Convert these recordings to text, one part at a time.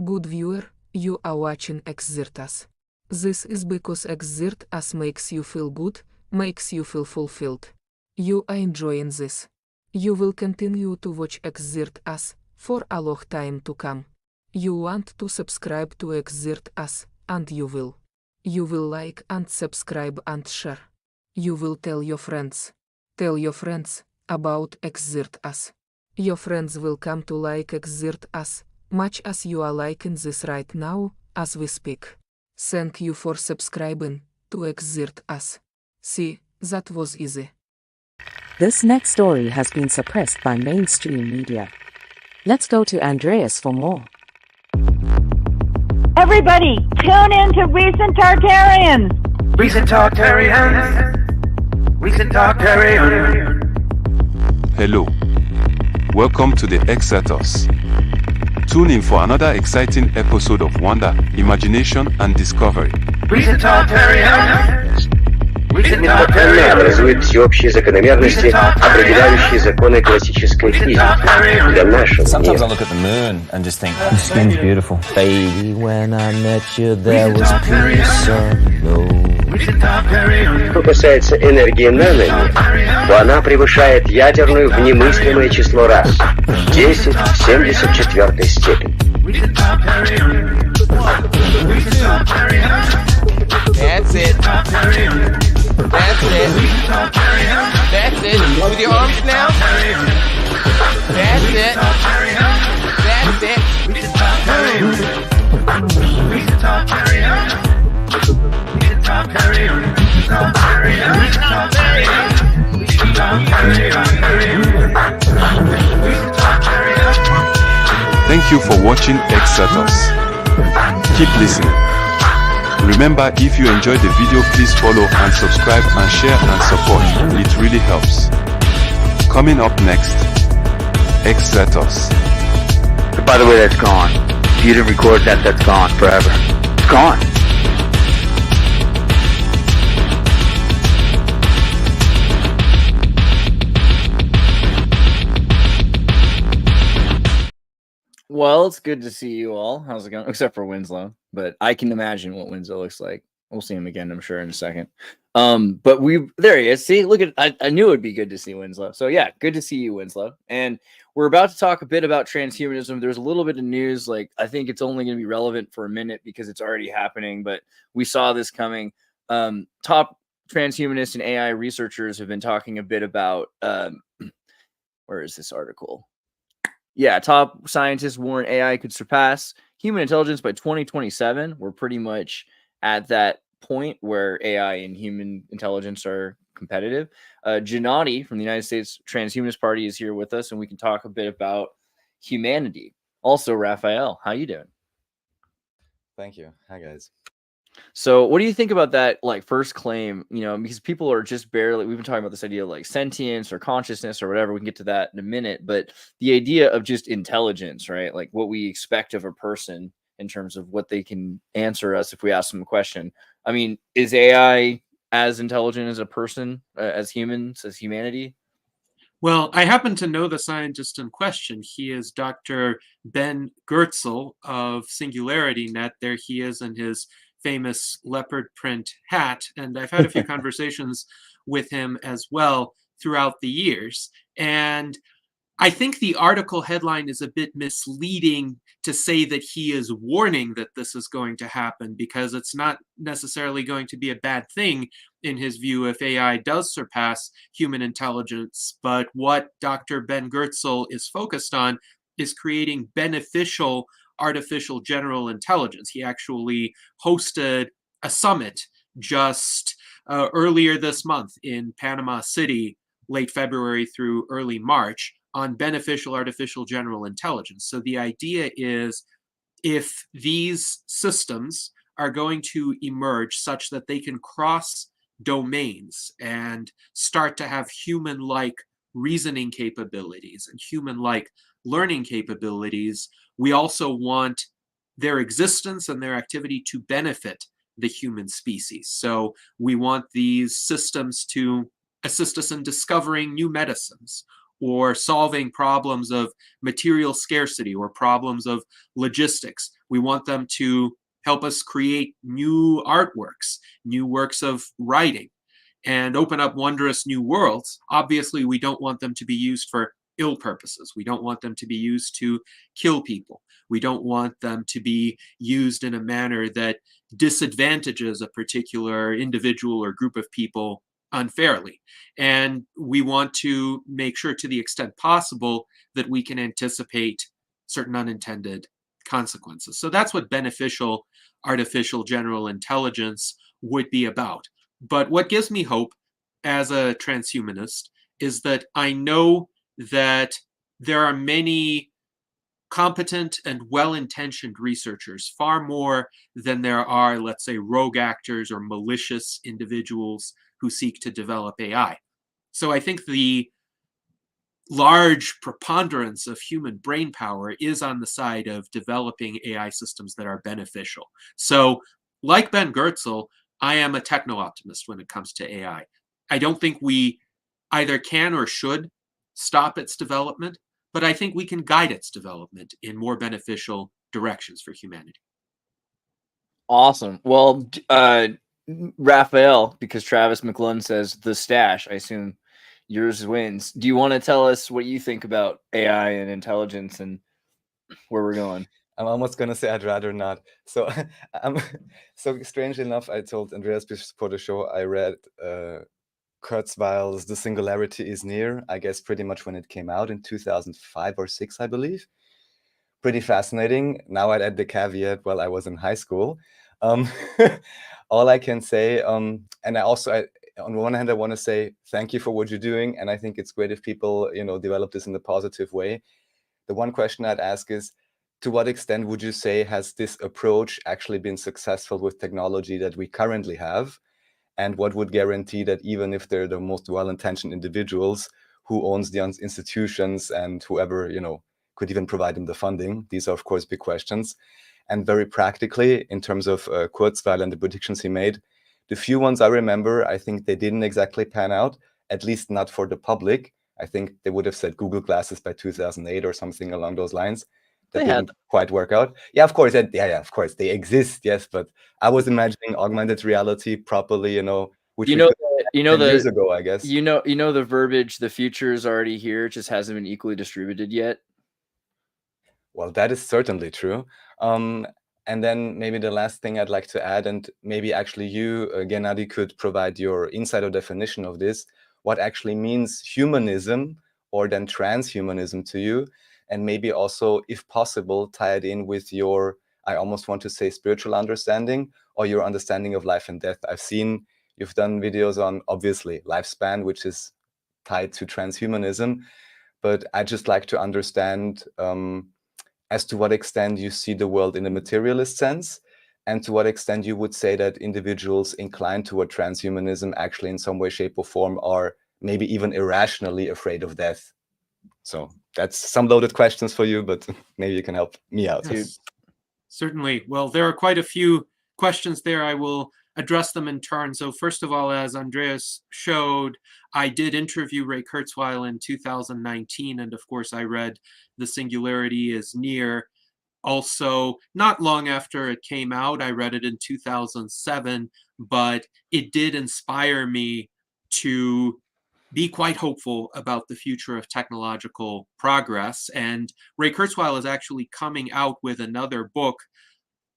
Good viewer, you are watching XIRTUS. This is because XIRTUS makes you feel good, makes you feel fulfilled. You are enjoying this. You will continue to watch XIRTUS for a long time to come. You want to subscribe to XIRTUS, and you will. You will like and subscribe and share. You will tell your friends. Tell your friends about XIRTUS. Your friends will come to like XIRTUS, much as you are liking this right now, as we speak. Thank you for subscribing to XIRTUS. See, that was easy. This next story has been suppressed by mainstream media. Let's go to Andreas for more. Everybody, tune in to Recent Tartarians! Recent Tartarians! Recent Tartarians! Hello. Welcome to the XIRTUS. Tune in for another exciting episode of wonder, imagination, and discovery. Recent Tartarians! Она образует всеобщие закономерности, определяющие законы классической физики для нашего Sometimes I мира. look at the moon and just think, the skin's beautiful. Baby, when I met you, there was peace unknown. Что касается энергии наномер, то она превышает ядерную в немыслимое число раз. 10 в 74 степени. That's it. That's it. That's it. With your arms now. That's it. That's it. Thank you for watching XIRTUS. Keep listening. Remember, if you enjoyed the video, please follow and subscribe and share and support. It really helps. Coming up next, XIRTUS. By the way, that's gone. If you didn't record that, that's gone forever. It's gone. Well, it's good to see you all. How's it going? Except for Winslow, but I can imagine what Winslow looks like. We'll see him again, I'm sure, in a second. But there he is. See, look at, I knew it'd be good to see Winslow. So yeah, good to see you, Winslow. And we're about to talk a bit about transhumanism. There's a little bit of news. Like, I think it's only going to be relevant for a minute because it's already happening, but we saw this coming. Top transhumanist and AI researchers have been talking a bit about, where is this article? Yeah, top scientists warn AI could surpass human intelligence by 2027. We're pretty much at that point where AI and human intelligence are competitive. Gennady from the United States Transhumanist Party is here with us, and we can talk a bit about humanity. Also, Raphael, how you doing? Thank you. Hi, guys. So what do you think about that, like, first claim, you know, because people are just barely, we've been talking about this idea of like sentience or consciousness or whatever, we can get to that in a minute, but the idea of just intelligence, right? Like what we expect of a person in terms of what they can answer us if we ask them a question. I mean, is AI as intelligent as a person, as humans, as humanity? Well, I happen to know the scientist in question. He is Dr. Ben Goertzel of SingularityNet. There he is in his famous leopard print hat, and I've had a few conversations with him as well throughout the years. And I think the article headline is a bit misleading to say that he is warning that this is going to happen, because it's not necessarily going to be a bad thing in his view if AI does surpass human intelligence. But what Dr. Ben Goertzel is focused on is creating beneficial artificial general intelligence. He actually hosted a summit just earlier this month in Panama City, late February through early March, on beneficial artificial general intelligence. So the idea is, if these systems are going to emerge such that they can cross domains and start to have human-like reasoning capabilities and human-like learning capabilities, we also want their existence and their activity to benefit the human species. So we want these systems to assist us in discovering new medicines, or solving problems of material scarcity or problems of logistics. We want them to help us create new artworks, new works of writing, and open up wondrous new worlds. Obviously, we don't want them to be used for ill purposes. We don't want them to be used to kill people. We don't want them to be used in a manner that disadvantages a particular individual or group of people unfairly. And we want to make sure, to the extent possible, that we can anticipate certain unintended consequences. So that's what beneficial artificial general intelligence would be about. But what gives me hope as a transhumanist is that I know that there are many competent and well-intentioned researchers, far more than there are, let's say, rogue actors or malicious individuals who seek to develop AI. So I think the large preponderance of human brain power is on the side of developing AI systems that are beneficial. So, like Ben Goertzel, I am a techno-optimist when it comes to AI. I don't think we either can or should stop its development, but I think we can guide its development in more beneficial directions for humanity. Awesome. Well, Raphael, because Travis McLunn says the stash, I assume yours wins. Do you want to tell us what you think about AI and intelligence and where we're going? I'm almost going to say I'd rather not. So, so strangely enough, I told Andreas before the show, I read Kurzweil's The Singularity is Near, I guess pretty much when it came out in 2005 or 6, I believe. Pretty fascinating. Now I'd add the caveat, well, I was in high school. All I can say, and I also, on one hand, I want to say thank you for what you're doing. And I think it's great if people, develop this in a positive way. The one question I'd ask is, to what extent would you say has this approach actually been successful with technology that we currently have? And what would guarantee that even if they're the most well-intentioned individuals, who owns the institutions and whoever, could even provide them the funding? These are, of course, big questions. And very practically, in terms of Kurzweil and the predictions he made, the few ones I remember, I think they didn't exactly pan out, at least not for the public. I think they would have said Google Glasses by 2008 or something along those lines. That didn't quite work out. Yeah, of course. Of course, they exist. Yes, but I was imagining augmented reality properly, which years ago, I guess. The verbiage, the future is already here, just hasn't been equally distributed yet. Well, that is certainly true. And then maybe the last thing I'd like to add, and maybe actually you, Gennady, could provide your insider definition of this, what actually means humanism or then transhumanism to you, and maybe also, if possible, tie it in with your, I almost want to say, spiritual understanding or your understanding of life and death. I've seen you've done videos on, obviously, lifespan, which is tied to transhumanism, but I'd just like to understand as to what extent you see the world in a materialist sense, and to what extent you would say that individuals inclined toward transhumanism actually in some way, shape, or form are maybe even irrationally afraid of death. So that's some loaded questions for you, but maybe you can help me out. Yes, certainly. Well, there are quite a few questions there. I will address them in turn. So first of all, as Andreas showed, I did interview Ray Kurzweil in 2019. And of course, I read The Singularity is Near. Also, not long after it came out, I read it in 2007, but it did inspire me to be quite hopeful about the future of technological progress. And Ray Kurzweil is actually coming out with another book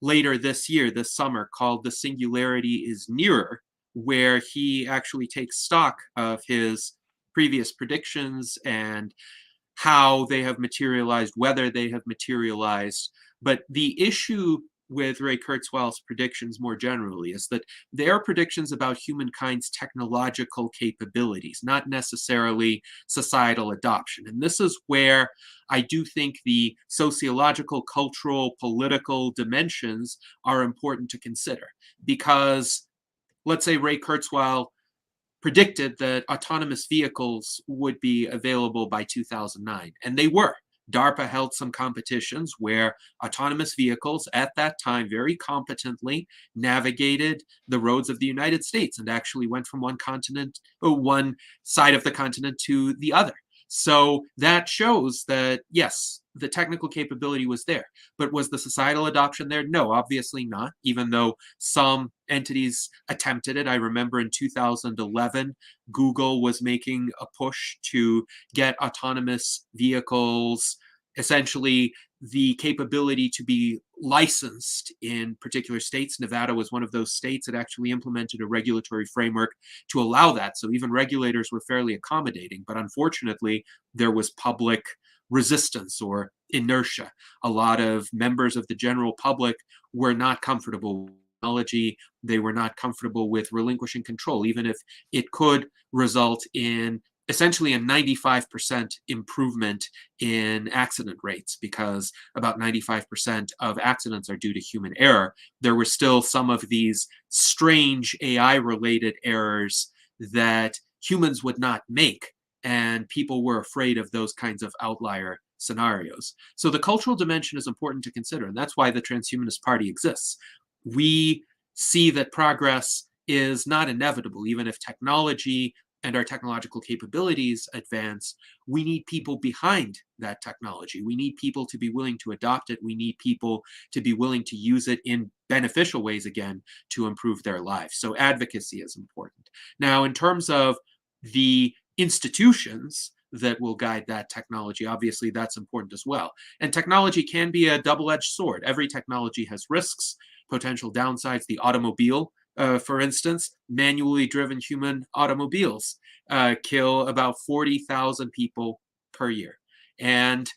later this year, this summer, called The Singularity is Nearer, where he actually takes stock of his previous predictions and how they have materialized, whether they have materialized. But the issue with Ray Kurzweil's predictions more generally is that they are predictions about humankind's technological capabilities, not necessarily societal adoption. And this is where I do think the sociological, cultural, political dimensions are important to consider. Because let's say Ray Kurzweil predicted that autonomous vehicles would be available by 2009, and they were. DARPA held some competitions where autonomous vehicles at that time very competently navigated the roads of the United States and actually went from one side of the continent to the other. So that shows that, yes, the technical capability was there, but was the societal adoption there? No, obviously not, even though some entities attempted it. I remember in 2011, Google was making a push to get autonomous vehicles, essentially the capability to be licensed in particular states. Nevada was one of those states that actually implemented a regulatory framework to allow that. So even regulators were fairly accommodating. But unfortunately, there was public resistance or inertia. A lot of members of the general public were not comfortable with technology. They were not comfortable with relinquishing control, even if it could result in essentially a 95% improvement in accident rates, because about 95% of accidents are due to human error. There were still some of these strange AI-related errors that humans would not make, and people were afraid of those kinds of outlier scenarios. So the cultural dimension is important to consider, and that's why the Transhumanist Party exists. We see that progress is not inevitable, even if technology and our technological capabilities advance. We need people behind that technology. We need people to be willing to adopt it. We need people to be willing to use it in beneficial ways, again, to improve their lives. So advocacy is important. Now, in terms of the institutions that will guide that technology, obviously that's important as well. And technology can be a double-edged sword. Every technology has risks, potential downsides. The automobile, for instance, manually driven human automobiles kill about 40,000 people per year. And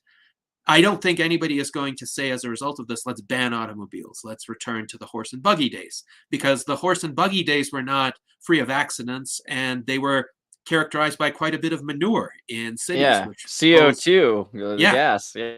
I don't think anybody is going to say, as a result of this, let's ban automobiles. Let's return to the horse and buggy days, because the horse and buggy days were not free of accidents, and they were characterized by quite a bit of manure in cities. Yeah, which CO2, the yeah, gas. Yeah.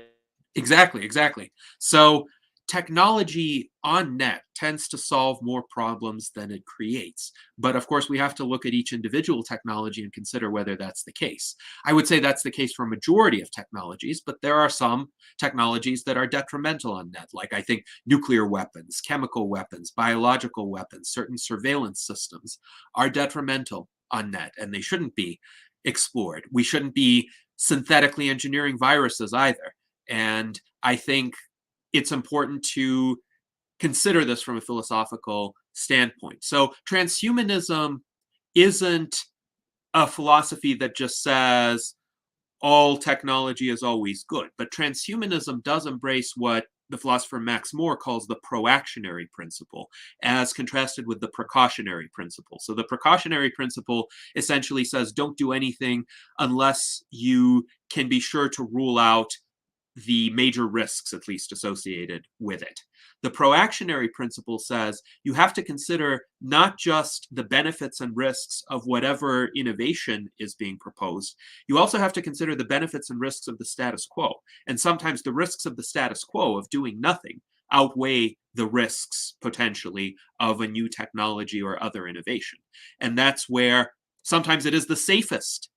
exactly. So technology on net tends to solve more problems than it creates. But of course, we have to look at each individual technology and consider whether that's the case. I would say that's the case for a majority of technologies, but there are some technologies that are detrimental on net, like I think nuclear weapons, chemical weapons, biological weapons, certain surveillance systems are detrimental on net, and they shouldn't be explored. We shouldn't be synthetically engineering viruses either. And I think it's important to consider this from a philosophical standpoint. So transhumanism isn't a philosophy that just says all technology is always good, but transhumanism does embrace what the philosopher Max Moore calls the proactionary principle, as contrasted with the precautionary principle. So the precautionary principle essentially says don't do anything unless you can be sure to rule out the major risks, at least associated with it. The proactionary principle says you have to consider not just the benefits and risks of whatever innovation is being proposed, you also have to consider the benefits and risks of the status quo. And sometimes the risks of the status quo of doing nothing outweigh the risks, potentially, of a new technology or other innovation. And that's where sometimes it is the safest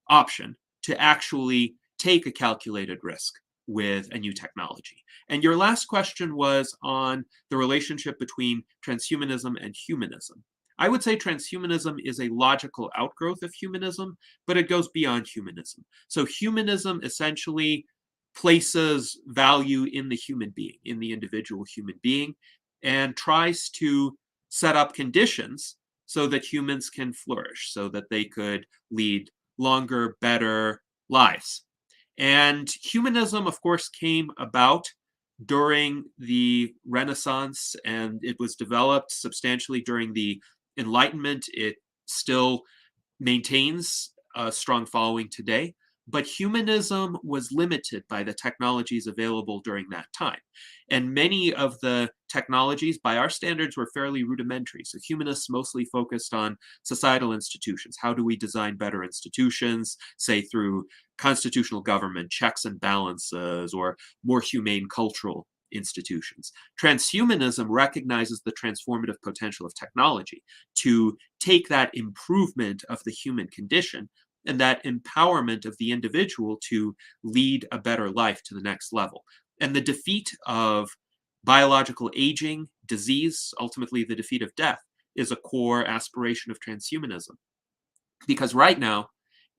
option to actually take a calculated risk with a new technology. And your last question was on the relationship between transhumanism and humanism. I would say transhumanism is a logical outgrowth of humanism, but it goes beyond humanism. So humanism essentially places value in the human being, in the individual human being, and tries to set up conditions so that humans can flourish, so that they could lead longer, better lives. And humanism, of course, came about during the Renaissance, and it was developed substantially during the Enlightenment. It still maintains a strong following today, but humanism was limited by the technologies available during that time. And many of the technologies, by our standards, were fairly rudimentary. So humanists mostly focused on societal institutions. How do we design better institutions, say through constitutional government, checks and balances, or more humane cultural institutions? Transhumanism recognizes the transformative potential of technology to take that improvement of the human condition and that empowerment of the individual to lead a better life to the next level. And the defeat of biological aging, disease, ultimately the defeat of death, is a core aspiration of transhumanism. Because right now,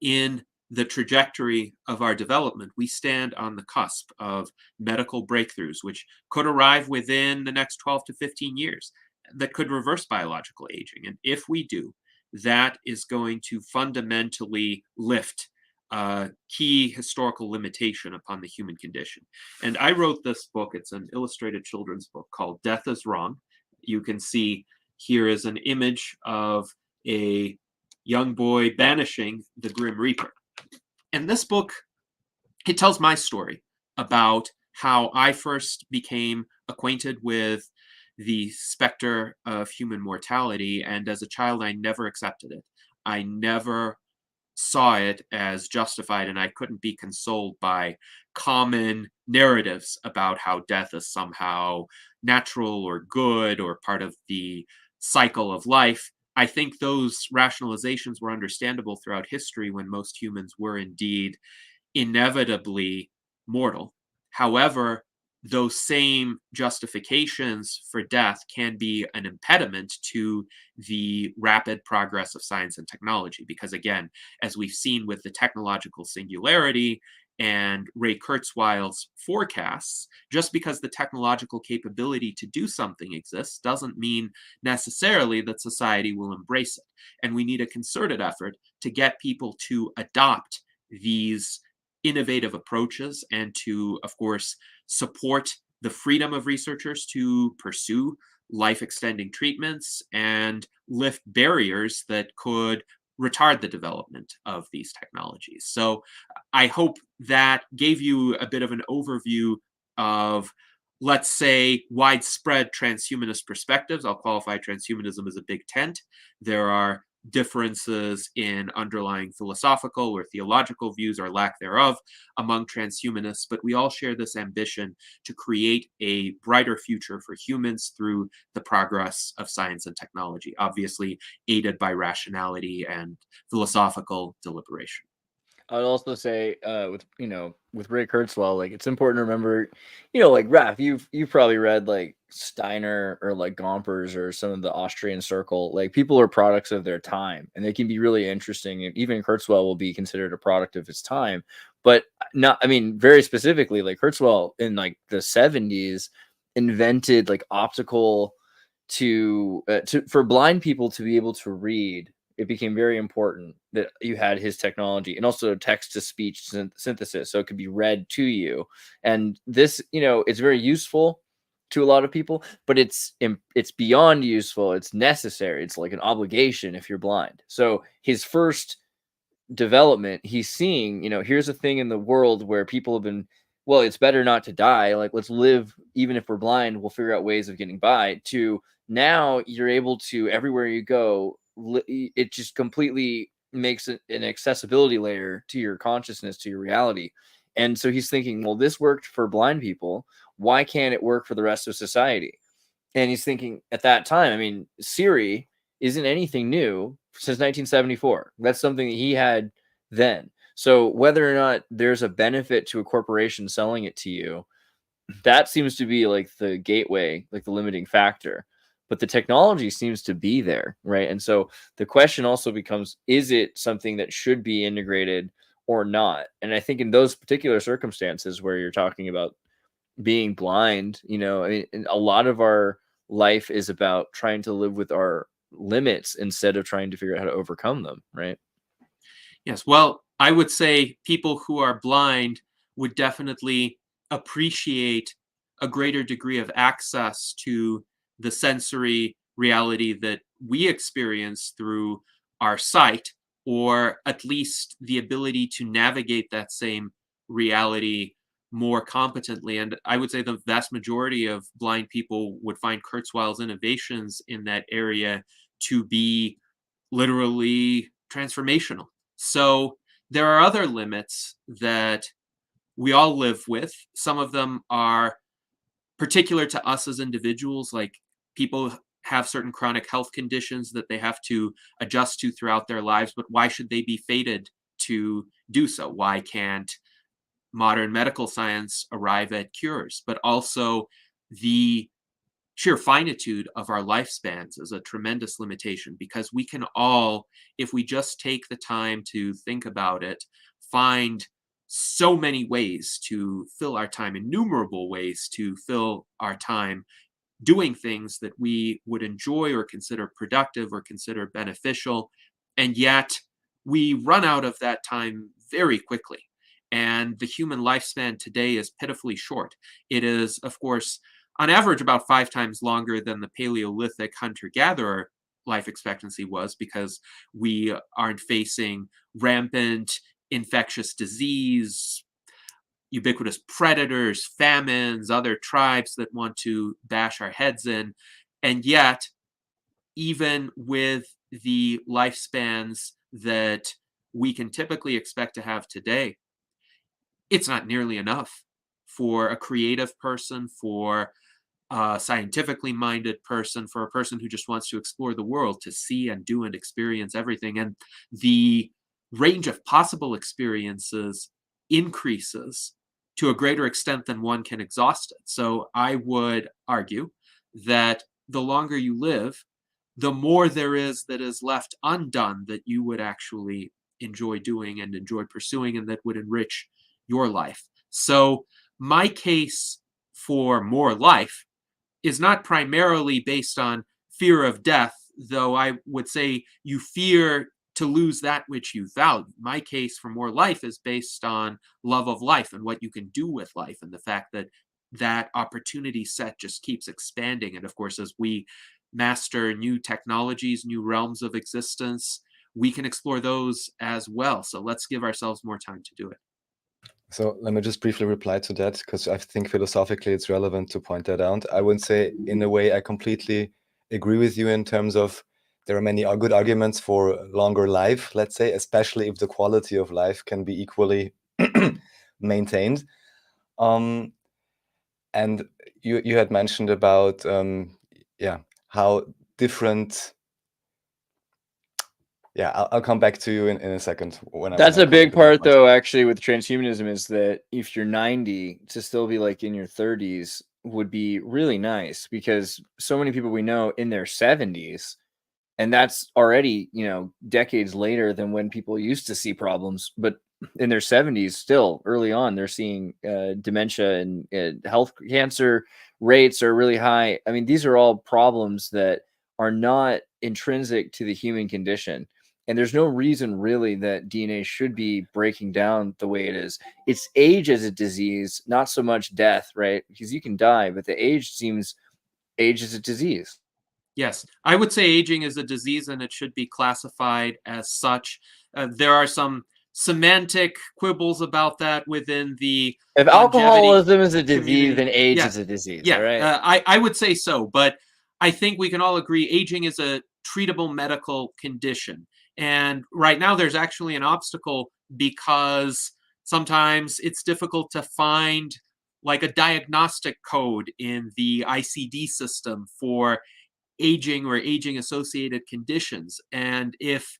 in the trajectory of our development, we stand on the cusp of medical breakthroughs, which could arrive within the next 12 to 15 years that could reverse biological aging. And if we do, that is going to fundamentally lift a key historical limitation upon the human condition. And I wrote this book. It's an illustrated children's book called Death is Wrong. You can see here is an image of a young boy banishing the Grim Reaper. And this book, it tells my story about how I first became acquainted with the specter of human mortality. And as a child, I never accepted it. I never saw it as justified, and I couldn't be consoled by common narratives about how death is somehow natural or good or part of the cycle of life. I think those rationalizations were understandable throughout history when most humans were indeed inevitably mortal. However, those same justifications for death can be an impediment to the rapid progress of science and technology. Because again, as we've seen with the technological singularity and Ray Kurzweil's forecasts, just because the technological capability to do something exists doesn't mean necessarily that society will embrace it. And we need a concerted effort to get people to adopt these innovative approaches and to, of course, support the freedom of researchers to pursue life-extending treatments and lift barriers that could retard the development of these technologies. So I hope that gave you a bit of an overview of, let's say, widespread transhumanist perspectives. I'll qualify transhumanism as a big tent. There are differences in underlying philosophical or theological views or lack thereof among transhumanists, but we all share this ambition to create a brighter future for humans through the progress of science and technology, obviously aided by rationality and philosophical deliberation. I'd also say, with Ray Kurzweil, like it's important to remember, like Raph, you've probably read like Steiner or like Gompers or some of the Austrian Circle. Like people are products of their time, and they can be really interesting. And even Kurzweil will be considered a product of his time, but very specifically, like Kurzweil in like the 70s invented like optical for blind people to be able to read. It became very important that you had his technology and also text-to-speech synthesis, so it could be read to you. And this, it's very useful to a lot of people, but it's beyond useful. It's necessary. It's like an obligation if you're blind. So his first development, he's seeing, here's a thing in the world where people have been, well, it's better not to die. Like, let's live, even if we're blind, we'll figure out ways of getting by. To now you're able to, everywhere you go, it just completely makes an accessibility layer to your consciousness, to your reality. And so he's thinking, well, this worked for blind people. Why can't it work for the rest of society? And he's thinking at that time, Siri isn't anything new since 1974. That's something that he had then. So whether or not there's a benefit to a corporation selling it to you, that seems to be like the gateway, like the limiting factor. But the technology seems to be there, right? And so the question also becomes, is it something that should be integrated or not? And I think in those particular circumstances where you're talking about being blind, a lot of our life is about trying to live with our limits instead of trying to figure out how to overcome them, right? Yes, well, I would say people who are blind would definitely appreciate a greater degree of access to the sensory reality that we experience through our sight, or at least the ability to navigate that same reality more competently. And I would say the vast majority of blind people would find Kurzweil's innovations in that area to be literally transformational. So there are other limits that we all live with. Some of them are particular to us as individuals, like people have certain chronic health conditions that they have to adjust to throughout their lives, but why should they be fated to do so? Why can't modern medical science arrive at cures? But also the sheer finitude of our lifespans is a tremendous limitation, because we can all, if we just take the time to think about it, find so many ways to fill our time, innumerable ways to fill our time doing things that we would enjoy or consider productive or consider beneficial. And yet we run out of that time very quickly. And the human lifespan today is pitifully short. It is, of course, on average about 5 times longer than the Paleolithic hunter-gatherer life expectancy was, because we aren't facing rampant infectious disease, ubiquitous predators, famines, other tribes that want to bash our heads in. And yet, even with the lifespans that we can typically expect to have today, it's not nearly enough for a creative person, for a scientifically minded person, for a person who just wants to explore the world, to see and do and experience everything. And the range of possible experiences increases to a greater extent than one can exhaust it. So I would argue that the longer you live, the more there is that is left undone that you would actually enjoy doing and enjoy pursuing, and that would enrich your life. So my case for more life is not primarily based on fear of death, though I would say you fear to lose that which you value. My case for more life is based on love of life and what you can do with life, and the fact that that opportunity set just keeps expanding. And of course, as we master new technologies, new realms of existence, we can explore those as well. So let's give ourselves more time to do it. So let me just briefly reply to that, because I think philosophically it's relevant to point that out. I would say, in a way, I completely agree with you in terms of there are many good arguments for longer life, let's say, especially if the quality of life can be equally maintained. And you had mentioned about how different. Yeah, I'll come back to you in a second. That's a big part, though, actually, with transhumanism, is that if you're 90, to still be like in your 30s would be really nice, because so many people we know in their 70s, and that's already, decades later than when people used to see problems, but in their 70s, still early on, they're seeing dementia, and health cancer rates are really high. I mean, these are all problems that are not intrinsic to the human condition. And there's no reason really that DNA should be breaking down the way it is. It's age as a disease, not so much death, right? Because you can die, but the age is a disease. Yes, I would say aging is a disease, and it should be classified as such. There are some semantic quibbles about that within the if alcoholism is a disease, community. Then age is a disease. Yeah, right? I would say so, but I think we can all agree aging is a treatable medical condition. And right now there's actually an obstacle, because sometimes it's difficult to find like a diagnostic code in the ICD system for aging or aging associated conditions. And if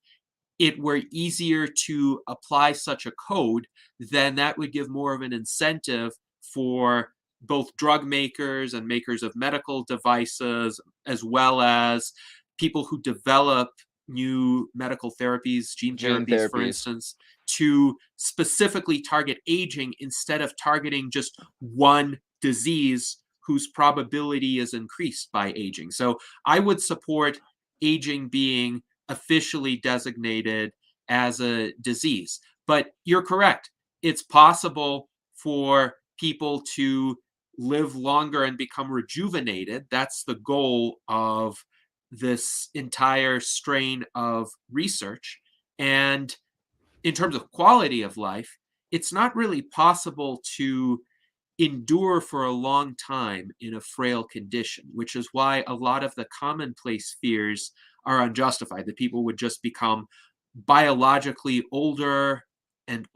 it were easier to apply such a code, then that would give more of an incentive for both drug makers and makers of medical devices, as well as people who develop new medical therapies, gene therapies, for instance, to specifically target aging instead of targeting just one disease whose probability is increased by aging. So I would support aging being officially designated as a disease. But you're correct. It's possible for people to live longer and become rejuvenated. That's the goal of this entire strain of research. And in terms of quality of life, it's not really possible to endure for a long time in a frail condition, which is why a lot of the commonplace fears are unjustified, that people would just become biologically older and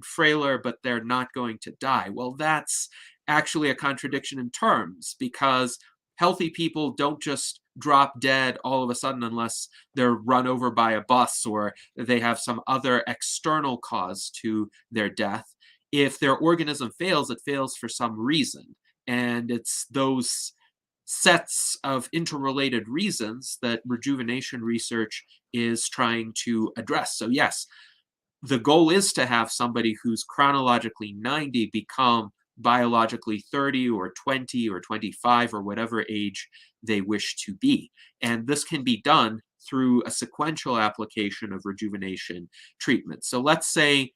frailer, but they're not going to die. Well, that's actually a contradiction in terms, because healthy people don't just drop dead all of a sudden unless they're run over by a bus or they have some other external cause to their death. If their organism fails, it fails for some reason. And it's those sets of interrelated reasons that rejuvenation research is trying to address. So yes, the goal is to have somebody who's chronologically 90 become biologically 30 or 20 or 25 or whatever age they wish to be. And this can be done through a sequential application of rejuvenation treatment. So let's say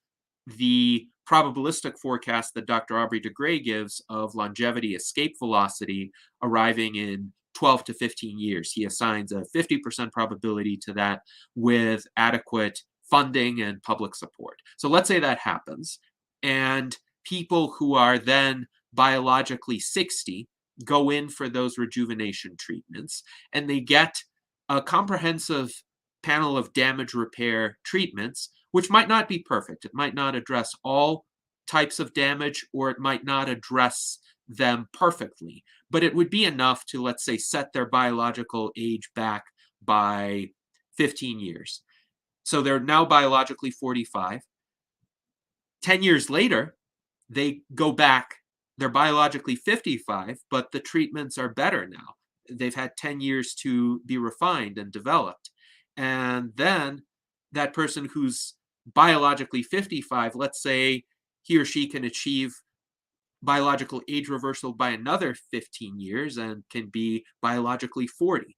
the probabilistic forecast that Dr. Aubrey de Grey gives of longevity escape velocity arriving in 12 to 15 years. He assigns a 50% probability to that with adequate funding and public support. So let's say that happens, and people who are then biologically 60 go in for those rejuvenation treatments, and they get a comprehensive panel of damage repair treatments, which might not be perfect. It might not address all types of damage, or it might not address them perfectly, but it would be enough to, let's say, set their biological age back by 15 years. So they're now biologically 45. 10 years later, they go back, they're biologically 55, but the treatments are better now. They've had 10 years to be refined and developed. And then that person who's biologically 55, let's say he or she can achieve biological age reversal by another 15 years and can be biologically 40.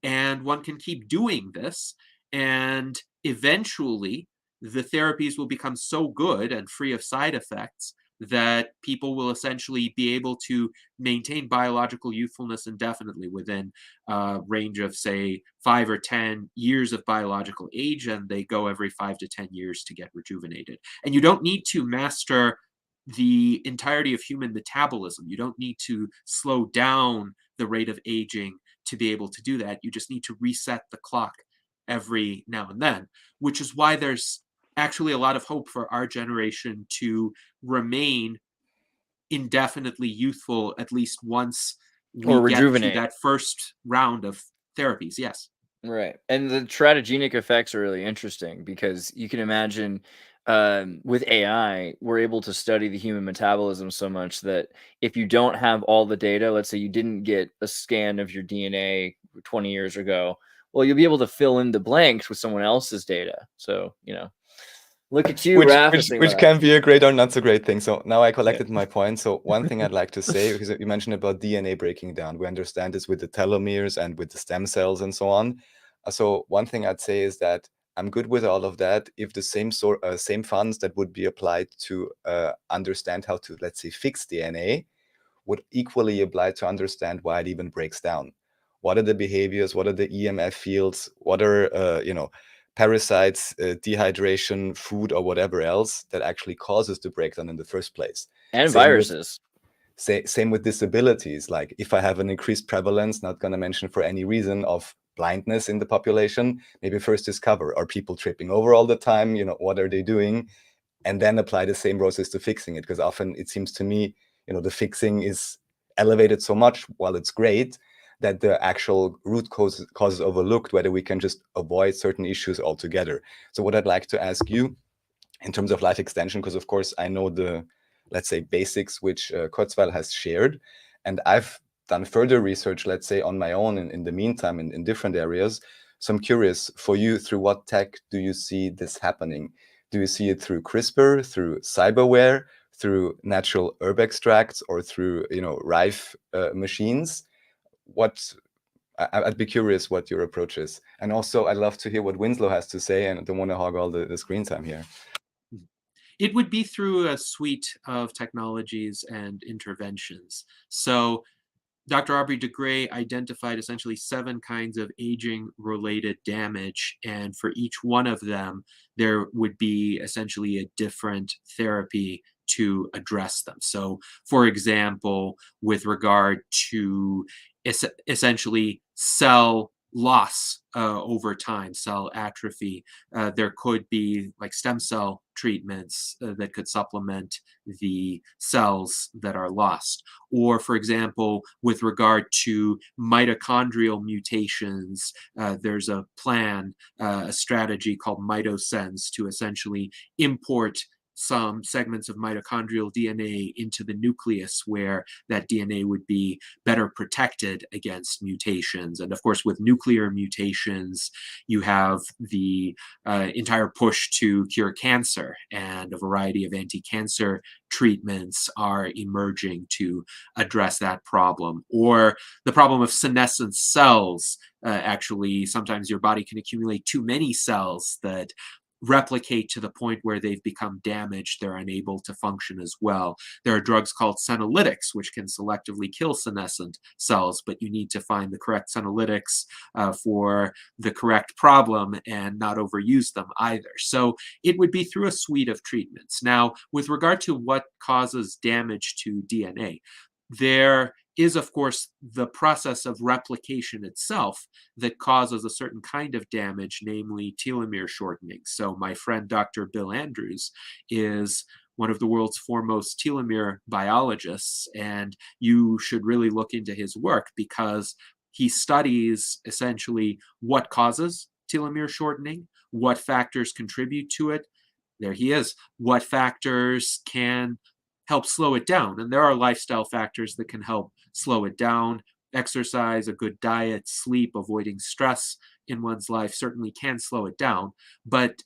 And one can keep doing this, and eventually the therapies will become so good and free of side effects that people will essentially be able to maintain biological youthfulness indefinitely within a range of, say, 5 or 10 years of biological age, and they go every 5 to 10 years to get rejuvenated. And you don't need to master the entirety of human metabolism. You don't need to slow down the rate of aging to be able to do that. You just need to reset the clock every now and then, which is why there's actually a lot of hope for our generation to remain indefinitely youthful, at least once we Or get to rejuvenate. that first round of therapies. Yes. Right. And the teratogenic effects are really interesting because you can imagine with AI, we're able to study the human metabolism so much that if you don't have all the data, let's say you didn't get a scan of your DNA 20 years ago, well, you'll be able to fill in the blanks with someone else's data. So, you know, look at you, Raph. Which can be a great or not so great thing. So now I collected my point. So one thing I'd like to say, because you mentioned about DNA breaking down, we understand this with the telomeres and with the stem cells and so on. So one thing I'd say is that I'm good with all of that if the same funds that would be applied to understand how to, let's say, fix DNA would equally apply to understand why it even breaks down. What are the behaviors? What are the EMF fields? What are, parasites, dehydration, food, or whatever else that actually causes the breakdown in the first place? And viruses. Same with disabilities. Like if I have an increased prevalence, not going to mention for any reason, of blindness in the population, maybe first discover, are people tripping over all the time? What are they doing? And then apply the same process to fixing it. Because often it seems to me, the fixing is elevated so much while it's great that the actual root causes overlooked, whether we can just avoid certain issues altogether. So what I'd like to ask you in terms of life extension, because of course I know the, let's say, basics which Kurzweil has shared, and I've done further research, let's say, on my own in the meantime in different areas. So I'm curious, for you, through what tech do you see this happening? Do you see it through CRISPR, through cyberware, through natural herb extracts, or through Rife machines? I'd be curious what your approach is. And also I'd love to hear what Winslow has to say, and I don't want to hog all the screen time here. It would be through a suite of technologies and interventions. So Dr. Aubrey de Grey identified essentially 7 kinds of aging-related damage, and for each one of them, there would be essentially a different therapy to address them. So, for example, with regard to essentially cell loss over time, cell atrophy, there could be like stem cell treatments that could supplement the cells that are lost. Or, for example, with regard to mitochondrial mutations, there's a plan, a strategy called MitoSense to essentially import some segments of mitochondrial DNA into the nucleus where that DNA would be better protected against mutations. And of course, with nuclear mutations, you have the entire push to cure cancer, and a variety of anti-cancer treatments are emerging to address that problem. Or the problem of senescent cells. Actually, sometimes your body can accumulate too many cells that replicate to the point where they've become damaged. They're unable to function as well. There are drugs called senolytics, which can selectively kill senescent cells, but you need to find the correct senolytics for the correct problem and not overuse them either. So it would be through a suite of treatments. Now, with regard to what causes damage to DNA, there is, of course, the process of replication itself that causes a certain kind of damage, namely telomere shortening. So my friend Dr. Bill Andrews is one of the world's foremost telomere biologists, and you should really look into his work because he studies essentially what causes telomere shortening, what factors contribute to it. There he is. What factors can help slow it down? And there are lifestyle factors that can help slow it down. Exercise, a good diet, sleep, avoiding stress in one's life certainly can slow it down. But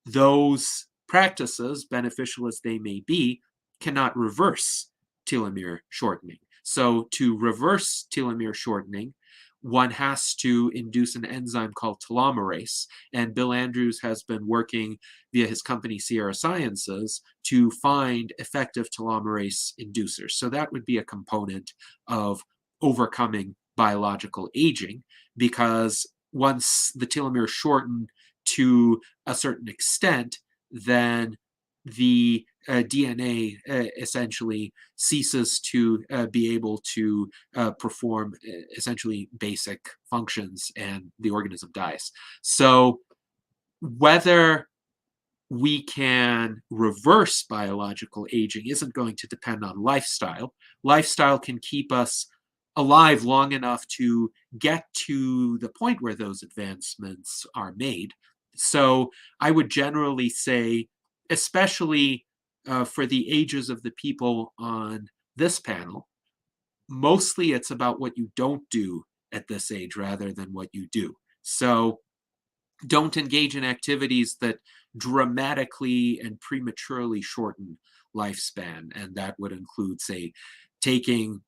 those practices, beneficial as they may be, cannot reverse telomere shortening. So to reverse telomere shortening, one has to induce an enzyme called telomerase. And Bill Andrews has been working via his company Sierra Sciences to find effective telomerase inducers. So that would be a component of overcoming biological aging, because once the telomeres shorten to a certain extent, then the DNA essentially ceases to be able to perform essentially basic functions, and the organism dies. So whether we can reverse biological aging isn't going to depend on lifestyle. Lifestyle can keep us alive long enough to get to the point where those advancements are made. So I would generally say, especially for the ages of the people on this panel, mostly it's about what you don't do at this age rather than what you do. So don't engage in activities that dramatically and prematurely shorten lifespan. And that would include, say, taking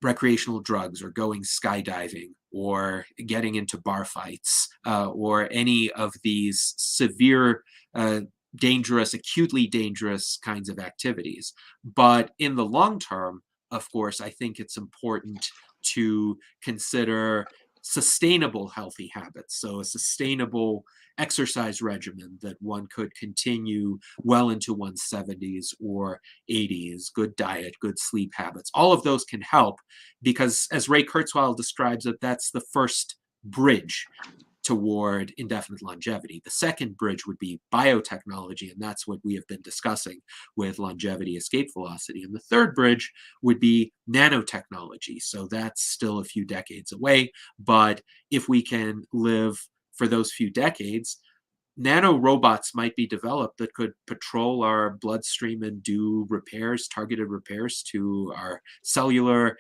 recreational drugs or going skydiving or getting into bar fights or any of these severe dangerous, acutely dangerous kinds of activities. But in the long term, of course, I think it's important to consider sustainable healthy habits. So a sustainable exercise regimen that one could continue well into one's 70s or 80s, good diet, good sleep habits. All of those can help because, as Ray Kurzweil describes it, that's the first bridge toward indefinite longevity. The second bridge would be biotechnology, and that's what we have been discussing with longevity escape velocity. And the third bridge would be nanotechnology. So that's still a few decades away, but if we can live for those few decades, nano robots might be developed that could patrol our bloodstream and do repairs, targeted repairs to our cellular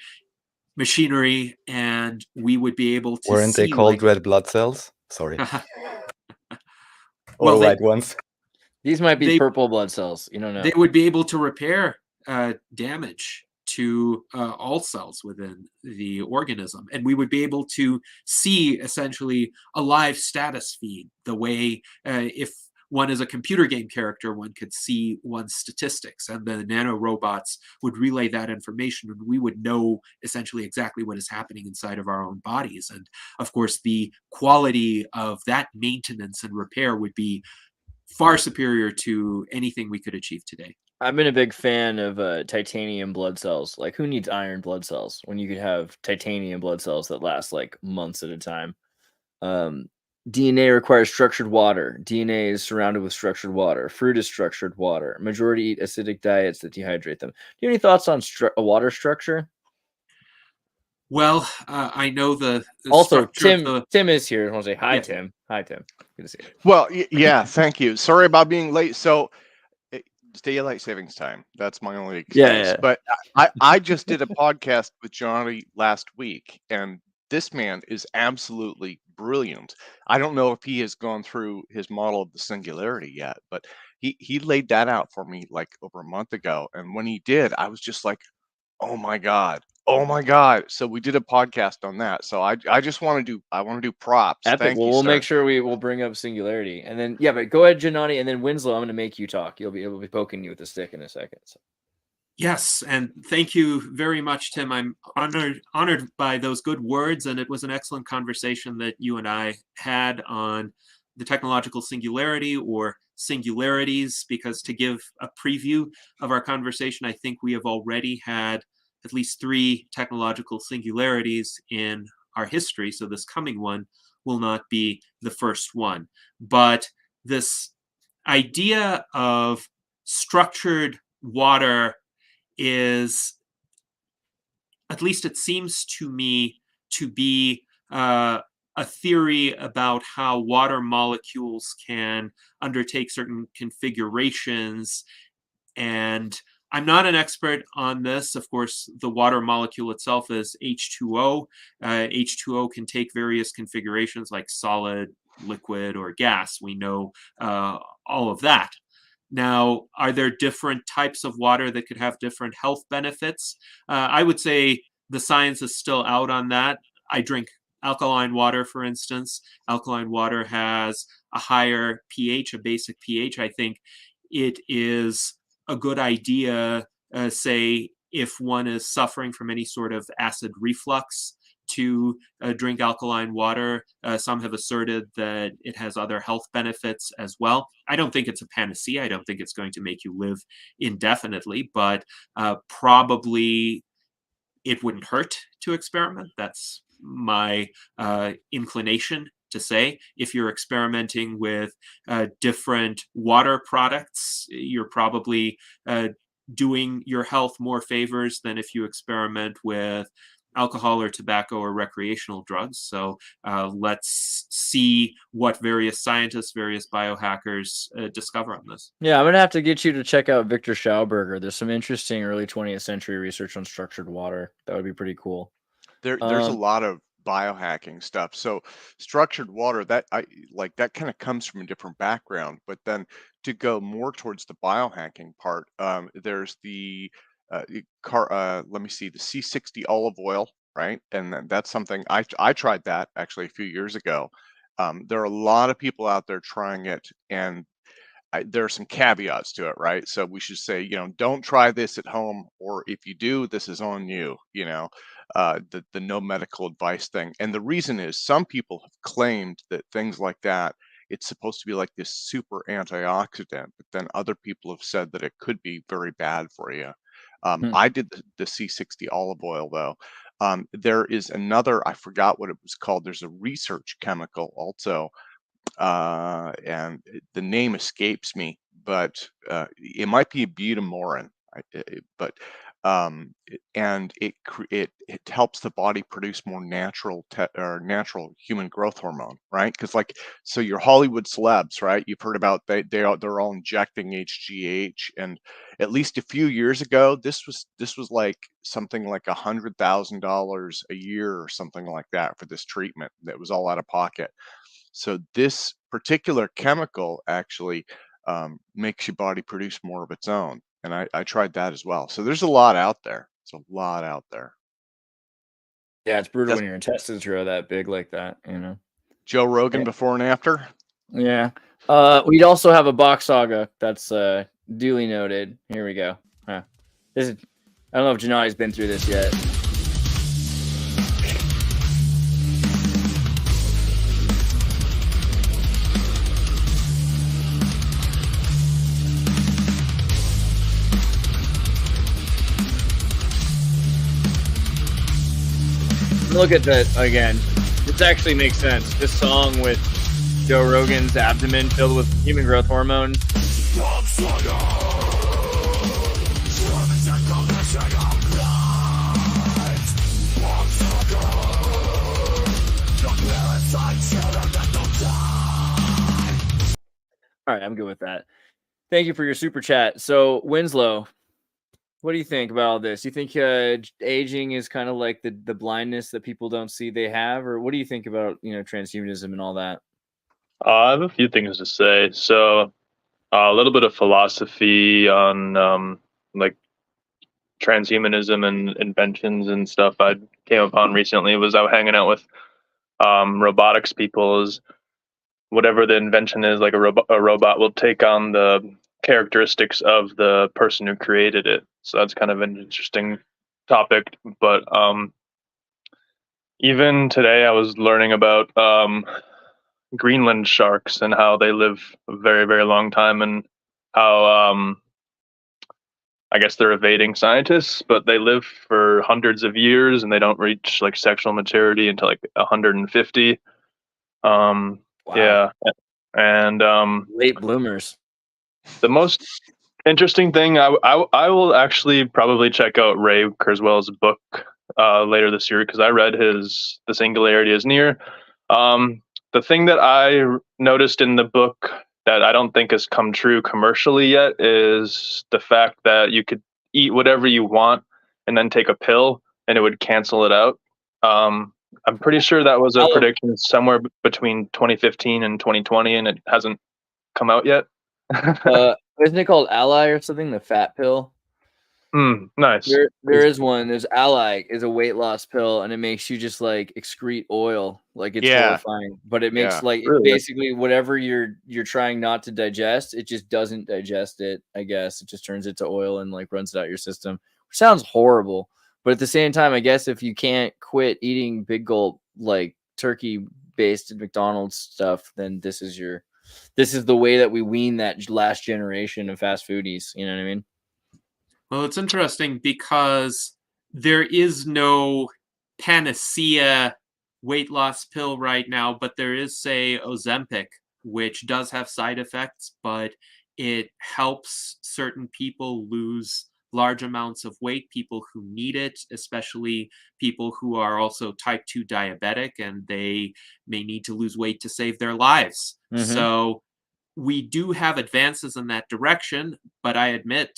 machinery, and we would be able to Weren't they called red blood cells? Sorry. Or white ones. These might be purple blood cells. You don't know. They would be able to repair damage to all cells within the organism. And we would be able to see essentially a live status feed, the way if one is a computer game character, one could see one's statistics, and the nanorobots would relay that information, and we would know essentially exactly what is happening inside of our own bodies. And of course, the quality of that maintenance and repair would be far superior to anything we could achieve today. I've been a big fan of titanium blood cells. Like, who needs iron blood cells when you could have titanium blood cells that last like months at a time? DNA requires structured water. DNA is surrounded with structured water. Fruit is structured water. Majority eat acidic diets that dehydrate them. Do you have any thoughts on water structure? Well, I know the also Tim is here. I want to say hi, Tim. Hi, Tim. Good to see you. Well, yeah, thank you. Sorry about being late. So daylight savings time. That's my only excuse. Yeah. But I just did a podcast with Gennady last week, and this man is absolutely brilliant. I don't know if he has gone through his model of the singularity yet, but he laid that out for me like over a month ago. And when he did, I was just like, oh my God. Oh my God. So we did a podcast on that. So I just want to do props. Epic. Thank Well, you, we'll sir. make sure we'll bring up singularity. And then but go ahead, Gennady, and then Winslow, I'm gonna make you talk. You'll be poking you with a stick in a second. So. Yes, and thank you very much, Tim. I'm honored by those good words, and it was an excellent conversation that you and I had on the technological singularity or singularities, because to give a preview of our conversation, I think we have already had at least 3 technological singularities in our history, so this coming one will not be the first one. But this idea of structured water is, at least it seems to me, to be a theory about how water molecules can undertake certain configurations. And I'm not an expert on this. Of course, the water molecule itself is H2O. H2O can take various configurations like solid, liquid, or gas. We know all of that. Now, are there different types of water that could have different health benefits? I would say the science is still out on that. I drink alkaline water, for instance. Alkaline water has a higher pH, a basic pH. I think it is a good idea, say, if one is suffering from any sort of acid reflux, to drink alkaline water. Some have asserted that it has other health benefits as well. I don't think it's a panacea. I don't think it's going to make you live indefinitely, but probably it wouldn't hurt to experiment. That's my inclination to say. If you're experimenting with different water products, you're probably doing your health more favors than if you experiment with alcohol or tobacco or recreational drugs. So let's see what various scientists, various biohackers discover on this. Yeah, I'm going to have to get you to check out Victor Schauberger. There's some interesting early 20th century research on structured water. That would be pretty cool. There's a lot of biohacking stuff. So structured water, that kind of comes from a different background. But then to go more towards the biohacking part, there's the let me see, the C60 olive oil, right? And then that's something I tried that actually a few years ago. There are a lot of people out there trying it, and there are some caveats to it, right? So we should say, don't try this at home, or if you do, this is on you, the no medical advice thing. And the reason is some people have claimed that things like that, it's supposed to be like this super antioxidant, but then other people have said that it could be very bad for you. I did the C60 olive oil though. There is another, I forgot what it was called. There's a research chemical also, and the name escapes me, but it might be butamorin. And it helps the body produce more natural human growth hormone, right? Because so your Hollywood celebs, right? You've heard about they're all injecting HGH, and at least a few years ago, this was like something like $100,000 a year or something like that for this treatment. That was all out of pocket. So this particular chemical actually makes your body produce more of its own. And I tried that as well. So there's a lot out there. It's a lot out there. Yeah, it's brutal when your intestines grow that big like that, Joe Rogan before and after? Yeah. We'd also have a box saga that's duly noted. Here we go. I don't know if Gennady's been through this yet. Look at that again. This actually makes sense. This song with Joe Rogan's abdomen filled with human growth hormone. All right, I'm good with that. Thank you for your super chat. So Winslow, what do you think about all this? You think aging is kind of like the blindness that people don't see they have, or what do you think about transhumanism and all that? I have a few things to say. So a little bit of philosophy on like transhumanism and inventions and stuff I came upon recently was I was hanging out with robotics people. Is whatever the invention is, like a robot will take on the characteristics of the person who created it. So that's kind of an interesting topic. But even today I was learning about Greenland sharks and how they live a very, very long time, and how I guess they're evading scientists, but they live for hundreds of years and they don't reach like sexual maturity until like 150. Wow. Yeah. And late bloomers. The most interesting thing, I will actually probably check out Ray Kurzweil's book later this year, because I read his The Singularity is Near. The thing that I noticed in the book that I don't think has come true commercially yet is the fact that you could eat whatever you want and then take a pill and it would cancel it out. I'm pretty sure that was a prediction somewhere between 2015 and 2020, and it hasn't come out yet. Isn't it called Ally or something? The fat pill. Nice. There is one. There's Ally is a weight loss pill, and it makes you just like excrete oil. Like it's horrifying, but it makes basically whatever you're trying not to digest, it just doesn't digest it. I guess it just turns it to oil and like runs it out your system. Which sounds horrible, but at the same time, I guess if you can't quit eating big gulp like turkey based McDonald's stuff, then this is the way that we wean that last generation of fast foodies. You know what I mean? Well, it's interesting because there is no panacea weight loss pill right now, but there is, say, Ozempic, which does have side effects, but it helps certain people lose large amounts of weight, people who need it, especially people who are also type 2 diabetic, and they may need to lose weight to save their lives. Mm-hmm. So we do have advances in that direction, but I admit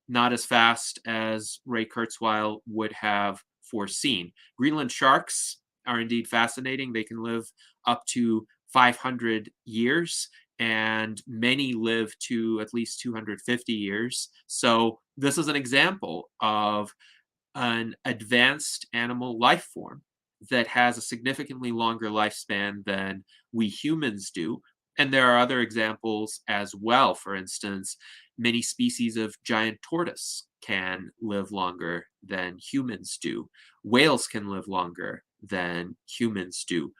not as fast as Ray Kurzweil would have foreseen. Greenland sharks are indeed fascinating. They can live up to 500 years, and many live to at least 250 years. So this is an example of an advanced animal life form that has a significantly longer lifespan than we humans do. And there are other examples as well. For instance, many species of giant tortoise can live longer than humans do. Whales can live longer than humans do.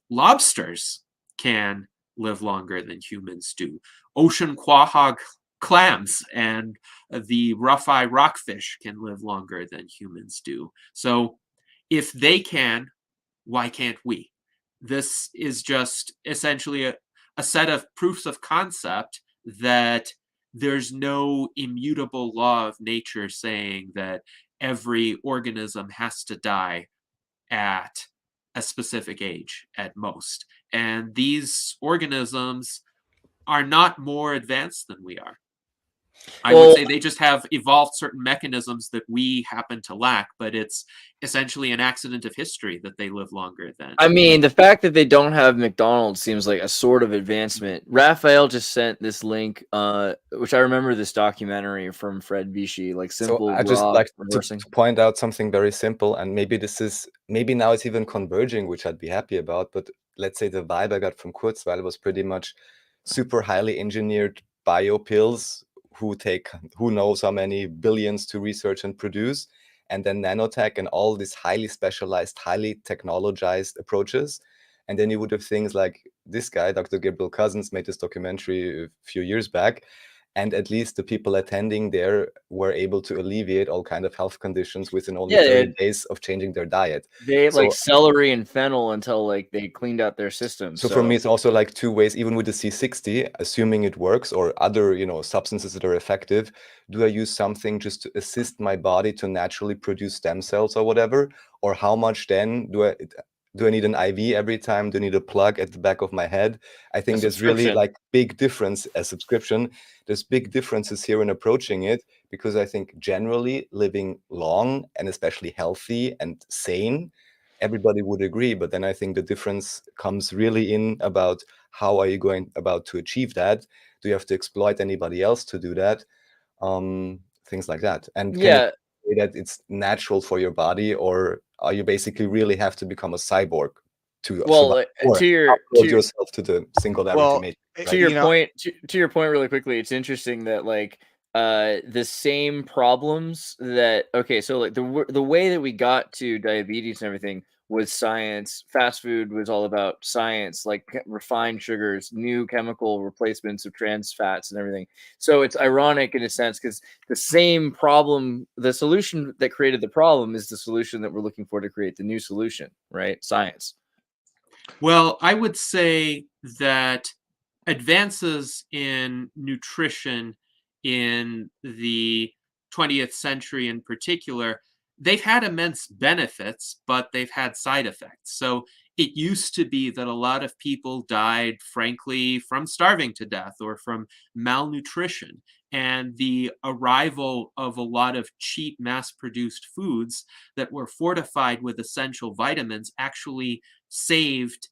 Lobsters can live longer than humans do. Ocean quahog clams and the rough-eye rockfish can live longer than humans do. So if they can, why can't we? This is just essentially a set of proofs of concept that there's no immutable law of nature saying that every organism has to die at a specific age at most. And these organisms are not more advanced than we are. I would say they just have evolved certain mechanisms that we happen to lack, but it's essentially an accident of history that they live longer than. I mean, the fact that they don't have McDonald's seems like a sort of advancement. Raphael just sent this link, which I remember this documentary from Fred Vichy, like simple. So I just like to point out something very simple, and maybe now it's even converging, which I'd be happy about. But let's say the vibe I got from Kurzweil was pretty much super highly engineered bio pills who knows how many billions to research and produce, and then nanotech and all these highly specialized, highly technologized approaches. And then you would have things like this guy, Dr. Gabriel Cousens, made this documentary a few years back, and at least the people attending there were able to alleviate all kind of health conditions within only 30 days of changing their diet. They ate like celery and fennel until like they cleaned out their system. So for me, it's also like two ways. Even with the C60, assuming it works, or other substances that are effective, do I use something just to assist my body to naturally produce stem cells or whatever, or how much then do I? Do I need an IV every time? Do I need a plug at the back of my head? I think there's really subscription. like big difference, a subscription. There's big differences here in approaching it, because I think generally living long and especially healthy and sane, everybody would agree. But then I think the difference comes really in about how are you going about to achieve that? Do you have to exploit anybody else to do that? Things like that. And can you Yeah. say that it's natural for your body, or are you basically really have to become a cyborg to survive, Well, or to your upload yourself to the singularity Well, matrix, to right? your point, to your point really quickly, it's interesting that like the same problems that okay, so like the way that we got to diabetes and everything was science. Fast food was all about science, like refined sugars, new chemical replacements of trans fats and everything. So it's ironic in a sense because the same problem, the solution that created the problem is the solution that we're looking for to create the new solution, right? Science. Well, I would say that advances in nutrition in the 20th century in particular, they've had immense benefits, but they've had side effects. So it used to be that a lot of people died, frankly, from starving to death or from malnutrition. And the arrival of a lot of cheap mass produced foods that were fortified with essential vitamins actually saved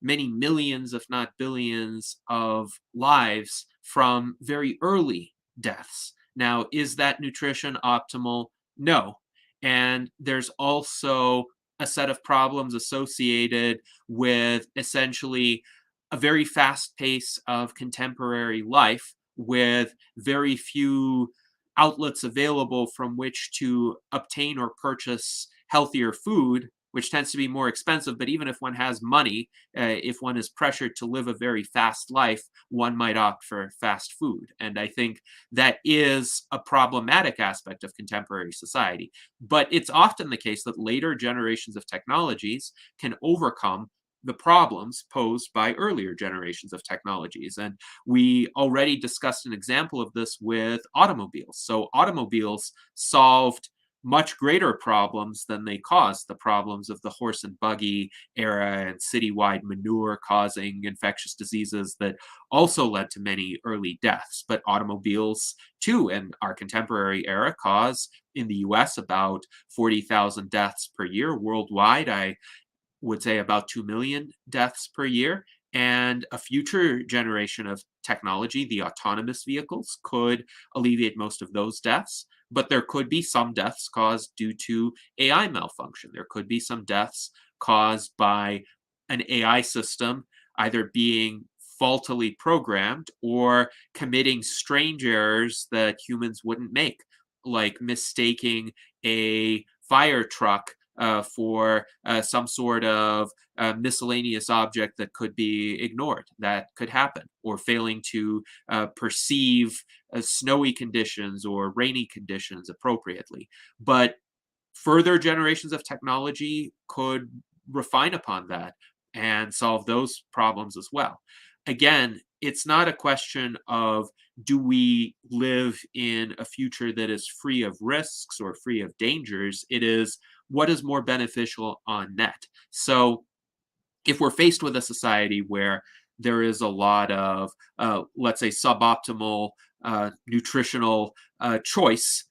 many millions, if not billions, of lives from very early deaths. Now, is that nutrition optimal? No. And there's also a set of problems associated with essentially a very fast pace of contemporary life with very few outlets available from which to obtain or purchase healthier food, which tends to be more expensive. But even if one has money, if one is pressured to live a very fast life, one might opt for fast food. And I think that is a problematic aspect of contemporary society. But it's often the case that later generations of technologies can overcome the problems posed by earlier generations of technologies. And we already discussed an example of this with automobiles. So automobiles solved much greater problems than they caused, the problems of the horse and buggy era and citywide manure causing infectious diseases that also led to many early deaths. But automobiles, too, in our contemporary era, cause in the US about 40,000 deaths per year. Worldwide, I would say about 2 million deaths per year. And a future generation of technology, the autonomous vehicles, could alleviate most of those deaths. But there could be some deaths caused due to AI malfunction. There could be some deaths caused by an AI system either being faultily programmed or committing strange errors that humans wouldn't make, like mistaking a fire truck for some sort of miscellaneous object that could be ignored. That could happen, or failing to perceive snowy conditions or rainy conditions appropriately. But further generations of technology could refine upon that and solve those problems as well. Again, it's not a question of do we live in a future that is free of risks or free of dangers? It is what is more beneficial on net. So if we're faced with a society where there is a lot of, let's say, suboptimal nutritional choice,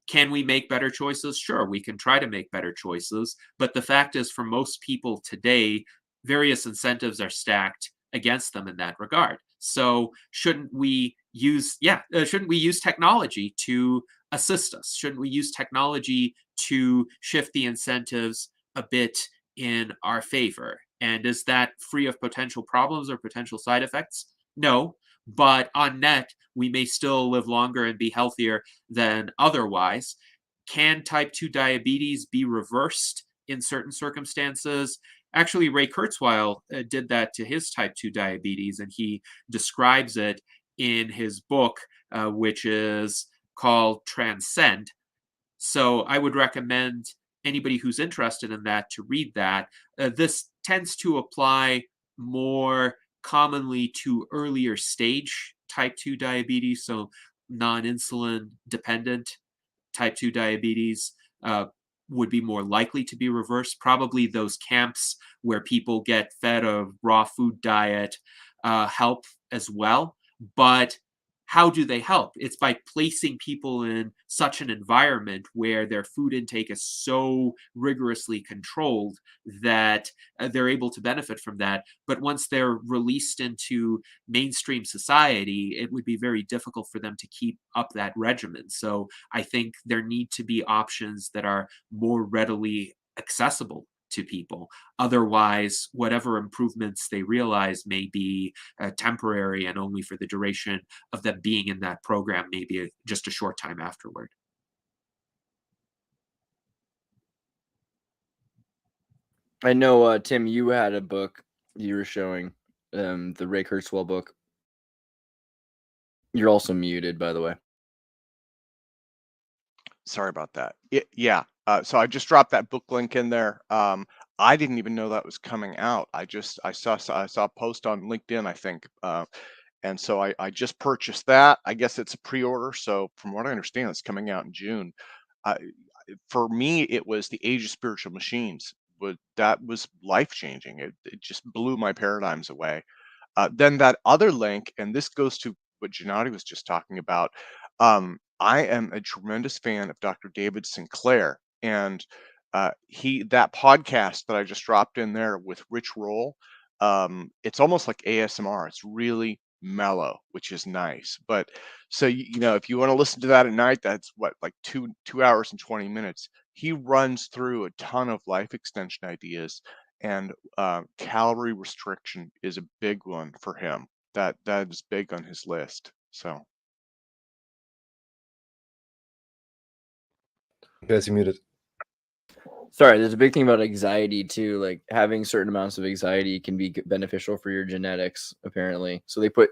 can we make better choices? Sure, we can try to make better choices. But the fact is, for most people today, various incentives are stacked against them in that regard. So shouldn't we use, shouldn't we use technology to assist us? Shouldn't we use technology to shift the incentives a bit in our favor? And is that free of potential problems or potential side effects? No, but on net, we may still live longer and be healthier than otherwise. Can type 2 diabetes be reversed in certain circumstances? Actually, Ray Kurzweil did that to his type 2 diabetes, and he describes it in his book, which is called Transcend. So I would recommend anybody who's interested in that to read that. This tends to apply more commonly to earlier stage type 2 diabetes, so non-insulin dependent type 2 diabetes. would be more likely to be reversed. Probably those camps where people get fed a raw food diet help as well. But how do they help? It's by placing people in such an environment where their food intake is so rigorously controlled that they're able to benefit from that. But once they're released into mainstream society, it would be very difficult for them to keep up that regimen. So I think there need to be options that are more readily accessible to people. Otherwise, whatever improvements they realize may be temporary and only for the duration of them being in that program, maybe just a short time afterward. I know, Tim, you had a book you were showing, the Ray Kurzweil book. You're also muted, by the way. Sorry about that. Yeah. So I just dropped that book link in there. I didn't even know that was coming out. I saw a post on LinkedIn, I think, and so I just purchased that. I guess it's a pre-order. So from what I understand, it's coming out in June. For me, it was The Age of Spiritual Machines. That was life changing. It just blew my paradigms away. Then that other link, and this goes to what Gennady was just talking about. I am a tremendous fan of Dr. David Sinclair, and that podcast that I just dropped in there with Rich Roll, it's almost like ASMR. It's really mellow, which is nice. But so if you want to listen to that at night, that's what, like 2 hours and 20 minutes. He runs through a ton of life extension ideas, and calorie restriction is a big one for him. That is big on his list. So. Guys, you muted. Sorry, there's a big thing about anxiety too. Like having certain amounts of anxiety can be beneficial for your genetics, apparently. So they put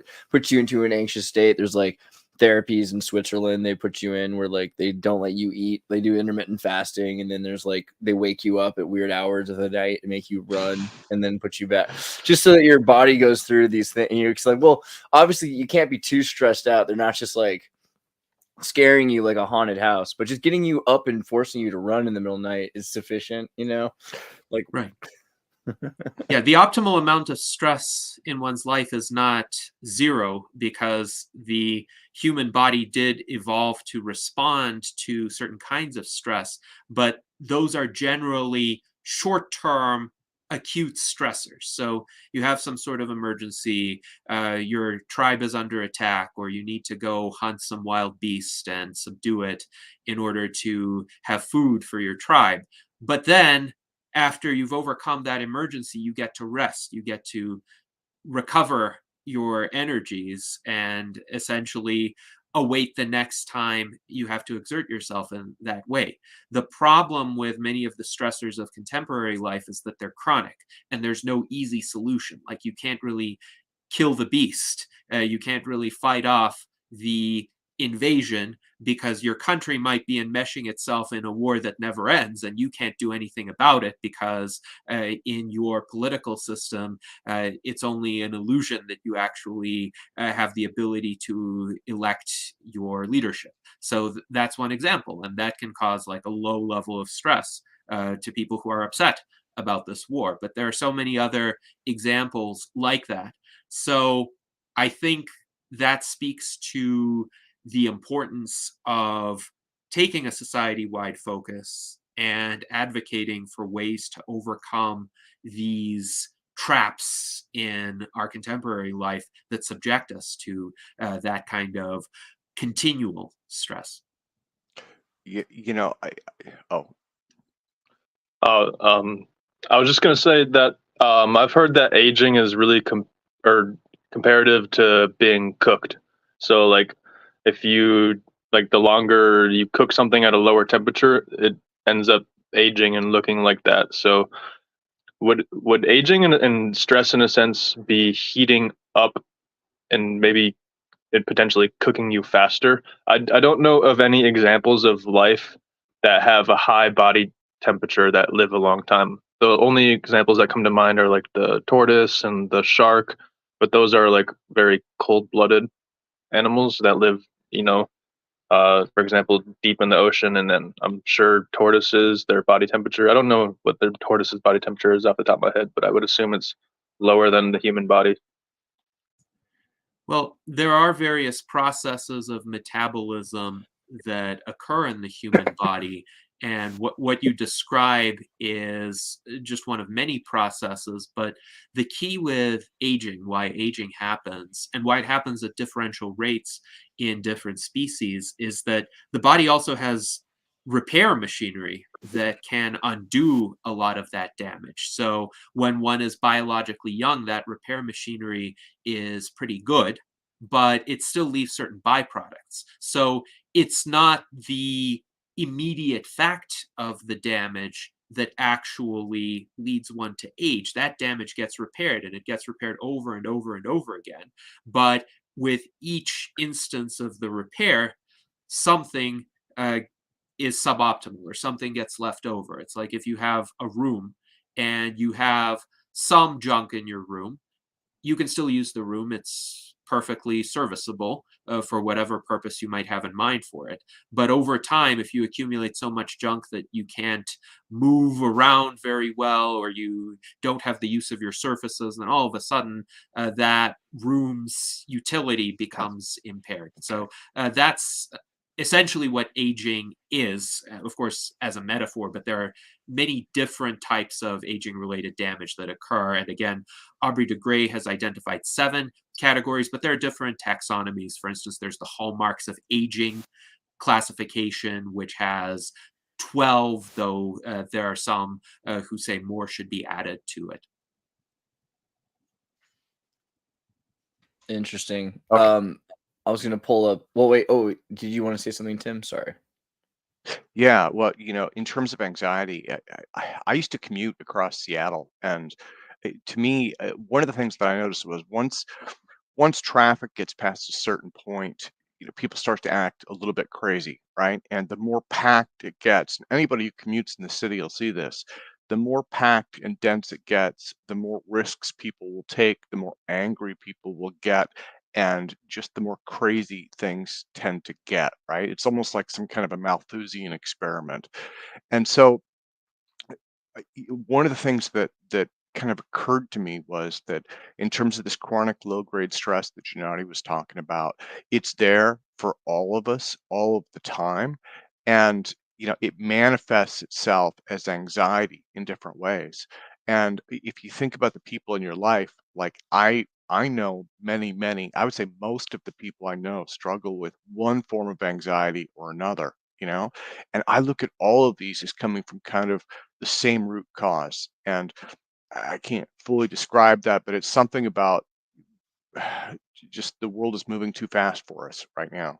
you into an anxious state. There's like therapies in Switzerland they put you in where like they don't let you eat. They do intermittent fasting, and then there's like they wake you up at weird hours of the night and make you run and then put you back, just so that your body goes through these things. And you're like, well, obviously you can't be too stressed out. They're not just like scaring you like a haunted house, but just getting you up and forcing you to run in the middle of the night is sufficient, like right. Yeah, the optimal amount of stress in one's life is not zero, because the human body did evolve to respond to certain kinds of stress, but those are generally short-term acute stressors. So you have some sort of emergency, your tribe is under attack, or you need to go hunt some wild beast and subdue it in order to have food for your tribe. But then after you've overcome that emergency, you get to rest, you get to recover your energies and essentially await the next time you have to exert yourself in that way. The problem with many of the stressors of contemporary life is that they're chronic and there's no easy solution. Like you can't really kill the beast. You can't really fight off the invasion because your country might be enmeshing itself in a war that never ends, and you can't do anything about it because in your political system, it's only an illusion that you actually have the ability to elect your leadership. So that's one example, and that can cause like a low level of stress to people who are upset about this war. But there are so many other examples like that. So I think that speaks to the importance of taking a society-wide focus and advocating for ways to overcome these traps in our contemporary life that subject us to that kind of continual stress. I was just going to say that I've heard that aging is really comparative to being cooked. So like if you the longer you cook something at a lower temperature, it ends up aging and looking like that. So would aging and stress in a sense be heating up and maybe it potentially cooking you faster? I don't know of any examples of life that have a high body temperature that live a long time. The only examples that come to mind are like the tortoise and the shark, but those are like very cold-blooded animals that live, For example, deep in the ocean, and then I'm sure tortoises, their body temperature. I don't know what the tortoise's body temperature is off the top of my head, but I would assume it's lower than the human body. Well, there are various processes of metabolism that occur in the human body. And what you describe is just one of many processes. But the key with aging, why aging happens, and why it happens at differential rates in different species, is that the body also has repair machinery that can undo a lot of that damage. So when one is biologically young, that repair machinery is pretty good, but it still leaves certain byproducts. So it's not the immediate fact of the damage that actually leads one to age. That damage gets repaired, and it gets repaired over and over and over again. But with each instance of the repair, something is suboptimal or something gets left over. It's like if you have a room and you have some junk in your room, you can still use the room. It's perfectly serviceable for whatever purpose you might have in mind for it. But over time, if you accumulate so much junk that you can't move around very well, or you don't have the use of your surfaces, then all of a sudden that room's utility becomes impaired. So that's essentially what aging is, of course, as a metaphor, but there are many different types of aging related damage that occur. And again, Aubrey de Grey has identified 7 categories, but there are different taxonomies. For instance, there's the hallmarks of aging classification, which has 12, though there are some who say more should be added to it. Interesting. Okay. I was gonna pull up. Well, wait. Oh, did you want to say something, Tim? Sorry. Yeah, well, in terms of anxiety, I used to commute across Seattle, and to me, one of the things that I noticed was once traffic gets past a certain point, people start to act a little bit crazy, right? And the more packed it gets, and anybody who commutes in the city will see this, the more packed and dense it gets, the more risks people will take, the more angry people will get, and just the more crazy things tend to get, right? It's almost like some kind of a Malthusian experiment. And so one of the things that kind of occurred to me was that in terms of this chronic low grade stress that Gennady was talking about, it's there for all of us all of the time. And it manifests itself as anxiety in different ways. And if you think about the people in your life, like I know many, I would say most of the people I know struggle with one form of anxiety or another, and I look at all of these as coming from kind of the same root cause. And I can't fully describe that, but it's something about just the world is moving too fast for us right now.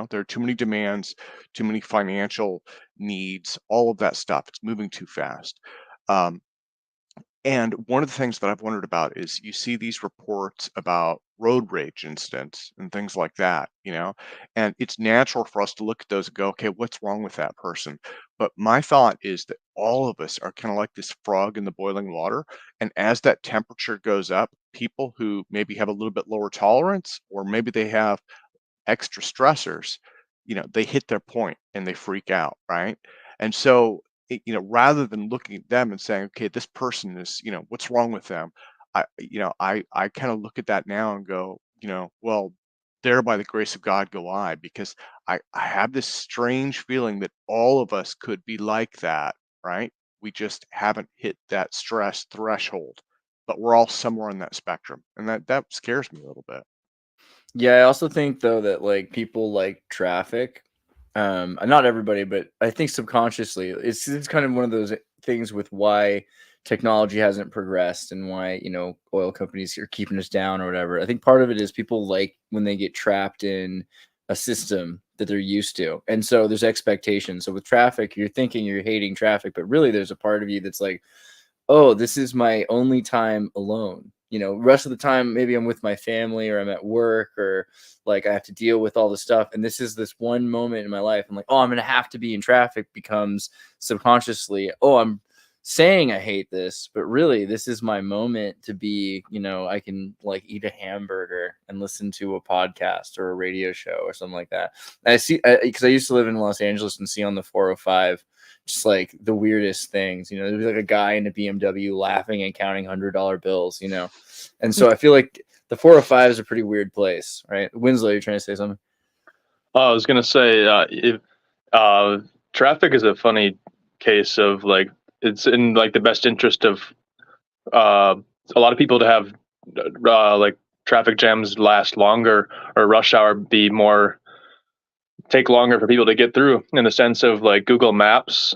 There are too many demands, too many financial needs, all of that stuff. It's moving too fast. Um, and one of the things that I've wondered about is you see these reports about road rage incidents and things like that, and it's natural for us to look at those and go, okay, what's wrong with that person? But my thought is that all of us are kind of like this frog in the boiling water. And as that temperature goes up, people who maybe have a little bit lower tolerance, or maybe they have extra stressors, they hit their point and they freak out, right? And so, rather than looking at them and saying, okay, this person is, what's wrong with them? I kind of look at that now and go, well, there by the grace of God go I, because I have this strange feeling that all of us could be like that, right? We just haven't hit that stress threshold, but we're all somewhere on that spectrum. And that scares me a little bit. Yeah, I also think though that like people like traffic. Not everybody, but I think subconsciously it's kind of one of those things with why technology hasn't progressed and why, oil companies are keeping us down or whatever. I think part of it is people like when they get trapped in a system that they're used to. And so there's expectations. So with traffic, you're thinking you're hating traffic, but really there's a part of you that's like, oh, this is my only time alone. Rest of the time, maybe I'm with my family or I'm at work or like I have to deal with all the stuff. And this is this one moment in my life. I'm like, oh, I'm going to have to be in traffic becomes subconsciously, oh, I'm saying I hate this, but really this is my moment to be, I can like eat a hamburger and listen to a podcast or a radio show or something like that. I see, because I used to live in Los Angeles and see on the 405 just like the weirdest things. There'd be like a guy in a BMW laughing and counting $100 bills, and so I feel like the 405 is a pretty weird place, right? Winslow, you're trying to say something? I was gonna say, traffic is a funny case of like, it's in like the best interest of a lot of people to have like traffic jams last longer, or rush hour take longer for people to get through, in the sense of like Google Maps.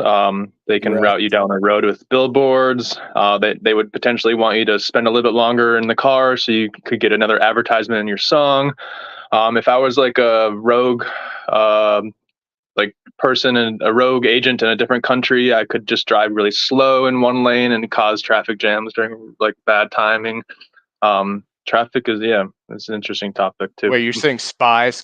They can route you down a road with billboards. They would potentially want you to spend a little bit longer in the car so you could get another advertisement in your song. If I was like a rogue person and a rogue agent in a different country, I could just drive really slow in one lane and cause traffic jams during like bad timing. Traffic is, it's an interesting topic too. Wait, you're saying spies?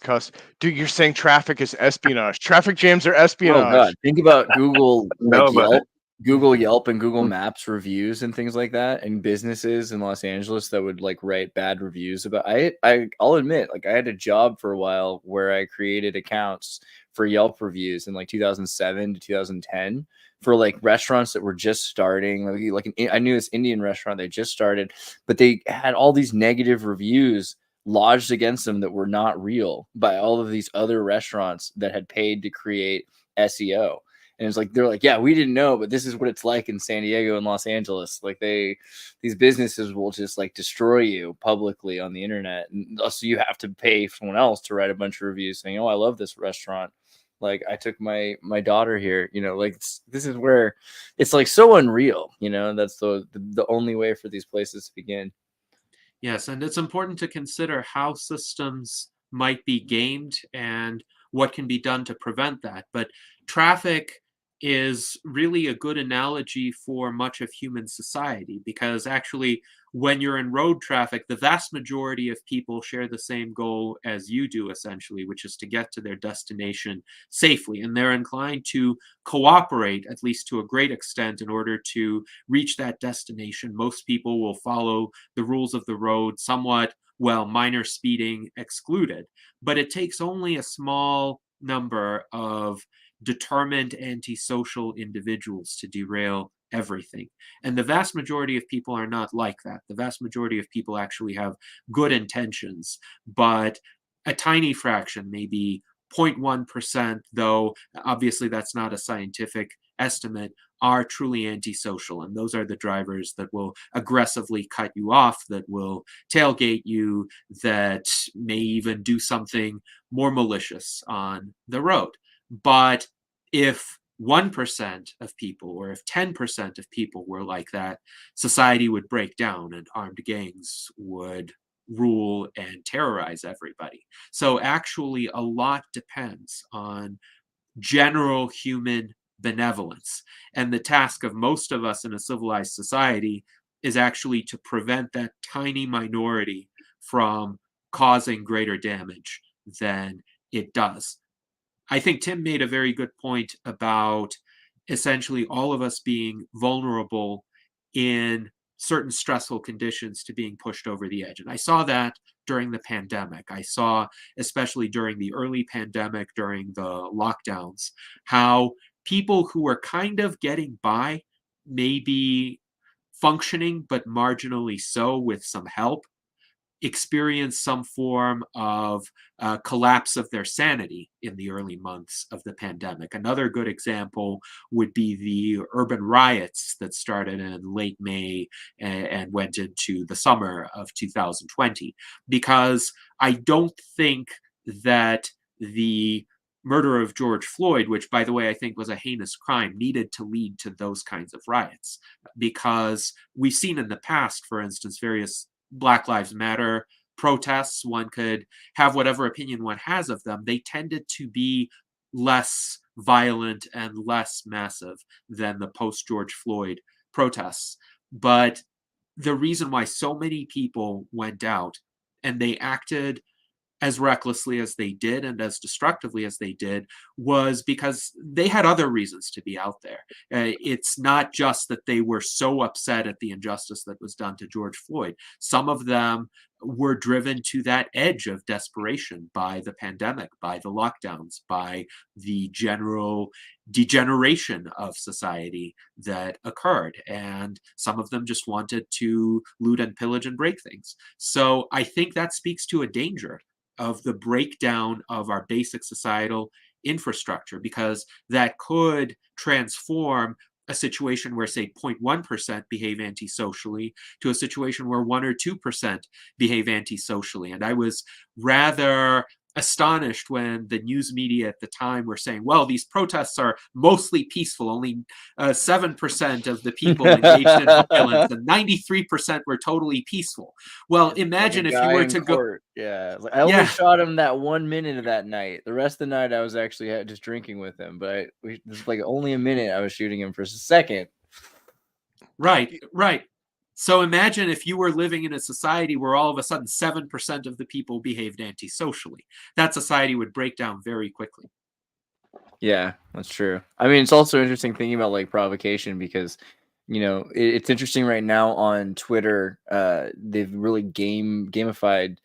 Dude, you're saying traffic is espionage. Traffic jams are espionage. Oh God, think about Google, No, Yelp, Yelp and Google Maps reviews and things like that, and businesses in Los Angeles that would like write bad reviews about. I'll admit, like I had a job for a while where I created accounts for Yelp reviews in like 2007 to 2010 for like restaurants that were just starting. I knew this Indian restaurant, they just started, but they had all these negative reviews lodged against them that were not real by all of these other restaurants that had paid to create SEO. And it's like, they're like, yeah, we didn't know, but this is what it's like in San Diego and Los Angeles. Like these businesses will just like destroy you publicly on the internet. And also you have to pay someone else to write a bunch of reviews saying, oh, I love this restaurant. Like I took my daughter here, like this is where it's like so unreal, that's the only way for these places to begin. Yes, and it's important to consider how systems might be gamed and what can be done to prevent that. But traffic is really a good analogy for much of human society, because actually when you're in road traffic, the vast majority of people share the same goal as you do, essentially, which is to get to their destination safely. And they're inclined to cooperate, at least to a great extent, in order to reach that destination. Most people will follow the rules of the road somewhat, well, minor speeding excluded. But it takes only a small number of determined antisocial individuals to derail everything. And the vast majority of people are not like that. The vast majority of people actually have good intentions, but a tiny fraction, maybe 0.1%, though obviously that's not a scientific estimate, are truly antisocial. And those are the drivers that will aggressively cut you off, that will tailgate you, that may even do something more malicious on the road. But if 1% of people, or if 10% of people were like that, society would break down and armed gangs would rule and terrorize everybody. So actually, a lot depends on general human benevolence. And the task of most of us in a civilized society is actually to prevent that tiny minority from causing greater damage than it does. I think Tim made a very good point about essentially all of us being vulnerable in certain stressful conditions to being pushed over the edge. And I saw that during the pandemic. I saw, especially during the early pandemic, during the lockdowns, how people who were kind of getting by, maybe functioning, but marginally so with some help, experience some form of collapse of their sanity in the early months of the pandemic. Another good example would be the urban riots that started in late May and went into the summer of 2020, because I don't think that the murder of George Floyd, which, by the way, I think was a heinous crime, needed to lead to those kinds of riots. Because we've seen in the past, for instance, various Black Lives Matter protests, one could have whatever opinion one has of them, they tended to be less violent and less massive than the post-George Floyd protests. But the reason why so many people went out and they acted as recklessly as they did and as destructively as they did was because they had other reasons to be out there. It's not just that they were so upset at the injustice that was done to George Floyd. Some of them were driven to that edge of desperation by the pandemic, by the lockdowns, by the general degeneration of society that occurred. And some of them just wanted to loot and pillage and break things. So I think that speaks to a danger of the breakdown of our basic societal infrastructure, because that could transform a situation where, say, 0.1% behave antisocially to a situation where 1 or 2% behave antisocially. And I was rather astonished when the news media at the time were saying, well, these protests are mostly peaceful. Only 7% of the people engaged in violence and 93% were totally peaceful. Well, imagine Like a if you guy were in to go. court. Yeah, I only Yeah. shot him that 1 minute of that night. The rest of the night I was actually just drinking with him, but this is like only a minute I was shooting him for a second. Right, right. So imagine if you were living in a society where all of a sudden 7% of the people behaved antisocially. That society would break down very quickly. Yeah, that's true. I mean, it's also interesting thinking about like provocation because, it's interesting right now on Twitter. They've really gamified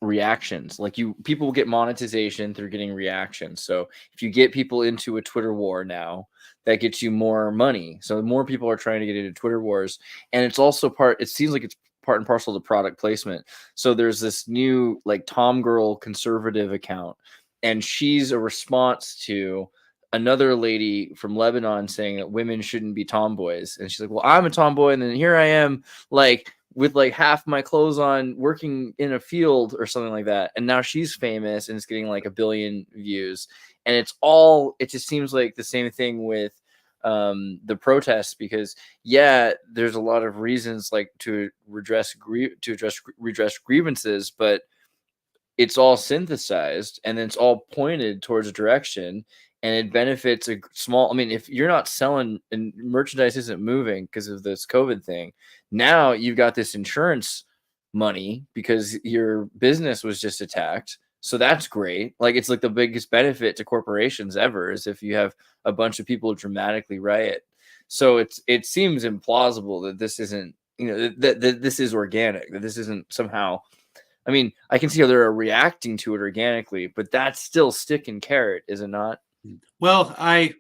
reactions. Like people get monetization through getting reactions. So if you get people into a Twitter war now, that gets you more money. So more people are trying to get into Twitter wars, and it's also it seems like it's part and parcel to product placement. So there's this new like Tom Girl conservative account, and she's a response to another lady from Lebanon saying that women shouldn't be tomboys. And she's like, well, I'm a tomboy, and then here I am, like with like half my clothes on working in a field or something like that. And now she's famous and it's getting like 1 billion views. And it just seems like the same thing with the protests, because there's a lot of reasons like to redress grievances, but it's all synthesized and then it's all pointed towards a direction, and it benefits a small. I mean, if you're not selling and merchandise isn't moving because of this COVID thing, now you've got this insurance money because your business was just attacked. So that's great. Like, it's like the biggest benefit to corporations ever is if you have a bunch of people dramatically riot. So it seems implausible that this isn't, that this is organic, that this isn't somehow. I mean, I can see how they're reacting to it organically, but that's still stick and carrot, is it not? Well, I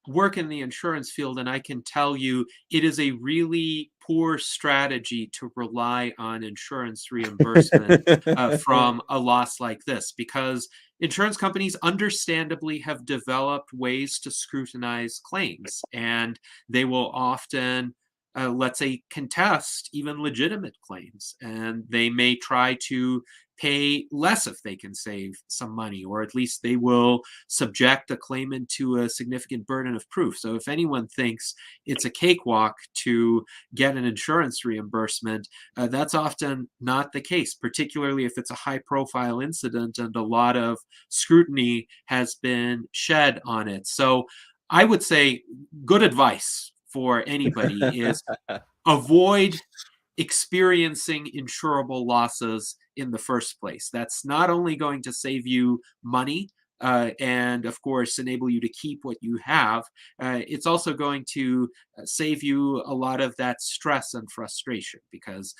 work in the insurance field, and I can tell you it is a really poor strategy to rely on insurance reimbursement from a loss like this, because insurance companies understandably have developed ways to scrutinize claims, and they will often let's say, contest even legitimate claims. And they may try to pay less if they can save some money, or at least they will subject the claimant to a significant burden of proof. So if anyone thinks it's a cakewalk to get an insurance reimbursement, that's often not the case, particularly if it's a high-profile incident and a lot of scrutiny has been shed on it. So I would say good advice for anybody is avoid experiencing insurable losses in the first place. That's not only going to save you money and, of course, enable you to keep what you have, it's also going to save you a lot of that stress and frustration, because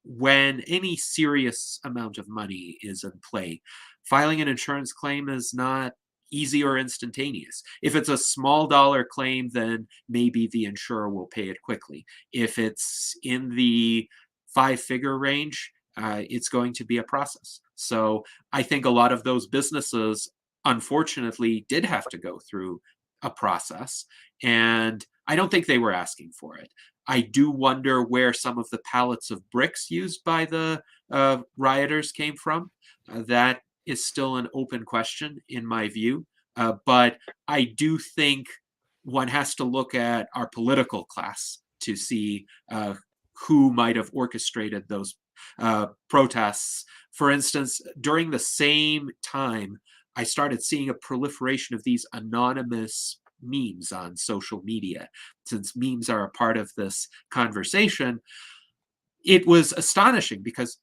when any serious amount of money is in play, filing an insurance claim is not easy or instantaneous. If it's a small dollar claim, then maybe the insurer will pay it quickly. If it's in the 5-figure range, it's going to be a process. So I think a lot of those businesses, unfortunately, did have to go through a process, and I don't think they were asking for it. I do wonder where some of the pallets of bricks used by the rioters came from. That is still an open question in my view. But I do think one has to look at our political class to see who might have orchestrated those protests. For instance, during the same time, I started seeing a proliferation of these anonymous memes on social media. Since memes are a part of this conversation, it was astonishing because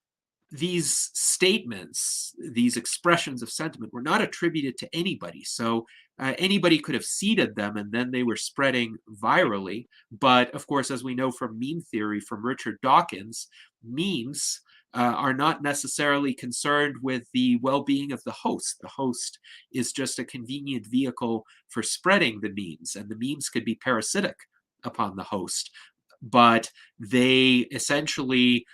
these statements, these expressions of sentiment, were not attributed to anybody. So anybody could have seeded them and then they were spreading virally. But of course, as we know from meme theory from Richard Dawkins, memes are not necessarily concerned with the well-being of the host. The host is just a convenient vehicle for spreading the memes, and the memes could be parasitic upon the host. But they essentially,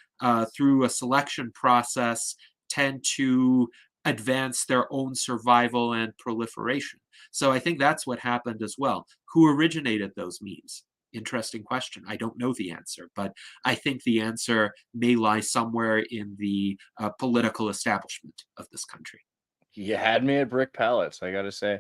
through a selection process, tend to advance their own survival and proliferation. So I think that's what happened as well. Who originated those memes? Interesting question. I don't know the answer, but I think the answer may lie somewhere in the political establishment of this country. You had me at brick pallets, I gotta say.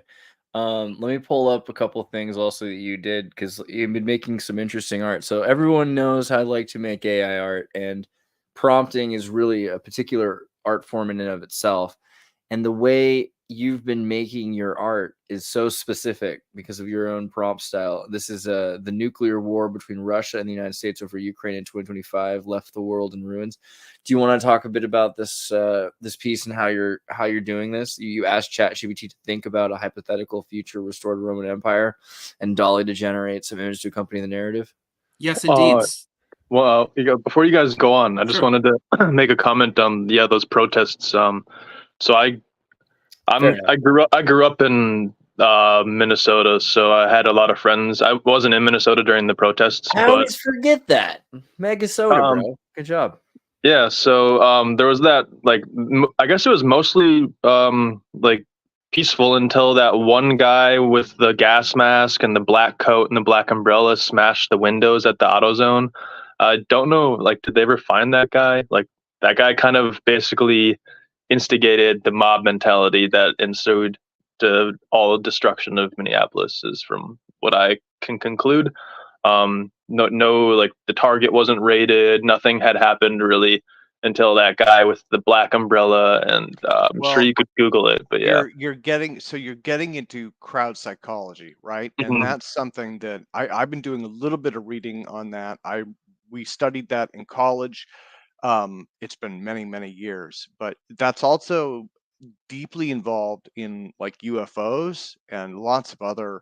Let me pull up a couple things also that you did, because you've been making some interesting art. So everyone knows I like to make AI art, and prompting is really a particular art form in and of itself. And the way you've been making your art is so specific because of your own prompt style. This is the nuclear war between Russia and the United States over Ukraine in 2025 left the world in ruins. Do you want to talk a bit about this this piece and how you're doing this? You asked ChatGPT to think about a hypothetical future restored Roman Empire, and Dolly to generate some images to accompany the narrative. Yes, indeed. Well, before you guys go on, I just wanted to make a comment on those protests. So I grew up in Minnesota, so I had a lot of friends. I wasn't in Minnesota during the protests. I always forget that. Megasoda, bro. Good job. Yeah, so there was that, like, I guess it was mostly like peaceful until that one guy with the gas mask and the black coat and the black umbrella smashed the windows at the AutoZone. I don't know, like, did they ever find that guy? Like, that guy kind of basically instigated the mob mentality that ensued to all destruction of Minneapolis, is from what I can conclude. No, like, the Target wasn't raided. Nothing had happened really until that guy with the black umbrella, and I'm sure you could Google it, but yeah. You're getting into crowd psychology, right? And that's something that I've been doing a little bit of reading on that. We studied that in college. It's been many years, but that's also deeply involved in, like, UFOs and lots of other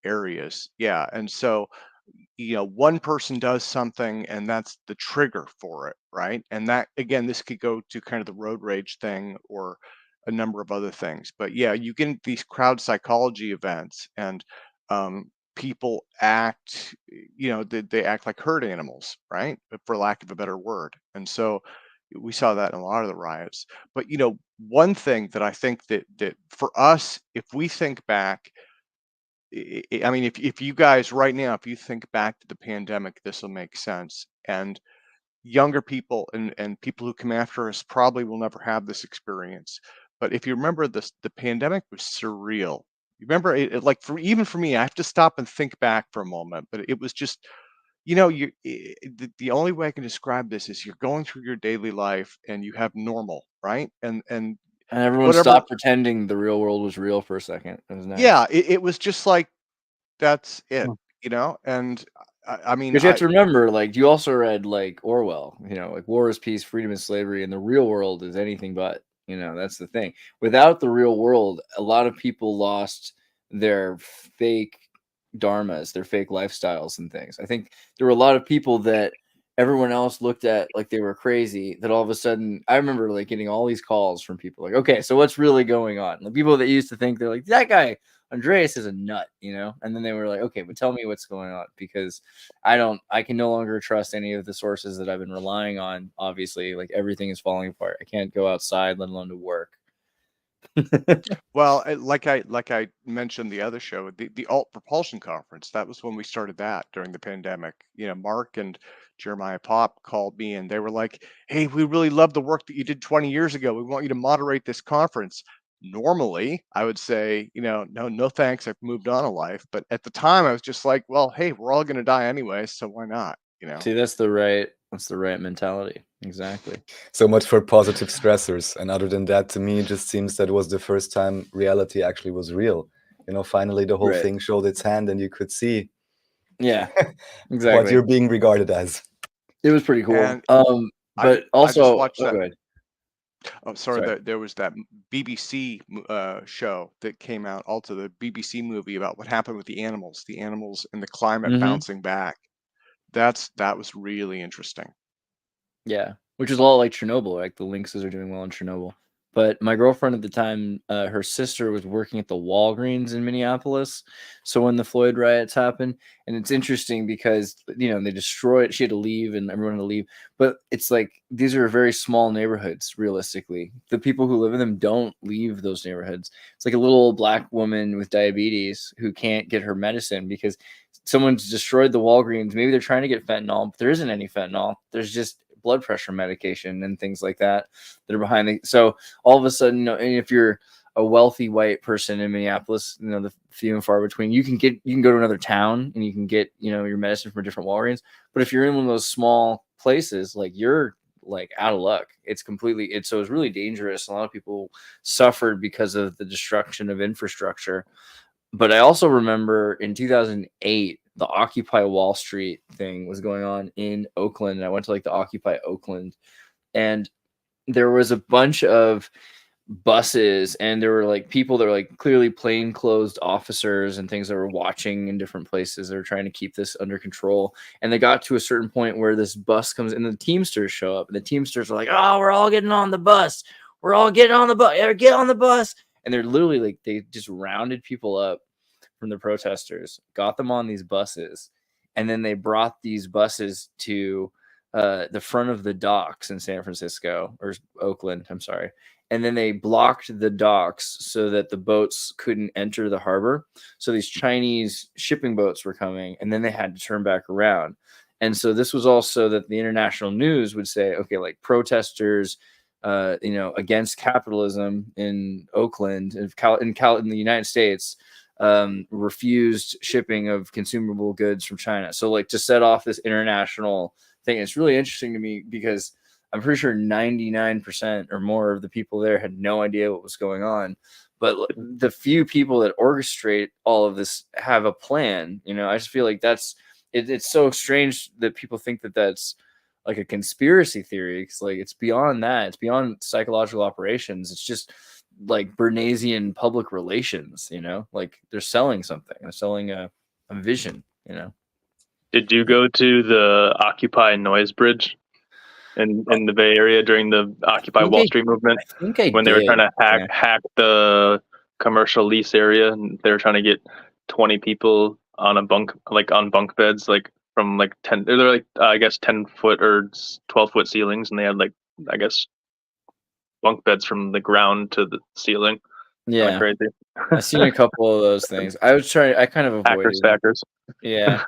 areas. Yeah, and so, one person does something and that's the trigger for it, right? And that, again, this could go to kind of the road rage thing or a number of other things. But yeah, you get into these crowd psychology events, and people act, they act like herd animals, right? For lack of a better word. And so we saw that in a lot of the riots. But one thing that I think that for us, if we think back, I mean, if you guys right now, if you think back to the pandemic, this will make sense. And younger people and people who come after us probably will never have this experience. But if you remember this, the pandemic was surreal. You remember it, like, even for me, I have to stop and think back for a moment. But it was just, the only way I can describe this is you're going through your daily life and you have normal, right? And everyone stopped pretending the real world was real for a second. It was nice. Yeah, it was just like, that's it, and I mean, because you have to remember, like, you also read, like, Orwell, like, war is peace, freedom is slavery, and the real world is anything but. That's the thing. Without the real world, a lot of people lost their fake dharmas, their fake lifestyles and things. I think there were a lot of people that everyone else looked at like they were crazy, that all of a sudden, I remember, like, getting all these calls from people like, okay, so what's really going on? The people that used to think they're like, that guy Andreas is a nut, and then they were like, okay, but tell me what's going on, because I can no longer trust any of the sources that I've been relying on. Obviously, like, everything is falling apart. I can't go outside, let alone to work. Well, like I mentioned the other show, the Alt Propulsion Conference, that was when we started that during the pandemic. Mark and Jeremiah Pop called me and they were like, hey, we really love the work that you did 20 years ago. We want you to moderate this conference. Normally, I would say, no thanks. I've moved on in life. But at the time, I was just like, well, hey, we're all going to die anyway, so why not? See, that's the right mentality. Exactly. So much for positive stressors. And other than that, to me, it just seems that it was the first time reality actually was real. Finally, the whole thing showed its hand, and you could see. Yeah, exactly. What you're being regarded as. It was pretty cool. And but also, go ahead. Oh, sorry, Sorry. there was that BBC show that came out, also the BBC movie about what happened with the animals and the climate Hmm. bouncing back. That was really interesting. Yeah, which is a lot like Chernobyl. Like the lynxes are doing well in Chernobyl. But my girlfriend at the time, her sister was working at the Walgreens in Minneapolis. So when the Floyd riots happened, and it's interesting because they destroyed. She had to leave, and everyone had to leave. But it's like these are very small neighborhoods. Realistically, the people who live in them don't leave those neighborhoods. It's like a little black woman with diabetes who can't get her medicine because someone's destroyed the Walgreens. Maybe they're trying to get fentanyl, but there isn't any fentanyl. There's just blood pressure medication and things like that that are behind the. So all of a sudden, and if you're a wealthy white person in Minneapolis, the few and far between, you can go to another town and you can get your medicine from a different Walgreens. But if you're in one of those small places, like you're like out of luck. It's really dangerous. A lot of people suffered because of the destruction of infrastructure. But I also remember in 2008, the Occupy Wall Street thing was going on in Oakland. And I went to like the Occupy Oakland, and there was a bunch of buses, and there were like people that were like clearly plainclothes officers and things that were watching in different places. They were trying to keep this under control. And they got to a certain point where this bus comes and the Teamsters show up, and the Teamsters are like, "Oh, we're all getting on the bus. We're all getting on the bus. Get on the bus." And they're literally like, they just rounded people up from the protesters, got them on these buses, and then they brought these buses to the front of the docks in San Francisco or Oakland. I'm sorry. And then they blocked the docks so that the boats couldn't enter the harbor. So these Chinese shipping boats were coming, and then they had to turn back around. And so this was also that the international news would say, okay, like protesters, against capitalism in Oakland, in the United States, refused shipping of consumable goods from China. So like to set off this international thing, it's really interesting to me because I'm pretty sure 99% or more of the people there had no idea what was going on. But the few people that orchestrate all of this have a plan. I just feel like it's so strange that people think that that's like a conspiracy theory. Because like it's beyond that. It's beyond psychological operations. It's just like Bernaysian public relations. Like they're selling something. They're selling a vision. Did you go to the Occupy Noise Bridge in the Bay Area during the Occupy Wall Street movement? I think I when they were trying to hack the commercial lease area, and they were trying to get 20 people on bunk beds, like from like 10. They're like I guess 10-foot or 12-foot ceilings, and they had like I guess bunk beds from the ground to the ceiling. Yeah, crazy. I've seen a couple of those things. I kind of avoided stackers. Yeah.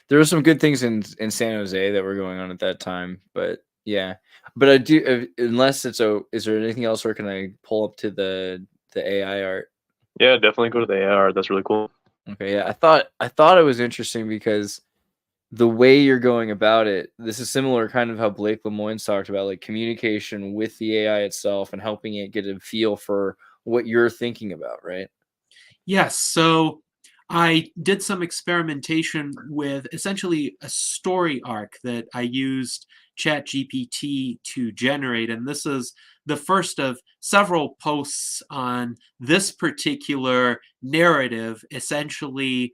There were some good things in San Jose that were going on at that time, but yeah. But I do, unless is there anything else, or can I pull up to the AI art? Yeah, definitely go to the AI art. That's really cool. Okay, yeah. I thought it was interesting because the way you're going about it, this is similar kind of how Blake Lemoyne's talked about, like communication with the AI itself and helping it get a feel for what you're thinking about, right? Yes. So I did some experimentation with essentially a story arc that I used ChatGPT to generate. And this is the first of several posts on this particular narrative. Essentially,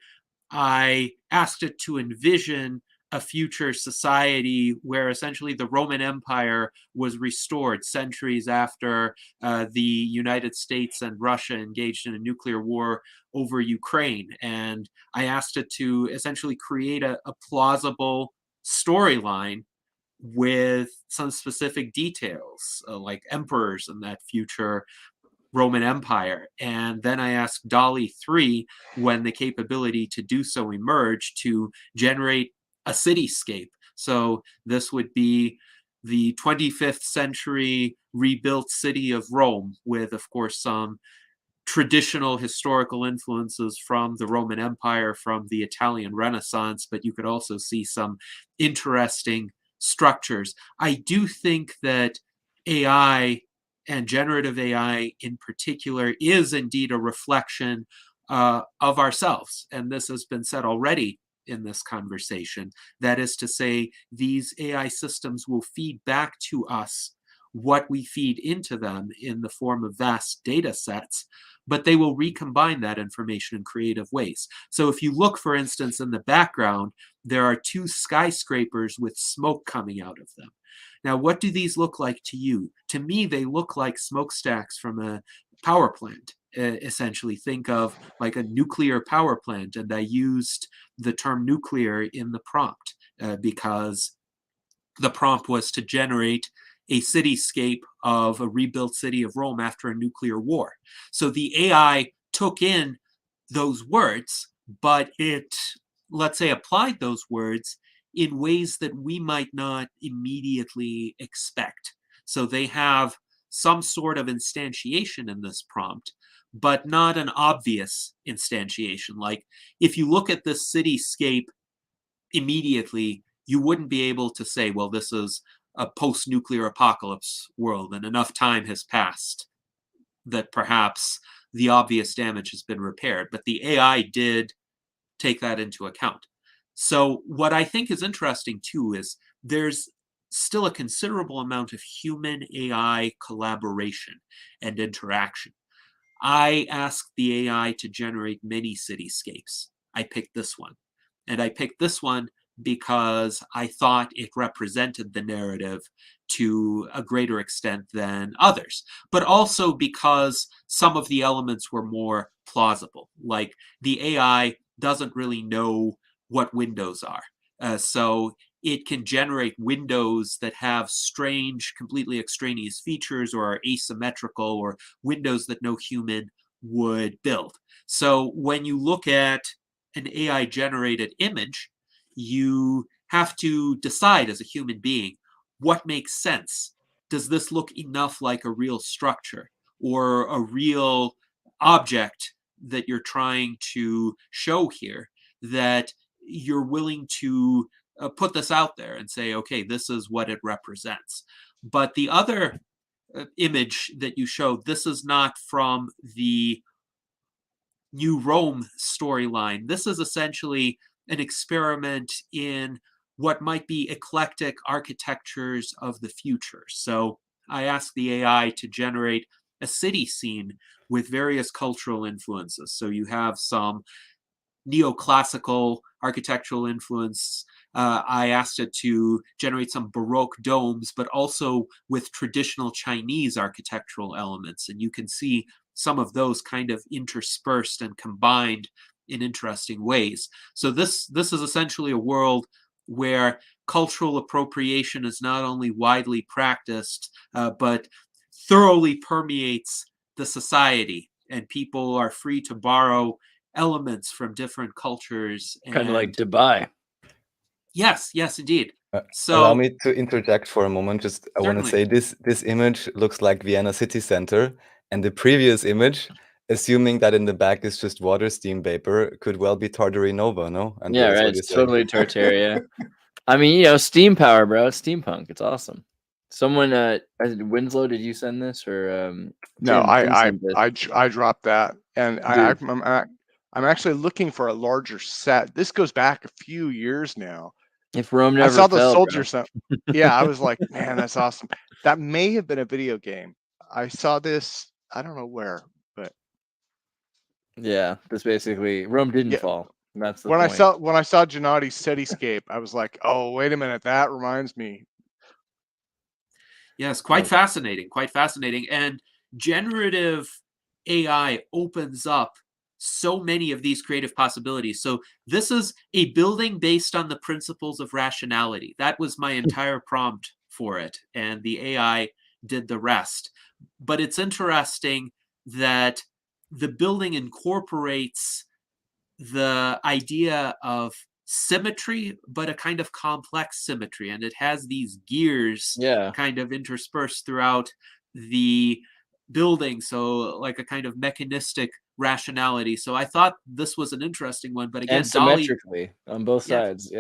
I asked it to envision a future society where essentially the Roman Empire was restored centuries after the United States and Russia engaged in a nuclear war over Ukraine. And I asked it to essentially create a plausible storyline with some specific details, like emperors in that future Roman Empire. And then I asked DALL-E 3, when the capability to do so emerged, to generate a cityscape. So this would be the 25th century rebuilt city of Rome, with, of course, some traditional historical influences from the Roman Empire, from the Italian Renaissance, but you could also see some interesting structures. I do think that AI, and generative AI in particular, is indeed a reflection of ourselves. And this has been said already in this conversation. That is to say, these AI systems will feed back to us what we feed into them in the form of vast data sets, but they will recombine that information in creative ways. So if you look, for instance, in the background, there are two skyscrapers with smoke coming out of them. Now, what do these look like to you? To me, they look like smokestacks from a power plant. Essentially, think of like a nuclear power plant, and I used the term nuclear in the prompt because the prompt was to generate a cityscape of a rebuilt city of Rome after a nuclear war. So the AI took in those words, but it, let's say, applied those words in ways that we might not immediately expect. So they have some sort of instantiation in this prompt, but not an obvious instantiation. Like if you look at this cityscape immediately, you wouldn't be able to say, well, this is a post-nuclear apocalypse world and enough time has passed that perhaps the obvious damage has been repaired. But the AI did take that into account. So what I think is interesting too is there's still a considerable amount of human AI collaboration and interaction. I asked the AI to generate many cityscapes. I picked this one. And I picked this one because I thought it represented the narrative to a greater extent than others, but also because some of the elements were more plausible. Like the AI doesn't really know what windows are. So it can generate windows that have strange, completely extraneous features or are asymmetrical, or windows that no human would build. So when you look at an AI generated image, you have to decide as a human being, what makes sense? Does this look enough like a real structure or a real object that you're trying to show here, that you're willing to put this out there and say, okay, this is what it represents? But the other image that you showed, this is not from the New Rome storyline. This is essentially an experiment in what might be eclectic architectures of the future. So I asked the AI to generate a city scene with various cultural influences. So you have some neoclassical architectural influence. I asked it to generate some Baroque domes, but also with traditional Chinese architectural elements. And you can see some of those kind of interspersed and combined in interesting ways. So this is essentially a world where cultural appropriation is not only widely practiced, but thoroughly permeates the society, and people are free to borrow elements from different cultures. Kind of like Dubai. Yes, yes, indeed. So allow me to interject for a moment. Just I want to say this image looks like Vienna city center, and the previous image, assuming that in the back is just water steam vapor, could well be Tartary Nova, no? And yeah, right. It's totally Tartaria. I mean, you know, steam power, bro. It's steampunk. It's awesome. Someone, Winslow, did you send this or? No, Tim I dropped that, and I'm actually looking for a larger set. This goes back a few years now. If Rome never I saw the fell, soldier bro. set. Yeah, I was like, man, that's awesome. That may have been a video game. I saw this. I don't know where, but yeah, this basically Rome didn't yeah, fall. That's the when point. I saw Gennady's cityscape, I was like, oh, wait a minute, that reminds me. Yes, quite fascinating, quite fascinating. And generative AI opens up so many of these creative possibilities. So this is a building based on the principles of rationality. That was my entire prompt for it, and the AI did the rest. But it's interesting that the building incorporates the idea of symmetry, but a kind of complex symmetry, and it has these gears kind of interspersed throughout the building, so like a kind of mechanistic rationality. So I thought this was an interesting one, but again, and symmetrically on both sides.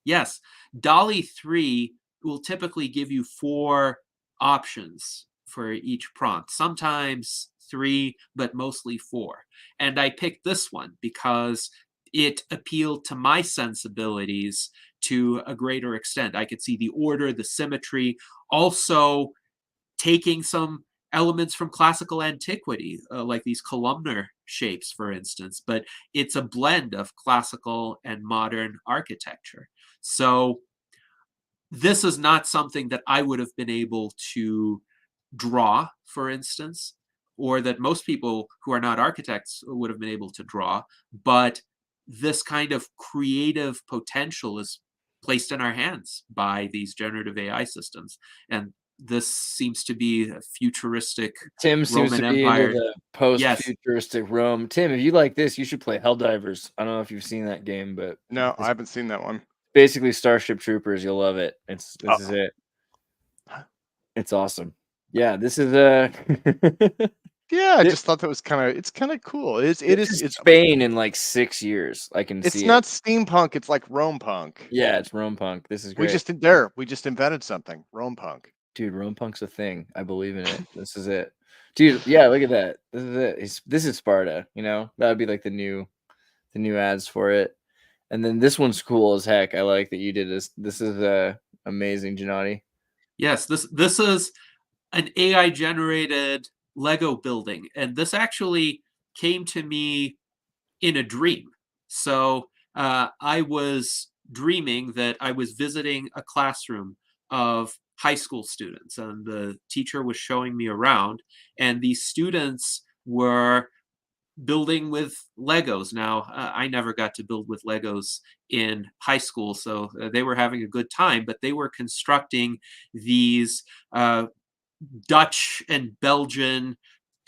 Yes, DALL-E 3 will typically give you 4 options for each prompt, sometimes 3, but mostly 4. And I picked this one because it appealed to my sensibilities to a greater extent. I could see the order, the symmetry, also taking some elements from classical antiquity, like these columnar shapes, for instance, but it's a blend of classical and modern architecture. So this is not something that I would have been able to draw, for instance, or that most people who are not architects would have been able to draw, but this kind of creative potential is placed in our hands by these generative AI systems. And this seems to be a futuristic Tim seems Roman to be into Empire. the Yes. post-futuristic Rome. Tim, if you like this, you should play Helldivers. I don't know if you've seen that game, but No, I haven't seen that one. Basically Starship Troopers. You'll love it. This is it. It's awesome. Yeah, this is Yeah, I just thought that was it's kind of cool. It's Spain in like 6 years. I can see it's not steampunk, it's like Rome punk. Yeah, it's Rome punk. This is great. We just invented something. Rome punk. Dude, Rome punk's a thing. I believe in it. This is it. Dude, yeah, look at that. This is it. This is Sparta, you know? That would be like the new ads for it. And then this one's cool as heck. I like that you did this. This is amazing, Gennady. Yes, this is an AI generated Lego building, and this actually came to me in a dream. So I was dreaming that I was visiting a classroom of high school students, and the teacher was showing me around, and these students were building with Legos. Now, I never got to build with Legos in high school, so they were having a good time, but they were constructing these Dutch and Belgian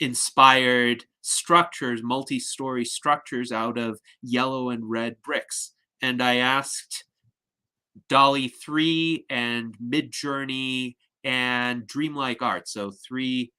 inspired structures, multi-story structures out of yellow and red bricks. And I asked Dolly 3 and Midjourney and Dreamlike Art, so 3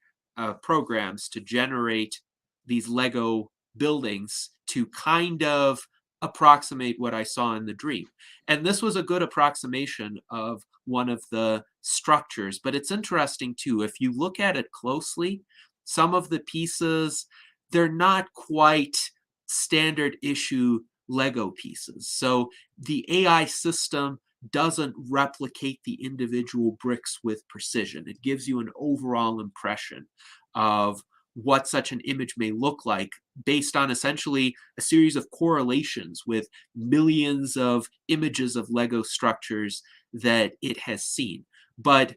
programs to generate these Lego buildings to kind of approximate what I saw in the dream. And this was a good approximation of one of the structures, but it's interesting too. If you look at it closely, some of the pieces, they're not quite standard issue Lego pieces. So the AI system doesn't replicate the individual bricks with precision. It gives you an overall impression of what such an image may look like based on essentially a series of correlations with millions of images of Lego structures that it has seen. But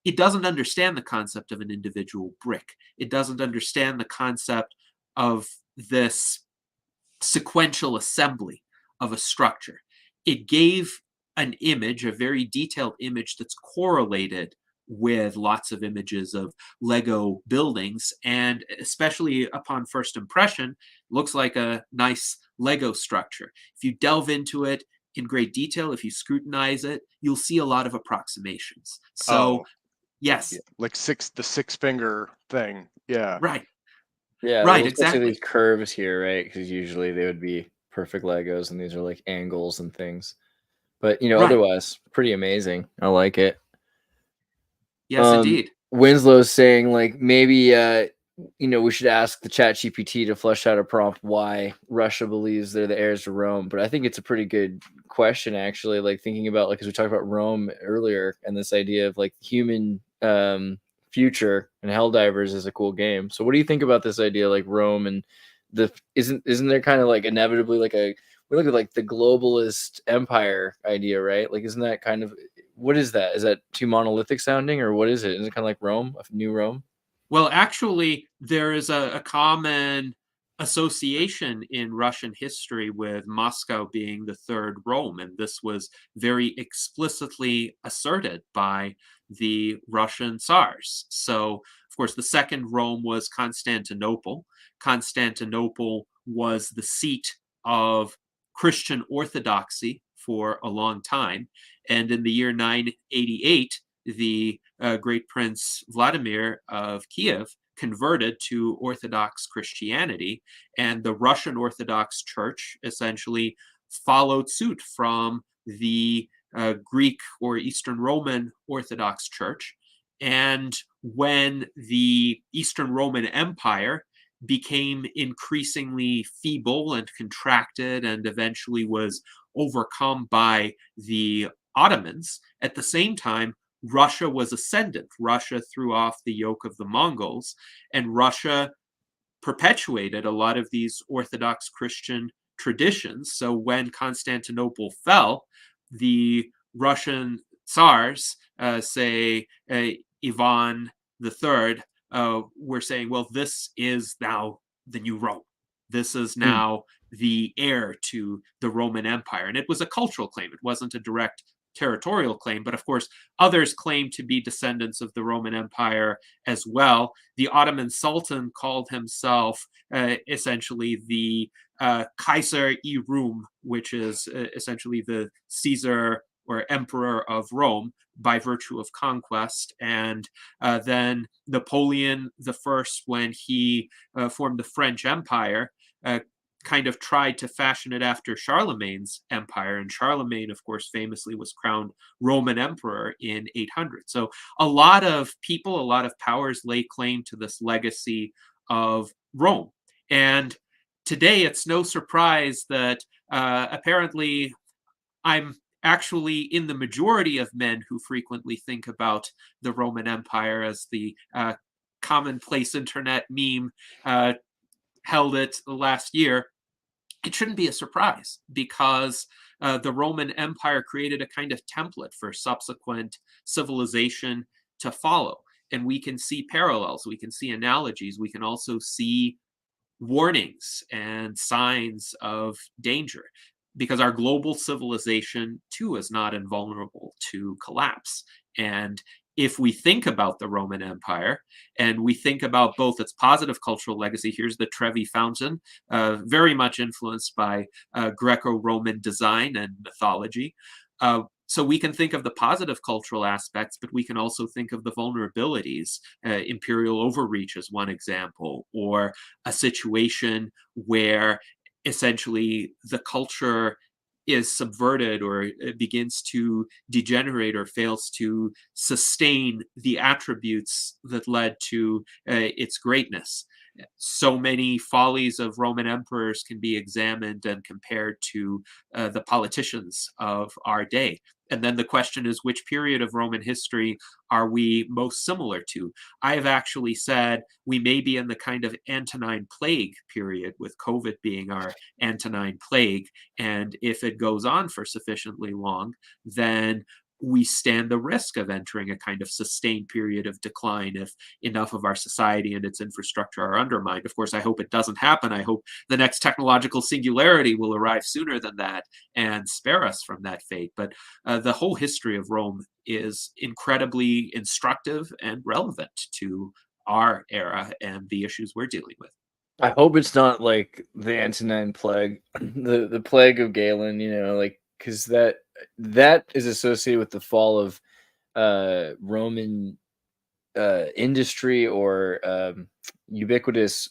it doesn't understand the concept of an individual brick. It doesn't understand the concept of this sequential assembly of a structure. It gave an image, a very detailed image that's correlated with lots of images of Lego buildings, and especially upon first impression, looks like a nice Lego structure. If you delve into it in great detail, if you scrutinize it, you'll see a lot of approximations. So, yes. Yeah, like the 6-finger thing. Yeah. Right. Yeah, right, especially exactly. these curves here, right? Because usually they would be perfect Legos, and these are like angles and things. But, you know, otherwise, pretty amazing. I like it. Yes, indeed. Winslow's saying, like, maybe, you know, we should ask the ChatGPT to flesh out a prompt why Russia believes they're the heirs to Rome. But I think it's a pretty good question, actually, like thinking about, like, as we talked about Rome earlier, and this idea of like human future, and Helldivers is a cool game. So what do you think about this idea, like Rome and isn't there kind of like inevitably like we look at like the globalist empire idea, right? Like, isn't that kind of, what is that? Is that too monolithic sounding, or what is it? Is it kind of like Rome, a new Rome? Well, actually, there is a common association in Russian history with Moscow being the third Rome, and this was very explicitly asserted by the Russian Tsars. So, of course, the second Rome was Constantinople. Constantinople was the seat of Christian orthodoxy for a long time, and in the year 988, the great Prince Vladimir of Kiev converted to Orthodox Christianity, and the Russian Orthodox Church essentially followed suit from the Greek or Eastern Roman Orthodox Church. And when the Eastern Roman Empire became increasingly feeble and contracted and eventually was overcome by the Ottomans, at the same time, Russia was ascendant. Russia threw off the yoke of the Mongols, and Russia perpetuated a lot of these Orthodox Christian traditions. So when Constantinople fell, the Russian Tsars, say Ivan III, were saying, well, this is now the new Rome. This is now the heir to the Roman Empire. And it was a cultural claim. It wasn't a direct territorial claim, but of course, others claim to be descendants of the Roman Empire as well. The Ottoman Sultan called himself essentially the Kaiser-i Rum, which is essentially the Caesar or emperor of Rome by virtue of conquest. And then Napoleon I, when he formed the French Empire, kind of tried to fashion it after Charlemagne's empire. And Charlemagne, of course, famously was crowned Roman emperor in 800. So a lot of people, a lot of powers lay claim to this legacy of Rome. And today, it's no surprise that apparently I'm actually in the majority of men who frequently think about the Roman Empire, as the commonplace internet meme held it last year. It shouldn't be a surprise, because the Roman Empire created a kind of template for subsequent civilization to follow. And we can see parallels, we can see analogies, we can also see warnings and signs of danger, because our global civilization too is not invulnerable to collapse. And if we think about the Roman Empire and we think about both its positive cultural legacy, here's the Trevi Fountain, very much influenced by Greco-Roman design and mythology. So we can think of the positive cultural aspects, but we can also think of the vulnerabilities. Imperial overreach is one example, or a situation where essentially the culture is subverted, or it begins to degenerate, or fails to sustain the attributes that led to its greatness. So many follies of Roman emperors can be examined and compared to the politicians of our day. And then the question is, which period of Roman history are we most similar to? I have actually said we may be in the kind of Antonine Plague period, with COVID being our Antonine Plague. And if it goes on for sufficiently long, then we stand the risk of entering a kind of sustained period of decline if enough of our society and its infrastructure are undermined. Of course, I hope it doesn't happen. I hope the next technological singularity will arrive sooner than that and spare us from that fate. But the whole history of Rome is incredibly instructive and relevant to our era and the issues we're dealing with. I hope it's not like the Antonine Plague, the plague of Galen, like, because that is associated with the fall of Roman industry or ubiquitous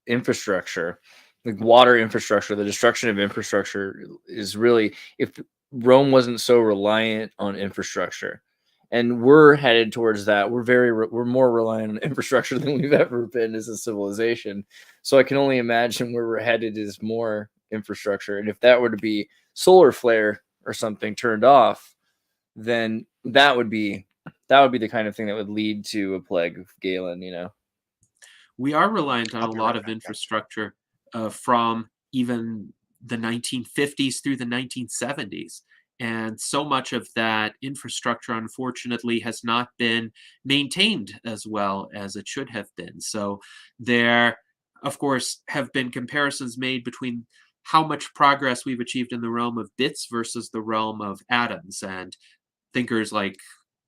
infrastructure, like water infrastructure. The destruction of infrastructure is really, if Rome wasn't so reliant on infrastructure, and we're headed towards that. We're more reliant on infrastructure than we've ever been as a civilization. So I can only imagine where we're headed is more infrastructure. And if that were to be solar flare or something turned off, then that would be the kind of thing that would lead to a plague of Galen. We are reliant on a lot of infrastructure from even the 1950s through the 1970s. And so much of that infrastructure, unfortunately, has not been maintained as well as it should have been. So there, of course, have been comparisons made between how much progress we've achieved in the realm of bits versus the realm of atoms. And thinkers like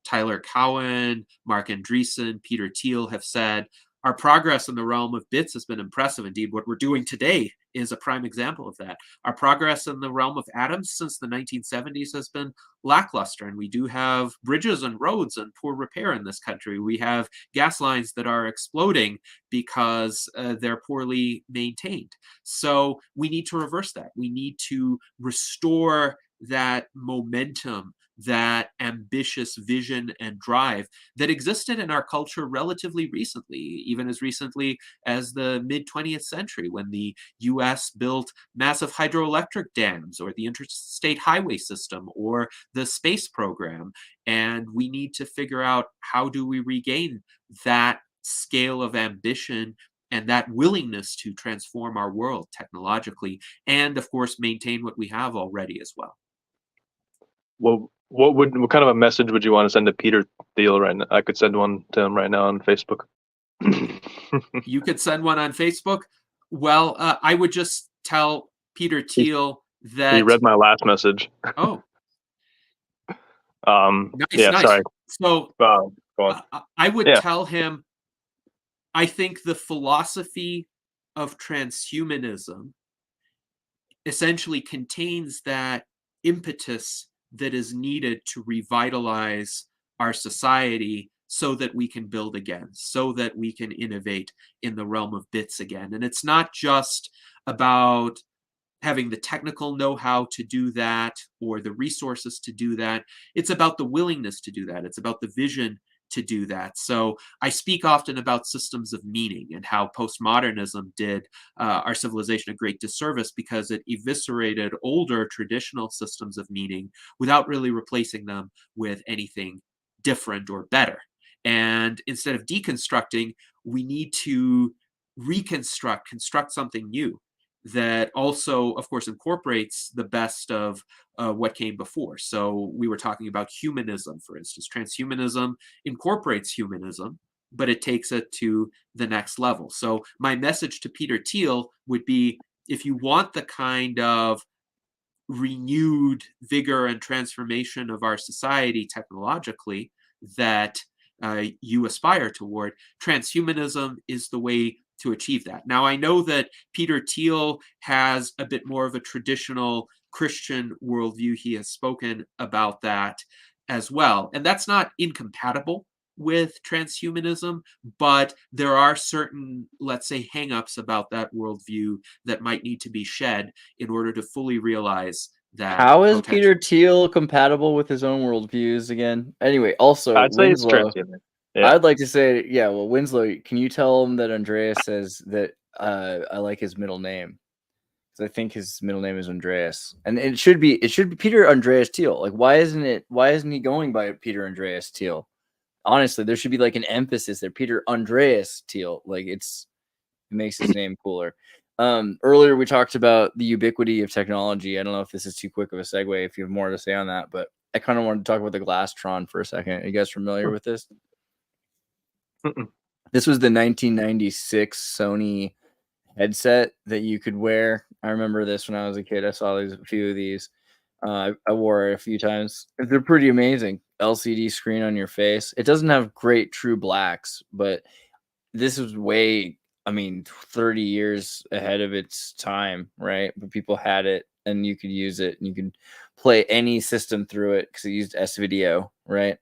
Tyler Cowen, Mark Andreessen, Peter Thiel have said, our progress in the realm of bits has been impressive. Indeed, what we're doing today is a prime example of that. Our progress in the realm of atoms since the 1970s has been lackluster, and we do have bridges and roads in poor repair in this country. We have gas lines that are exploding because they're poorly maintained. So we need to reverse that. We need to restore that momentum that ambitious vision and drive that existed in our culture relatively recently, even as recently as the mid-20th century, when the US built massive hydroelectric dams, or the interstate highway system, or the space program. And we need to figure out, how do we regain that scale of ambition and that willingness to transform our world technologically, and of course maintain what we have already as well. Well, what kind of a message would you want to send to Peter Thiel right now? I could send one to him right now on Facebook. You could send one on Facebook. Well, I would just tell Peter Thiel that he read my last message. Oh, nice, yeah, nice. sorry. So go on. I would tell him, I think the philosophy of transhumanism essentially contains that impetus that is needed to revitalize our society so that we can build again, so that we can innovate in the realm of bits again. And it's not just about having the technical know-how to do that or the resources to do that. It's about the willingness to do that. It's about the vision to do that. So I speak often about systems of meaning and how postmodernism did our civilization a great disservice, because it eviscerated older traditional systems of meaning without really replacing them with anything different or better. And instead of deconstructing, we need to construct something new that also, of course, incorporates the best of what came before. So we were talking about humanism, for instance. Transhumanism incorporates humanism, but it takes it to the next level. So my message to Peter Thiel would be, if you want the kind of renewed vigor and transformation of our society technologically that you aspire toward, transhumanism is the way to achieve that. Now, I know that Peter Thiel has a bit more of a traditional Christian worldview. He has spoken about that as well. And that's not incompatible with transhumanism, but there are certain, let's say, hangups about that worldview that might need to be shed in order to fully realize that. How is Peter Thiel compatible with his own worldviews again? Anyway, also, I'd say it's Winslow, transhuman. Yeah. I'd like to say, yeah, well, Winslow, can you tell him that Andreas says that I like his middle name? Because I think his middle name is Andreas, and it should be Peter Andreas Thiel. Like, why isn't he going by Peter Andreas Thiel? Honestly, there should be like an emphasis there, Peter Andreas Thiel. Like, it makes his name cooler. Earlier we talked about the ubiquity of technology. I don't know if this is too quick of a segue, if you have more to say on that, but I kind of wanted to talk about the Glasstron for a second. Are you guys familiar with this? This was the 1996 Sony headset that you could wear. I remember this when I was a kid. I saw a few of these. I wore it a few times. They're pretty amazing. LCD screen on your face. It doesn't have great true blacks, but this was 30 years ahead of its time, right? But people had it, and you could use it, and you could play any system through it because it used S-Video, right?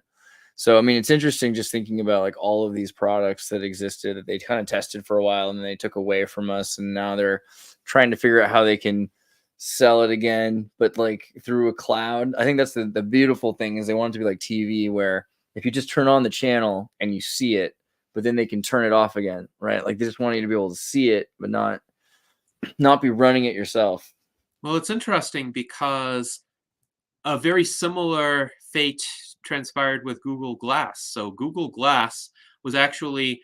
So, it's interesting just thinking about like all of these products that existed that they kind of tested for a while and then they took away from us, and now they're trying to figure out how they can sell it again, but like through a cloud. I think that's the beautiful thing, is they want it to be like TV, where if you just turn on the channel and you see it, but then they can turn it off again, right? Like, they just want you to be able to see it, but not be running it yourself. Well, it's interesting because a very similar fate transpired with Google Glass. So Google Glass was actually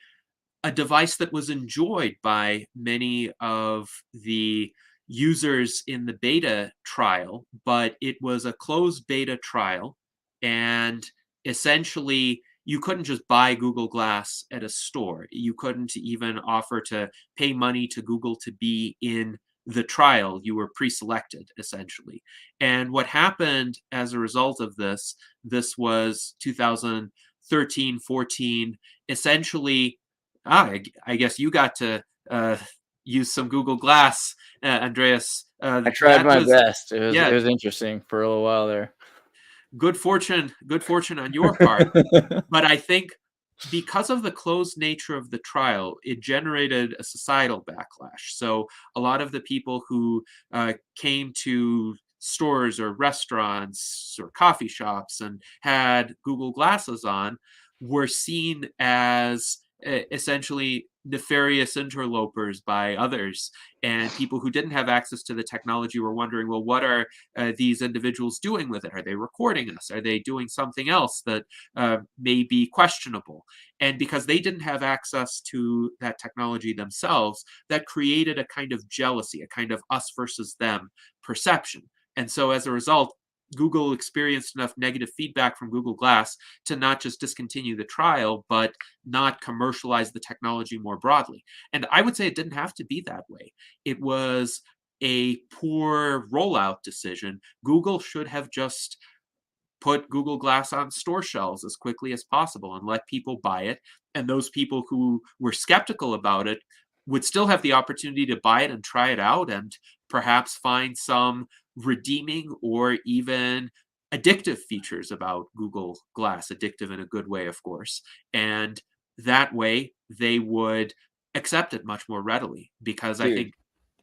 a device that was enjoyed by many of the users in the beta trial, but it was a closed beta trial, and essentially you couldn't just buy Google Glass at a store. You couldn't even offer to pay money to Google to be in the trial. You were pre-selected, essentially. And what happened as a result of this was 2013, 14, essentially, I guess you got to use some Google Glass, Andreas. I tried my best. It was interesting for a little while there. Good fortune on your part. But I think because of the closed nature of the trial, it generated a societal backlash. So a lot of the people who came to stores or restaurants or coffee shops and had Google glasses on were seen as essentially nefarious interlopers by others. And people who didn't have access to the technology were wondering, well, what are these individuals doing with it? Are they recording us? Are they doing something else that may be questionable? And because they didn't have access to that technology themselves, that created a kind of jealousy, a kind of us versus them perception. And so as a result, Google experienced enough negative feedback from Google Glass to not just discontinue the trial, but not commercialize the technology more broadly. And I would say it didn't have to be that way. It was a poor rollout decision. Google should have just put Google Glass on store shelves as quickly as possible and let people buy it. And those people who were skeptical about it would still have the opportunity to buy it and try it out and perhaps find some redeeming or even addictive features about Google Glass, addictive in a good way, of course. And that way they would accept it much more readily because I think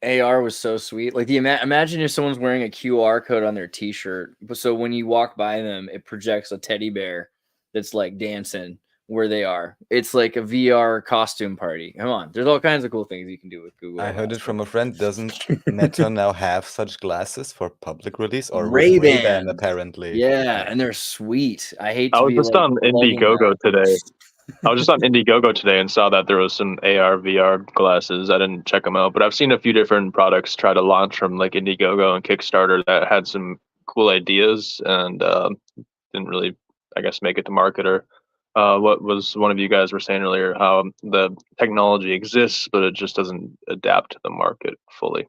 AR was so sweet. Like imagine if someone's wearing a QR code on their t-shirt. So when you walk by them, it projects a teddy bear that's like dancing where they are. It's like a VR costume party. Come on. There's all kinds of cool things you can do with Google. I heard it from a friend. Doesn't Meta now have such glasses for public release, or was Ray-Ban. Ray-Ban apparently? Yeah, and they're sweet. I hate to I was be just like on plugging Indiegogo that. today. I was just on Indiegogo today and saw that there was some AR VR glasses. I didn't check them out, but I've seen a few different products try to launch from like Indiegogo and Kickstarter that had some cool ideas and didn't really, I guess, make it to market. Or what was one of you guys were saying earlier, how the technology exists, but it just doesn't adapt to the market fully.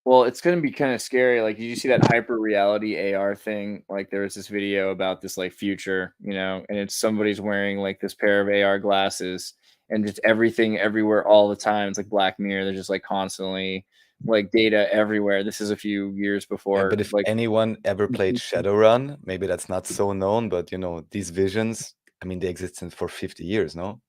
Well, it's going to be kind of scary. Like, did you see that hyper reality AR thing? Like, there was this video about this like future, and it's somebody's wearing like this pair of AR glasses and just everything everywhere all the time. It's like Black Mirror. They're just like constantly like data everywhere. This is a few years before. Yeah, but if like anyone ever played Shadowrun, maybe that's not so known, but these visions, I mean, they existed for 50 years, no?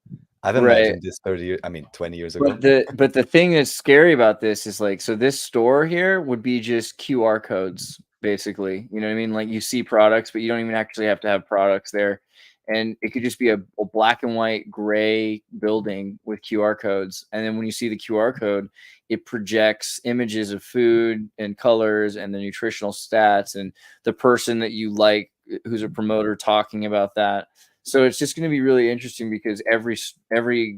I've imagined this 20 years ago. But the thing that's scary about this is like, so this store here would be just QR codes, basically. You know what I mean? Like you see products, but you don't even actually have to have products there. And it could just be a black and white gray building with QR codes. And then when you see the QR code, it projects images of food and colors and the nutritional stats and the person that you like, who's a promoter, talking about that. So it's just going to be really interesting because every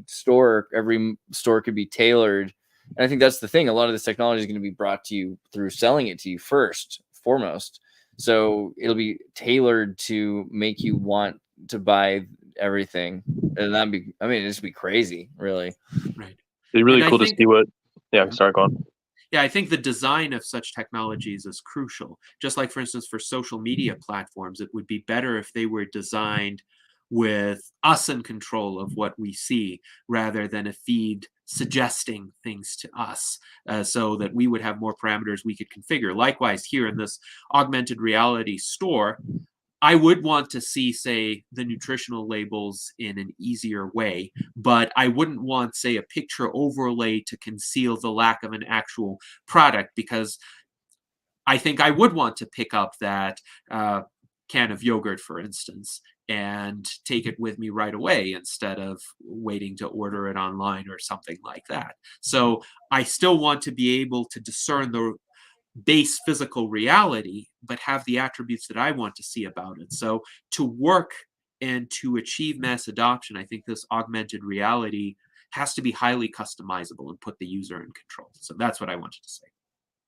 store could be tailored. And I think that's the thing. A lot of this technology is going to be brought to you through selling it to you foremost. So it'll be tailored to make you want to buy everything. And it'd be crazy, really. Right. It'd be really cool to see what. Yeah, sorry, go on. Yeah, I think the design of such technologies is crucial. Just like, for instance, for social media platforms, it would be better if they were designed with us in control of what we see rather than a feed suggesting things to us so that we would have more parameters we could configure. Likewise, here in this augmented reality store, I would want to see, say, the nutritional labels in an easier way, but I wouldn't want, say, a picture overlay to conceal the lack of an actual product, because I think I would want to pick up that can of yogurt, for instance, and take it with me right away instead of waiting to order it online or something like that. So I still want to be able to discern the base physical reality, but have the attributes that I want to see about it. So to work and to achieve mass adoption, I think this augmented reality has to be highly customizable and put the user in control. So that's what I wanted to say.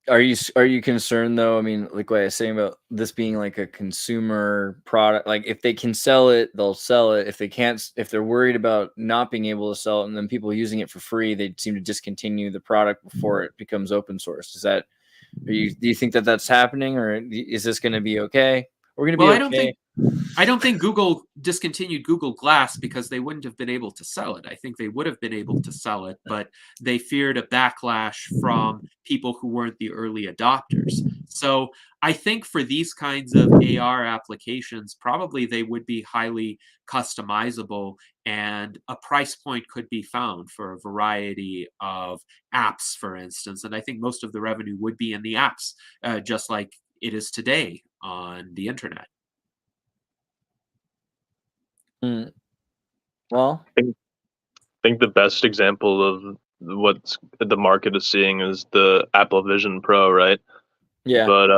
Are you concerned though? I mean, like what I was saying about this being like a consumer product, like if they can sell it, they'll sell it. If they can't, if they're worried about not being able to sell it and then people using it for free, they seem to discontinue the product before it becomes open source. Do you think that that's happening, or is this going to be okay? We're going to be okay. I don't think Google discontinued Google Glass because they wouldn't have been able to sell it. I think they would have been able to sell it, but they feared a backlash from people who weren't the early adopters. So I think for these kinds of AR applications, probably they would be highly customizable, and a price point could be found for a variety of apps, for instance. And I think most of the revenue would be in the apps, just like it is today on the internet. Well, I think the best example of what the market is seeing is the Apple Vision Pro, right? Yeah. But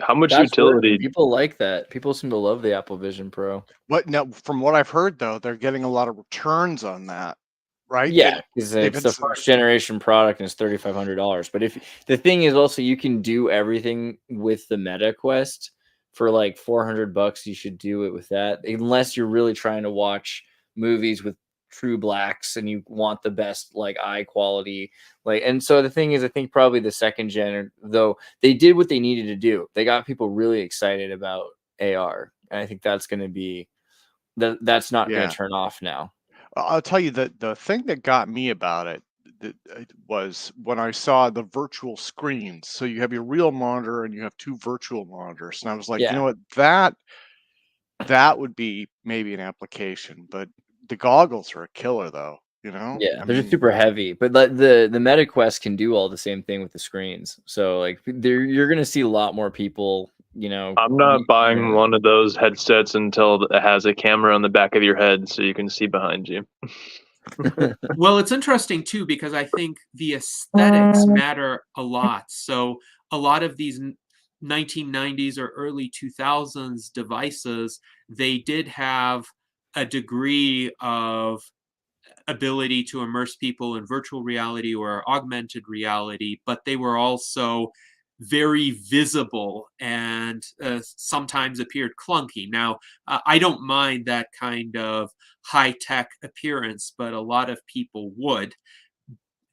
how much That's utility? people like that. People seem to love the Apple Vision Pro. What now? From what I've heard, though, they're getting a lot of returns on that, right? Yeah, because They've it's the first generation product and it's $3,500. But if the thing is also you can do everything with the Meta Quest for like $400. You should do it with that, unless you're really trying to watch movies with true blacks and you want the best like eye quality. Like, and so the thing is, I think probably the second gen, though, they did what they needed to do. They got people really excited about AR, and I think that's going to be that's not going Yeah. to turn off now. I'll tell you that the thing that got me about it was when I saw the virtual screens. So you have your real monitor and you have two virtual monitors, and I was like, you know what, that would be maybe an application, but the goggles are a killer, though. You know, Yeah, they're just super heavy, but the Meta Quest can do all the same thing with the screens. So like, you're gonna see a lot more people. You know, I'm not buying one of those headsets until it has a camera on the back of your head so you can see behind you. Well, it's interesting too, because I think the aesthetics matter a lot. So a lot of these 1990s or early 2000s devices, they did have a degree of ability to immerse people in virtual reality or augmented reality, but they were also very visible and sometimes appeared clunky. Now, I don't mind that kind of high-tech appearance, but a lot of people would.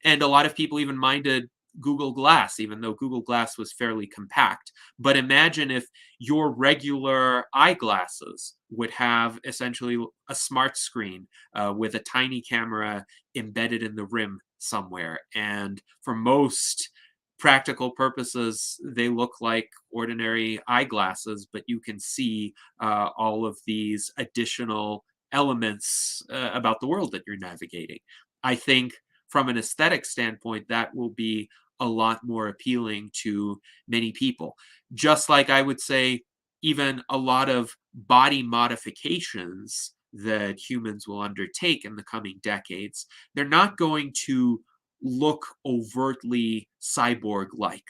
And a lot of people even minded Google Glass, even though Google Glass was fairly compact. But imagine if your regular eyeglasses would have essentially a smart screen with a tiny camera embedded in the rim somewhere. And for most practical purposes, they look like ordinary eyeglasses, but you can see all of these additional elements about the world that you're navigating. I think from an aesthetic standpoint, that will be a lot more appealing to many people. Just like I would say, even a lot of body modifications that humans will undertake in the coming decades, they're not going to look overtly cyborg-like.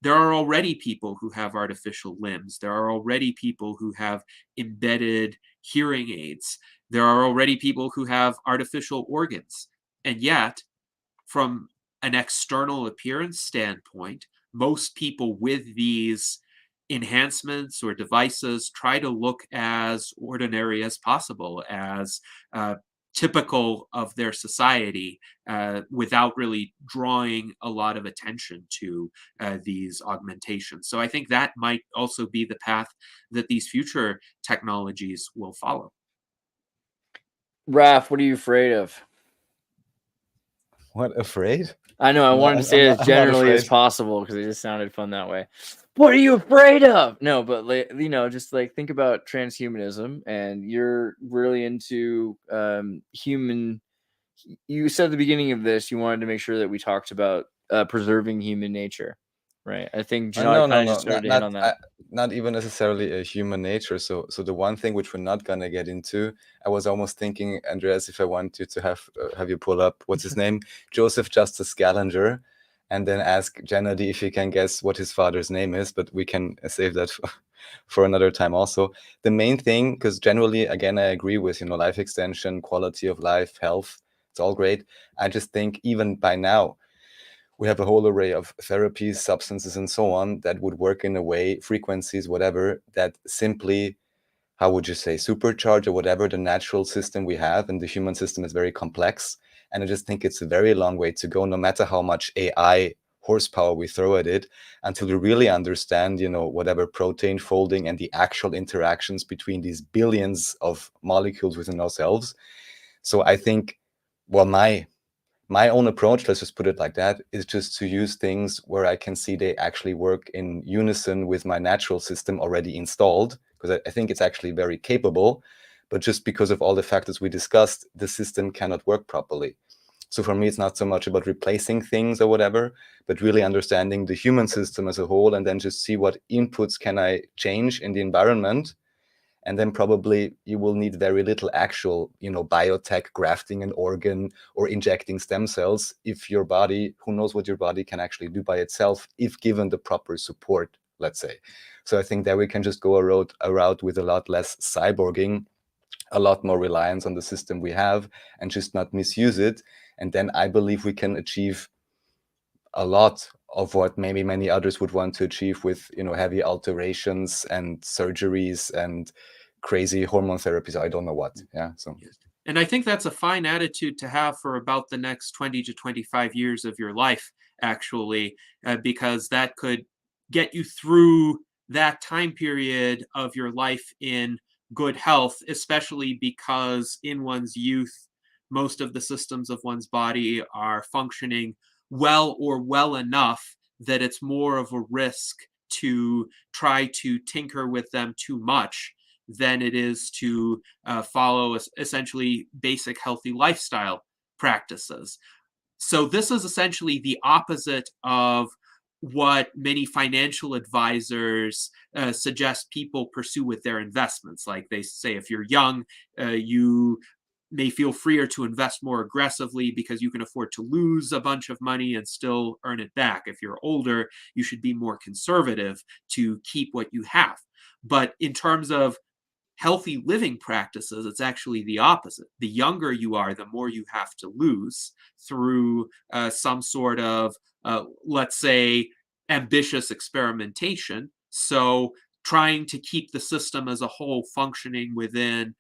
There are already people who have artificial limbs. There are already people who have embedded hearing aids. There are already people who have artificial organs. And yet, from an external appearance standpoint, most people with these enhancements or devices try to look as ordinary as possible, as typical of their society, without really drawing a lot of attention to these augmentations. So I think that might also be the path that these future technologies will follow. Raph, what are you afraid of? What, afraid? I know, I wanted to say it as I'm not generally as afraid. possible because it just sounded fun that way. What are you afraid of? No, but like, you know, just like think about transhumanism, and you're really into human. You said at the beginning of this you wanted to make sure that we talked about preserving human nature, right? I think No, Gennady no, kind of no, just started to hit on that. not even necessarily a human nature. So the one thing which we're not gonna get into, I was almost thinking, Andreas, if I want you to have you pull up, what's his name, Joseph Justice Scaliger, and then ask Gennady if he can guess what his father's name is, but we can save that for another time also. The main thing, because generally, again, I agree with, life extension, quality of life, health, it's all great. I just think even by now, we have a whole array of therapies, substances, and so on that would work in a way, frequencies, whatever, that simply, how would you say, supercharge or whatever the natural system we have. And the human system is very complex. And I just think it's a very long way to go, no matter how much AI horsepower we throw at it, until we really understand, whatever protein folding and the actual interactions between these billions of molecules within ourselves. So I think, well, my own approach, let's just put it like that, is just to use things where I can see they actually work in unison with my natural system already installed, because I think it's actually very capable, but just because of all the factors we discussed, the system cannot work properly. So for me, it's not so much about replacing things or whatever, but really understanding the human system as a whole, and then just see what inputs can I change in the environment. And then probably you will need very little actual, biotech, grafting an organ or injecting stem cells if your body, who knows what your body can actually do by itself if given the proper support, let's say. So I think that we can just go a route with a lot less cyborging, a lot more reliance on the system we have, and just not misuse it. And then I believe we can achieve a lot of what maybe many others would want to achieve with, heavy alterations and surgeries and crazy hormone therapies. I don't know what. Yeah. So. And I think that's a fine attitude to have for about the next 20 to 25 years of your life, actually, because that could get you through that time period of your life in good health, especially because in one's youth, most of the systems of one's body are functioning well or well enough that it's more of a risk to try to tinker with them too much than it is to follow essentially basic healthy lifestyle practices. So this is essentially the opposite of what many financial advisors suggest people pursue with their investments. Like they say, if you're young, you may feel freer to invest more aggressively because you can afford to lose a bunch of money and still earn it back. If you're older, you should be more conservative to keep what you have. But in terms of healthy living practices, it's actually the opposite. The younger you are, the more you have to lose through some sort of, let's say, ambitious experimentation. So trying to keep the system as a whole functioning within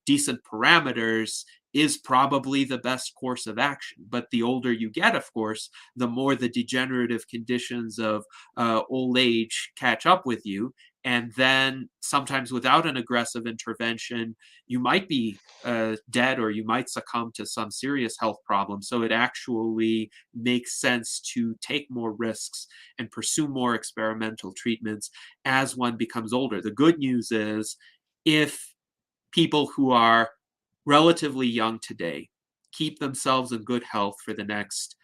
decent parameters is probably the best course of action. But the older you get, of course, the more the degenerative conditions of old age catch up with you. And then sometimes without an aggressive intervention, you might be dead or you might succumb to some serious health problem. So it actually makes sense to take more risks and pursue more experimental treatments as one becomes older. The good news is if people who are relatively young today keep themselves in good health for the next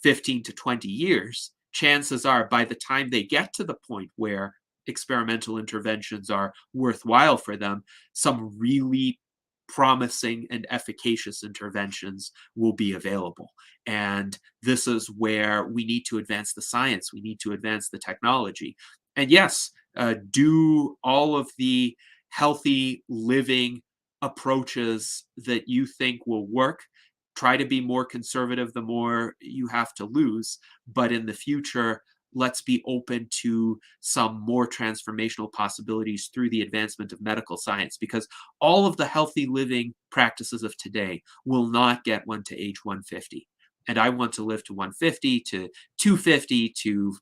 15 to 20 years, chances are by the time they get to the point where experimental interventions are worthwhile for them, some really promising and efficacious interventions will be available. And this is where we need to advance the science, we need to advance the technology. And yes, do all of the healthy living approaches that you think will work. Try to be more conservative the more you have to lose. But in the future, let's be open to some more transformational possibilities through the advancement of medical science, because all of the healthy living practices of today will not get one to age 150. And I want to live to 150, to 250, to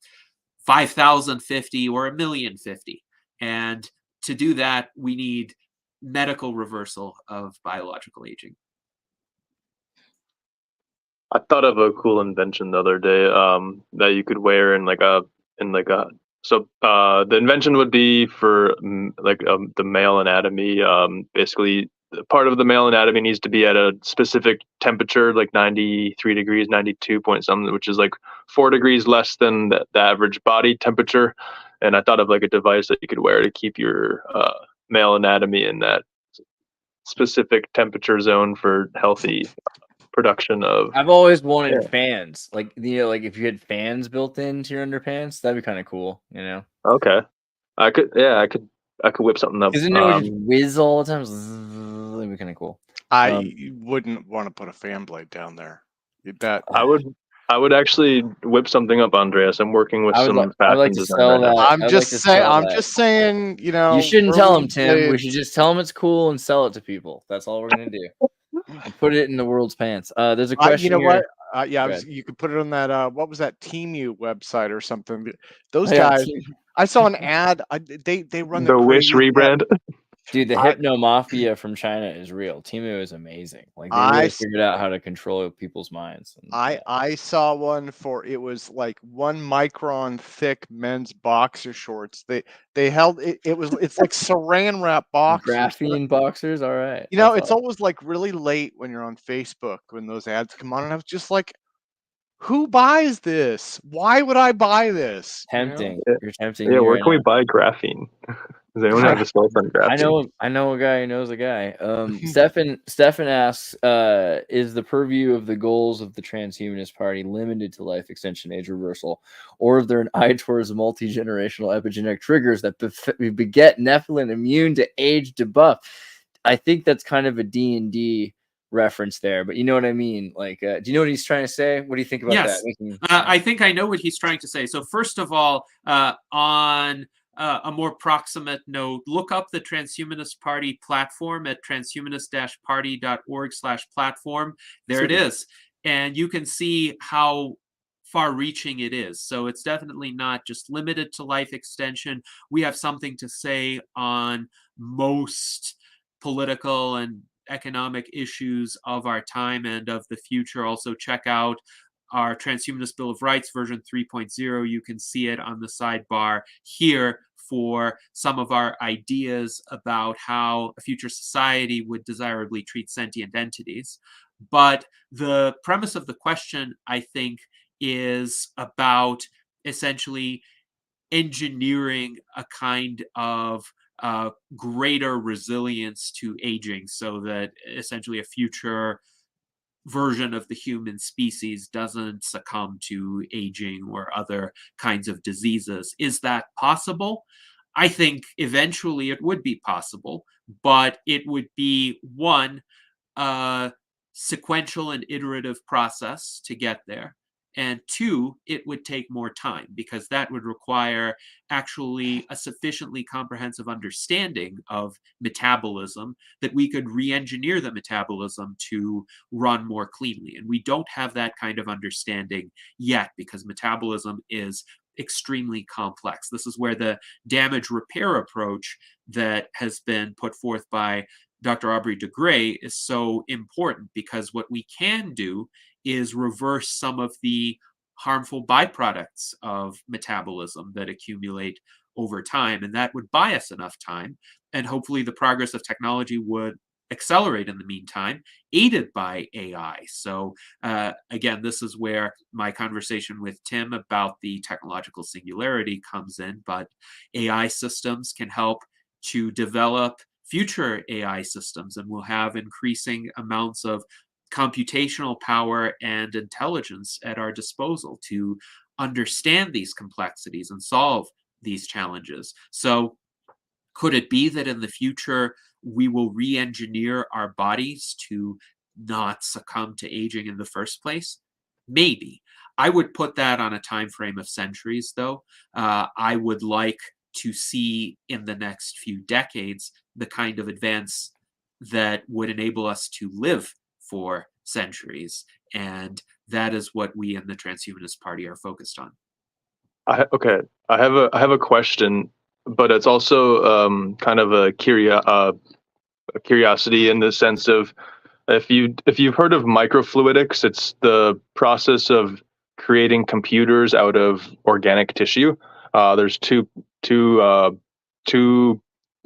5,050 or 1,000,050. And to do that, we need medical reversal of biological aging. I thought of a cool invention the other day that you could wear in the invention would be for the male anatomy. Basically, part of the male anatomy needs to be at a specific temperature, like 93 degrees, 92 point something, which is like 4 degrees less than the average body temperature. And I thought of like a device that you could wear to keep your male anatomy in that specific temperature zone for healthy production of. I've always wanted fans, like like if you had fans built into your underpants, that'd be kind of cool, Okay, I could whip something up. Isn't it would just whiz all the time? That'd be kind of cool. I wouldn't want to put a fan blade down there. I would actually whip something up, Andreas. I'm working with some fashion design. I'm just saying, You shouldn't tell them, Tim. We should just tell them it's cool and sell it to people. That's all we're gonna do. And put it in the world's pants. There's a question. You know what? You could put it on that. What was that Temu website or something? Those guys. I saw an ad. They run the Wish rebrand. Dude, the Hypno Mafia from China is real. Temu is amazing. Like they really figured out how to control people's minds. And, I saw one for it was like 1 micron thick men's boxer shorts. They held it's like saran wrap boxers. Graphene boxers, all right. You know, it's always like really late when you're on Facebook when those ads come on, and I was just like, who buys this? Why would I buy this? Tempting. Yeah. You're tempting. Yeah, me where right can we now. buy graphene? Does anyone have a spell on graphene? I know a guy who knows a guy. Stefan asks, is the purview of the goals of the Transhumanist Party limited to life extension, age reversal, or is there an eye towards multi-generational epigenetic triggers that beget Nephilim immune to age debuff? I think that's kind of a D&D reference there, but you know what I mean? Like, do you know what he's trying to say? What do you think about Yes. that? I think I know what he's trying to say. So first of all, on a more proximate note, look up the Transhumanist Party platform at transhumanist-party.org/platform. There it is. And you can see how far-reaching it is. So it's definitely not just limited to life extension. We have something to say on most political and economic issues of our time and of the future. Also check out our Transhumanist Bill of Rights version 3.0. You can see it on the sidebar here for some of our ideas about how a future society would desirably treat sentient entities. But the premise of the question, I think, is about essentially engineering a kind of greater resilience to aging, so that essentially a future version of the human species doesn't succumb to aging or other kinds of diseases. Is that possible? I think eventually it would be possible, but it would be one sequential and iterative process to get there. And two, it would take more time, because that would require actually a sufficiently comprehensive understanding of metabolism that we could re-engineer the metabolism to run more cleanly. And we don't have that kind of understanding yet, because metabolism is extremely complex. This is where the damage repair approach that has been put forth by Dr. Aubrey de Grey is so important, because what we can do is reverse some of the harmful byproducts of metabolism that accumulate over time. And that would buy us enough time. And hopefully the progress of technology would accelerate in the meantime, aided by AI. So again, this is where my conversation with Tim about the technological singularity comes in. But AI systems can help to develop future AI systems, and we'll have increasing amounts of computational power and intelligence at our disposal to understand these complexities and solve these challenges. So could it be that in the future we will re-engineer our bodies to not succumb to aging in the first place? Maybe. I would put that on a time frame of centuries, though. I would like to see in the next few decades the kind of advance that would enable us to live for centuries. And that is what we in the Transhumanist Party are focused on. Okay, I have a question, but it's also kind of a curiosity in the sense of, if you've heard of microfluidics, it's the process of creating computers out of organic tissue. There's two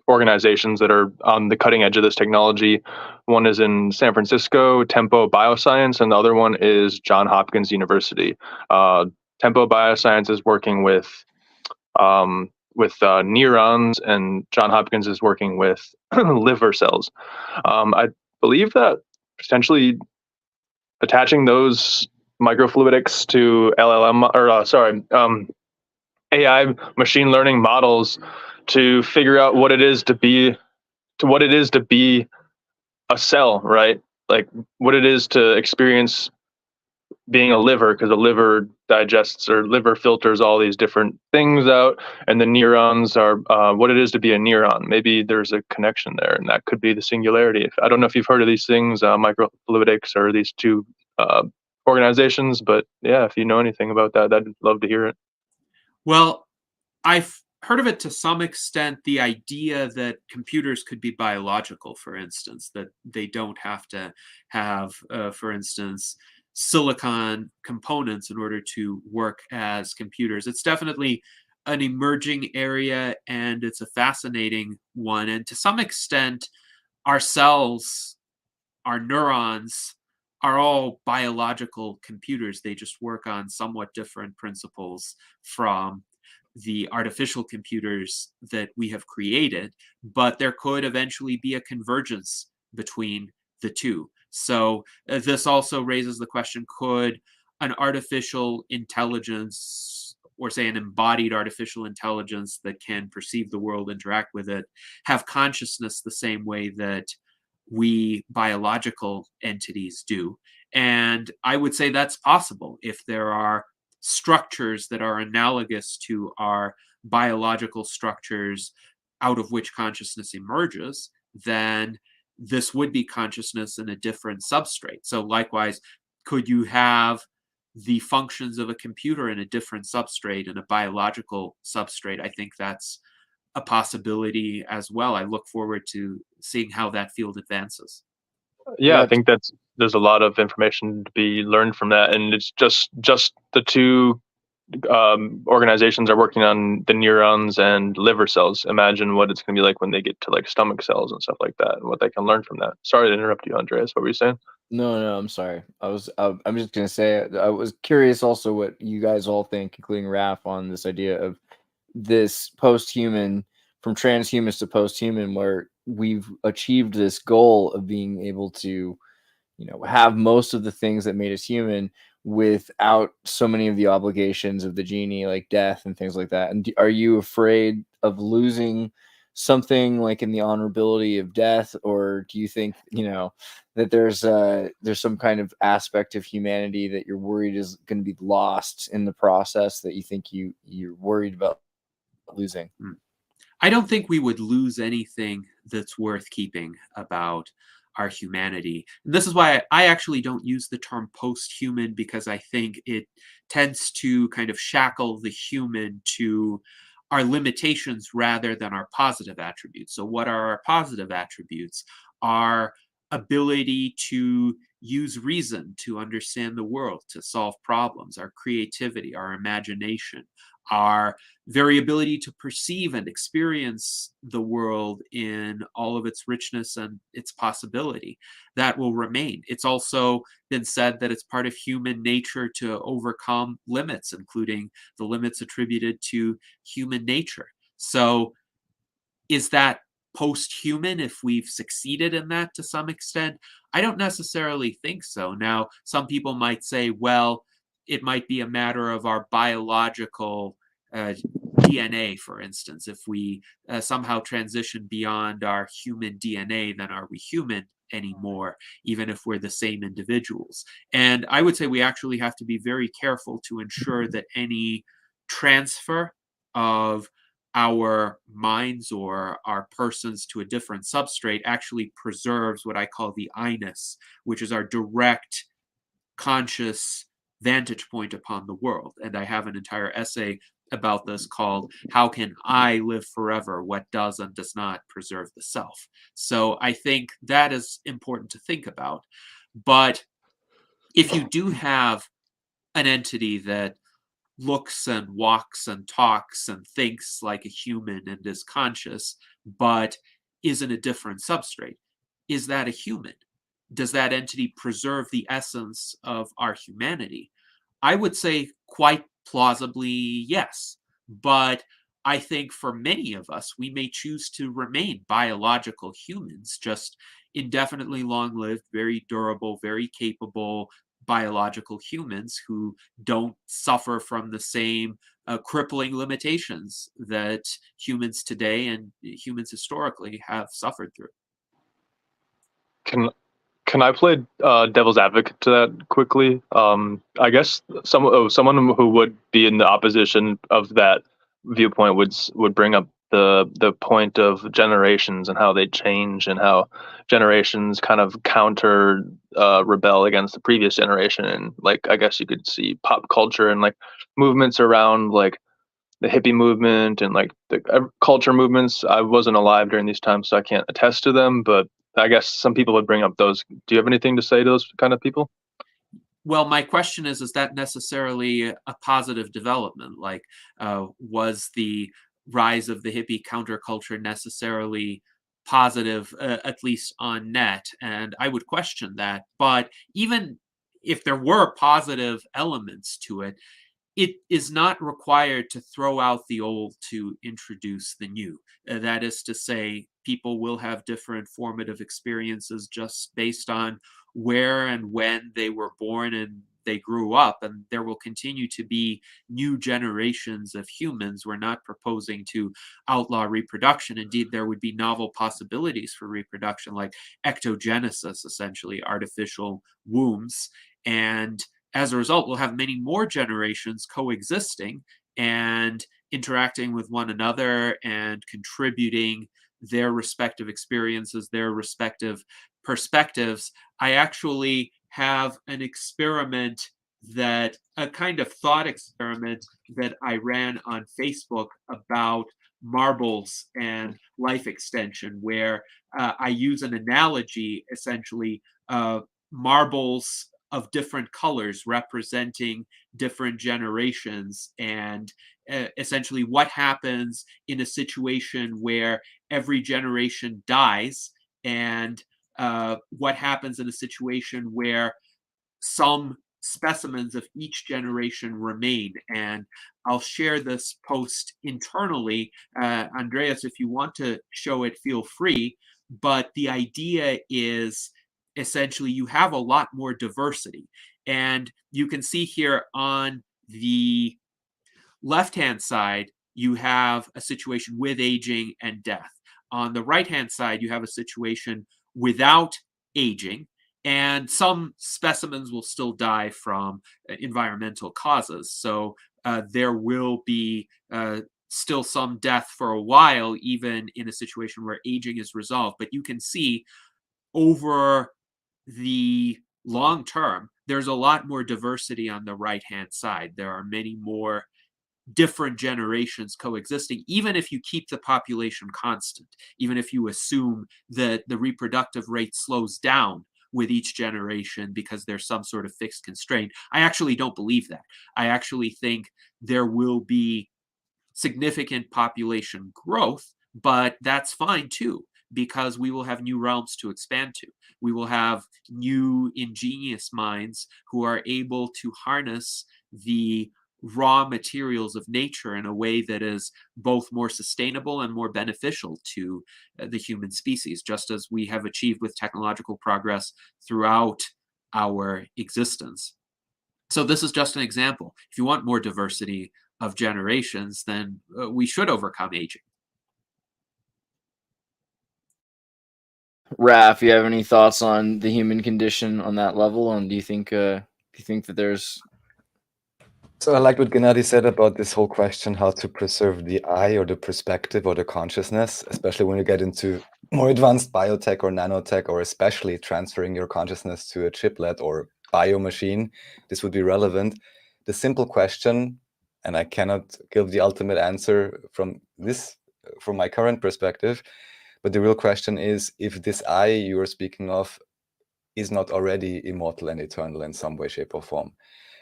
organizations that are on the cutting edge of this technology. One is in San Francisco, Tempo Bioscience, and the other one is Johns Hopkins University. Tempo Bioscience is working with neurons, and Johns Hopkins is working with liver cells. I believe that potentially attaching those microfluidics to AI machine learning models to figure out what it is to be a cell, right? Like what it is to experience being a liver, because the liver digests or liver filters all these different things out, and the neurons are what it is to be a neuron. Maybe there's a connection there, and that could be the singularity. I don't know if you've heard of these things, microfluidics, or these two organizations, but yeah, if you know anything about that, I'd love to hear it. Well, heard of it to some extent, the idea that computers could be biological, for instance, that they don't have to have, for instance, silicon components in order to work as computers. It's definitely an emerging area, and it's a fascinating one. And to some extent, our cells, our neurons, are all biological computers. They just work on somewhat different principles from the artificial computers that we have created, but there could eventually be a convergence between the two. So this also raises the question, could an artificial intelligence, or say an embodied artificial intelligence that can perceive the world, interact with it, have consciousness the same way that we biological entities do? And I would say that's possible if there are structures that are analogous to our biological structures out of which consciousness emerges, then this would be consciousness in a different substrate. So likewise, could you have the functions of a computer in a different substrate, in a biological substrate? I think that's a possibility as well. I look forward to seeing how that field advances. Yeah, I think there's a lot of information to be learned from that, and it's just the two organizations are working on the neurons and liver cells. Imagine what it's going to be like when they get to like stomach cells and stuff like that, and what they can learn from that. Sorry to interrupt you, Andreas. What were you saying? No, I'm sorry. I'm just gonna say I was curious also what you guys all think, including Raph, on this idea of this post-human, from transhumanist to post-human, where we've achieved this goal of being able to, have most of the things that made us human without so many of the obligations of the genie, like death and things like that. And are you afraid of losing something like in the honorability of death, or do you think that there's some kind aspect of humanity that you're worried is going to be lost in the process, that you think you're worried about losing? I don't think we would lose anything that's worth keeping about our humanity. And this is why I actually don't use the term post-human, because I think it tends to kind of shackle the human to our limitations rather than our positive attributes. So what are our positive attributes? Our ability to use reason to understand the world, to solve problems, our creativity, our imagination, our variability to perceive and experience the world in all of its richness and its possibility. That will remain. It's also been said that it's part of human nature to overcome limits, including the limits attributed to human nature. So is that post-human if we've succeeded in that to some extent? I don't necessarily think so. Now, some people might say, well, it might be a matter of our biological DNA, for instance. If we somehow transition beyond our human DNA, then are we human anymore, even if we're the same individuals? And I would say we actually have to be very careful to ensure that any transfer of our minds or our persons to a different substrate actually preserves what I call the I-ness, which is our direct conscious vantage point upon the world. And I have an entire essay about this called "How Can I Live Forever? What Does and Does Not Preserve the Self?" So I think that is important to think about. But if you do have an entity that looks and walks and talks and thinks like a human and is conscious, but is in a different substrate, is that a human? Does that entity preserve the essence of our humanity? I would say quite plausibly yes. But I think for many of us, we may choose to remain biological humans, just indefinitely long-lived, very durable, very capable biological humans who don't suffer from the same crippling limitations that humans today and humans historically have suffered through. Can I play devil's advocate to that quickly? I guess someone who would be in the opposition of that viewpoint would bring up the point of generations and how they change, and how generations kind of counter rebel against the previous generation. And like, I guess you could see pop culture and like movements around like hippie movement and like the culture movements. I wasn't alive during these times, so I can't attest to them, but I guess some people would bring up those. Do you have anything to say to those kind of people? Well, my question is that necessarily a positive development? Like, was the rise of the hippie counterculture necessarily positive, at least on net? And I would question that. But even if there were positive elements to it, it is not required to throw out the old to introduce the new. That is to say, people will have different formative experiences just based on where and when they were born and they grew up, and there will continue to be new generations of humans. We're not proposing to outlaw reproduction. Indeed, there would be novel possibilities for reproduction, like ectogenesis, essentially artificial wombs. And as a result, we'll have many more generations coexisting and interacting with one another and contributing their respective experiences, their respective perspectives. I actually have an experiment that, a kind of thought experiment that I ran on Facebook about marbles and life extension, where I use an analogy, essentially, marbles of different colors representing different generations, and essentially what happens in a situation where every generation dies, and what happens in a situation where some specimens of each generation remain. And I'll share this post internally. Andreas, if you want to show it, feel free. But the idea is essentially you have a lot more diversity. And you can see here on the left-hand side, you have a situation with aging and death. On the right-hand side, you have a situation without aging, and some specimens will still die from environmental causes. So there will be still some death for a while, even in a situation where aging is resolved. But you can see over the long term, there's a lot more diversity on the right-hand side. There are many more different generations coexisting, even if you keep the population constant, even if you assume that the reproductive rate slows down with each generation because there's some sort of fixed constraint. I actually don't believe that. I actually think there will be significant population growth, but that's fine too, because we will have new realms to expand to. We will have new ingenious minds who are able to harness the raw materials of nature in a way that is both more sustainable and more beneficial to the human species, just as we have achieved with technological progress throughout our existence. So this is just an example. If you want more diversity of generations, then we should overcome aging. Raph, you have any thoughts on the human condition on that level? And do you think that there's... So I liked what Gennady said about this whole question, how to preserve the eye or the perspective or the consciousness, especially when you get into more advanced biotech or nanotech, or especially transferring your consciousness to a chiplet or biomachine. This would be relevant. The simple question, and I cannot give the ultimate answer from my current perspective, but the real question is if this I you are speaking of is not already immortal and eternal in some way, shape, or form.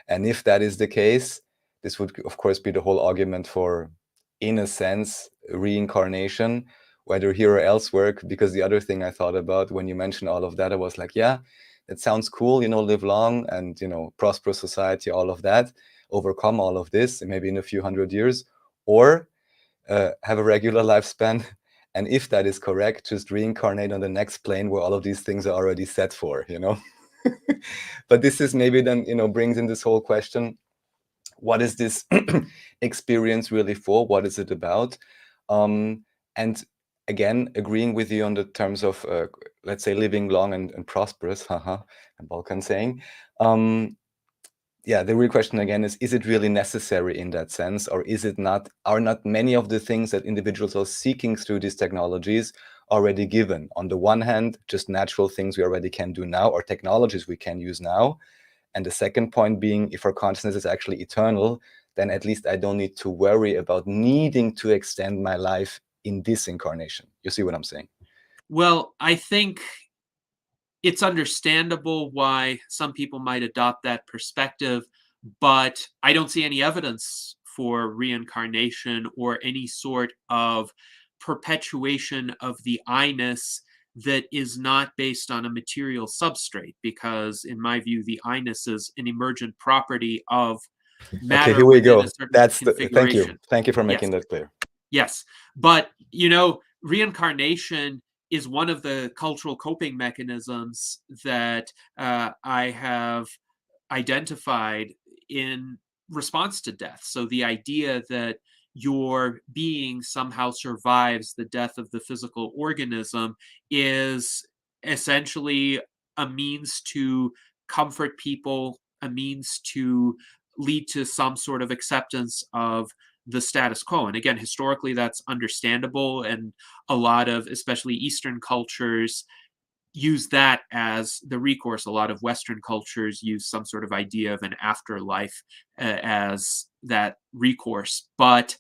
And if that is the case, this would, of course, be the whole argument for, in a sense, reincarnation, whether here or elsewhere. Because the other thing I thought about when you mentioned all of that, I was like, yeah, it sounds cool, live long and, prosperous society, all of that, overcome all of this, maybe in a few hundred years, or have a regular lifespan. And if that is correct, just reincarnate on the next plane where all of these things are already set for, But this is maybe then, brings in this whole question, what is this experience really for? What is it about? And again, agreeing with you on the terms of, let's say, living long and prosperous, and Balkan saying, yeah, the real question again is it really necessary in that sense, or is it not? Are not many of the things that individuals are seeking through these technologies already given? On the one hand, just natural things we already can do now, or technologies we can use now. And the second point being, if our consciousness is actually eternal, then at least I don't need to worry about needing to extend my life in this incarnation. You see what I'm saying? Well, I think it's understandable why some people might adopt that perspective, but I don't see any evidence for reincarnation or any sort of perpetuation of the I-ness that is not based on a material substrate, because in my view, the I-ness is an emergent property of matter. Okay, here we within go. a certain That's the, configuration. thank you for Yes. making that clear. Yes, but you know, reincarnation is one of the cultural coping mechanisms that I have identified in response to death. So the idea that your being somehow survives the death of the physical organism is essentially a means to comfort people, a means to lead to some sort of acceptance of the status quo. And again, historically, that's understandable. And a lot of, especially Eastern cultures, use that as the recourse. A lot of Western cultures use some sort of idea of an afterlife as that recourse. But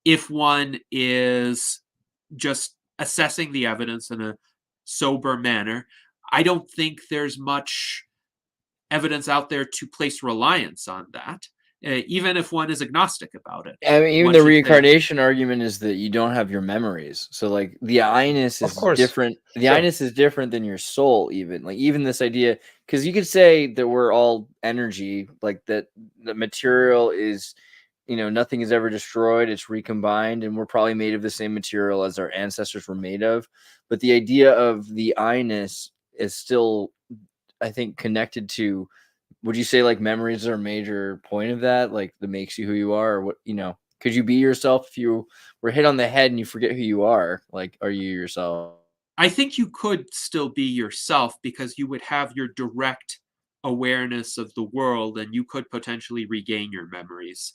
if one is just assessing the evidence in a sober manner, I don't think there's much evidence out there to place reliance on that. Even if one is agnostic about it. I mean, even one the should say- reincarnation argument is that you don't have your memories. So like the I-ness is different. The I-ness is different than your soul, even. Like even this idea, because you could say that we're all energy, like that the material is, you know, nothing is ever destroyed, it's recombined, and we're probably made of the same material as our ancestors were made of. But the idea of the I-ness is still, I think, connected to, would you say like memories are a major point of that, like that makes you who you are? Or what, you know, could you be yourself if you were hit on the head and you forget who you are? Like, are you yourself? I think you could still be yourself, because you would have your direct awareness of the world, and you could potentially regain your memories,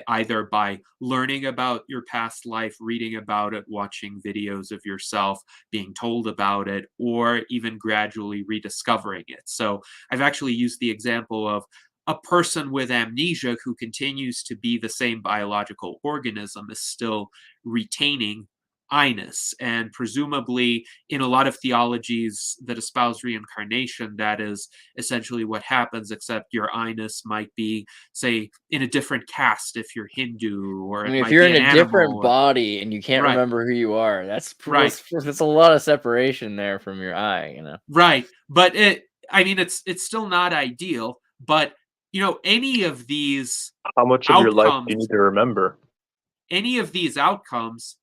either by learning about your past life, reading about it, watching videos of yourself, being told about it, or even gradually rediscovering it. So I've actually used the example of a person with amnesia who continues to be the same biological organism is still retaining I-ness. And presumably in a lot of theologies that espouse reincarnation, that is essentially what happens, except your I-ness might be, say, in a different caste if you're Hindu, or I it mean, might if you're be in an a animal, different body and you can't Right. remember who you are, that's Right. that's a lot of separation there from your eye, you know. Right. But I mean, it's still not ideal, but you know, any of these How much of your life do you need to remember? Any of these outcomes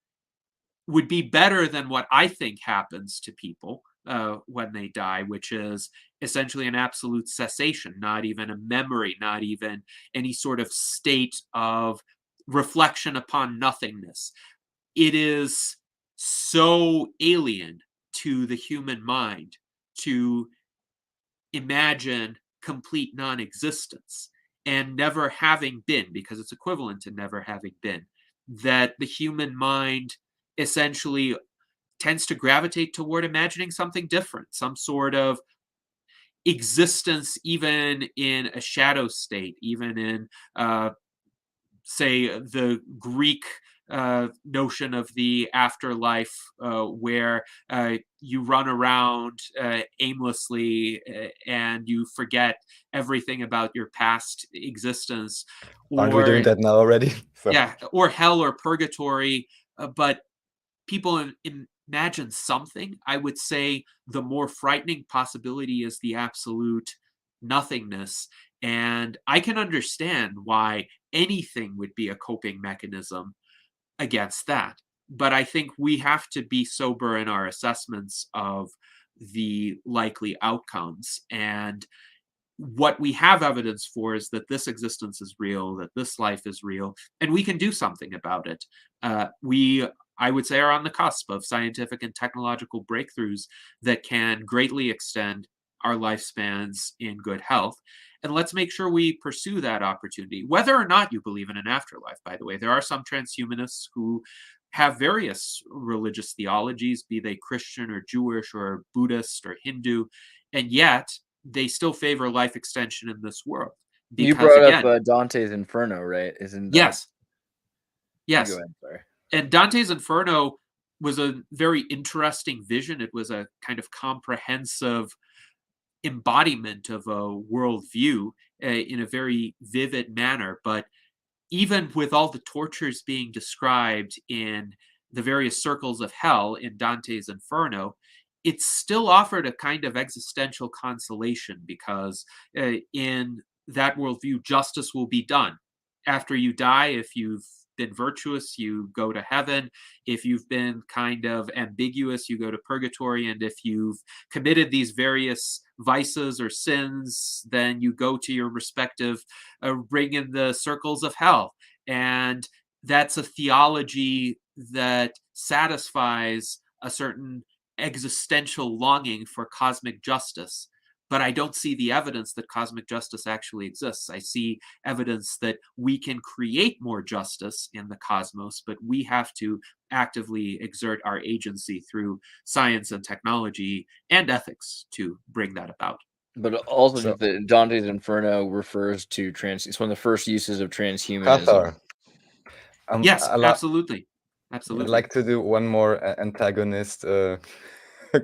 would be better than what I think happens to people when they die, which is essentially an absolute cessation, not even a memory, not even any sort of state of reflection upon nothingness. It is so alien to the human mind to imagine complete non-existence and never having been, because it's equivalent to never having been, that the human mind essentially tends to gravitate toward imagining something different, some sort of existence, even in a shadow state, even in, say, the Greek notion of the afterlife, where you run around aimlessly and you forget everything about your past existence. Aren't we doing that now already? So. Yeah, or hell or purgatory. But people imagine something. I would say the more frightening possibility is the absolute nothingness. And I can understand why anything would be a coping mechanism against that. But I think we have to be sober in our assessments of the likely outcomes. And what we have evidence for is that this existence is real, that this life is real, and we can do something about it. We, I would say, are on the cusp of scientific and technological breakthroughs that can greatly extend our lifespans in good health. And let's make sure we pursue that opportunity, whether or not you believe in an afterlife, by the way. There are some transhumanists who have various religious theologies, be they Christian or Jewish or Buddhist or Hindu, and yet they still favor life extension in this world. You because brought again, up Dante's Inferno, right? Isn't that? yes, You yes. Go ahead, sorry. And Dante's Inferno was a very interesting vision. It was a kind of comprehensive embodiment of a worldview in a very vivid manner. But even with all the tortures being described in the various circles of hell in Dante's Inferno, it still offered a kind of existential consolation because in that worldview, justice will be done. After you die, if you've been virtuous, you go to heaven. If you've been kind of ambiguous, you go to purgatory. And if you've committed these various vices or sins, then you go to your respective ring in the circles of hell. And that's a theology that satisfies a certain existential longing for cosmic justice. But I don't see the evidence that cosmic justice actually exists. I see evidence that we can create more justice in the cosmos, but we have to actively exert our agency through science and technology and ethics to bring that about. But also, just that Dante's Inferno refers to it's one of the first uses of transhumanism. Cathar. Yes, absolutely. Absolutely. I'd like to do one more antagonist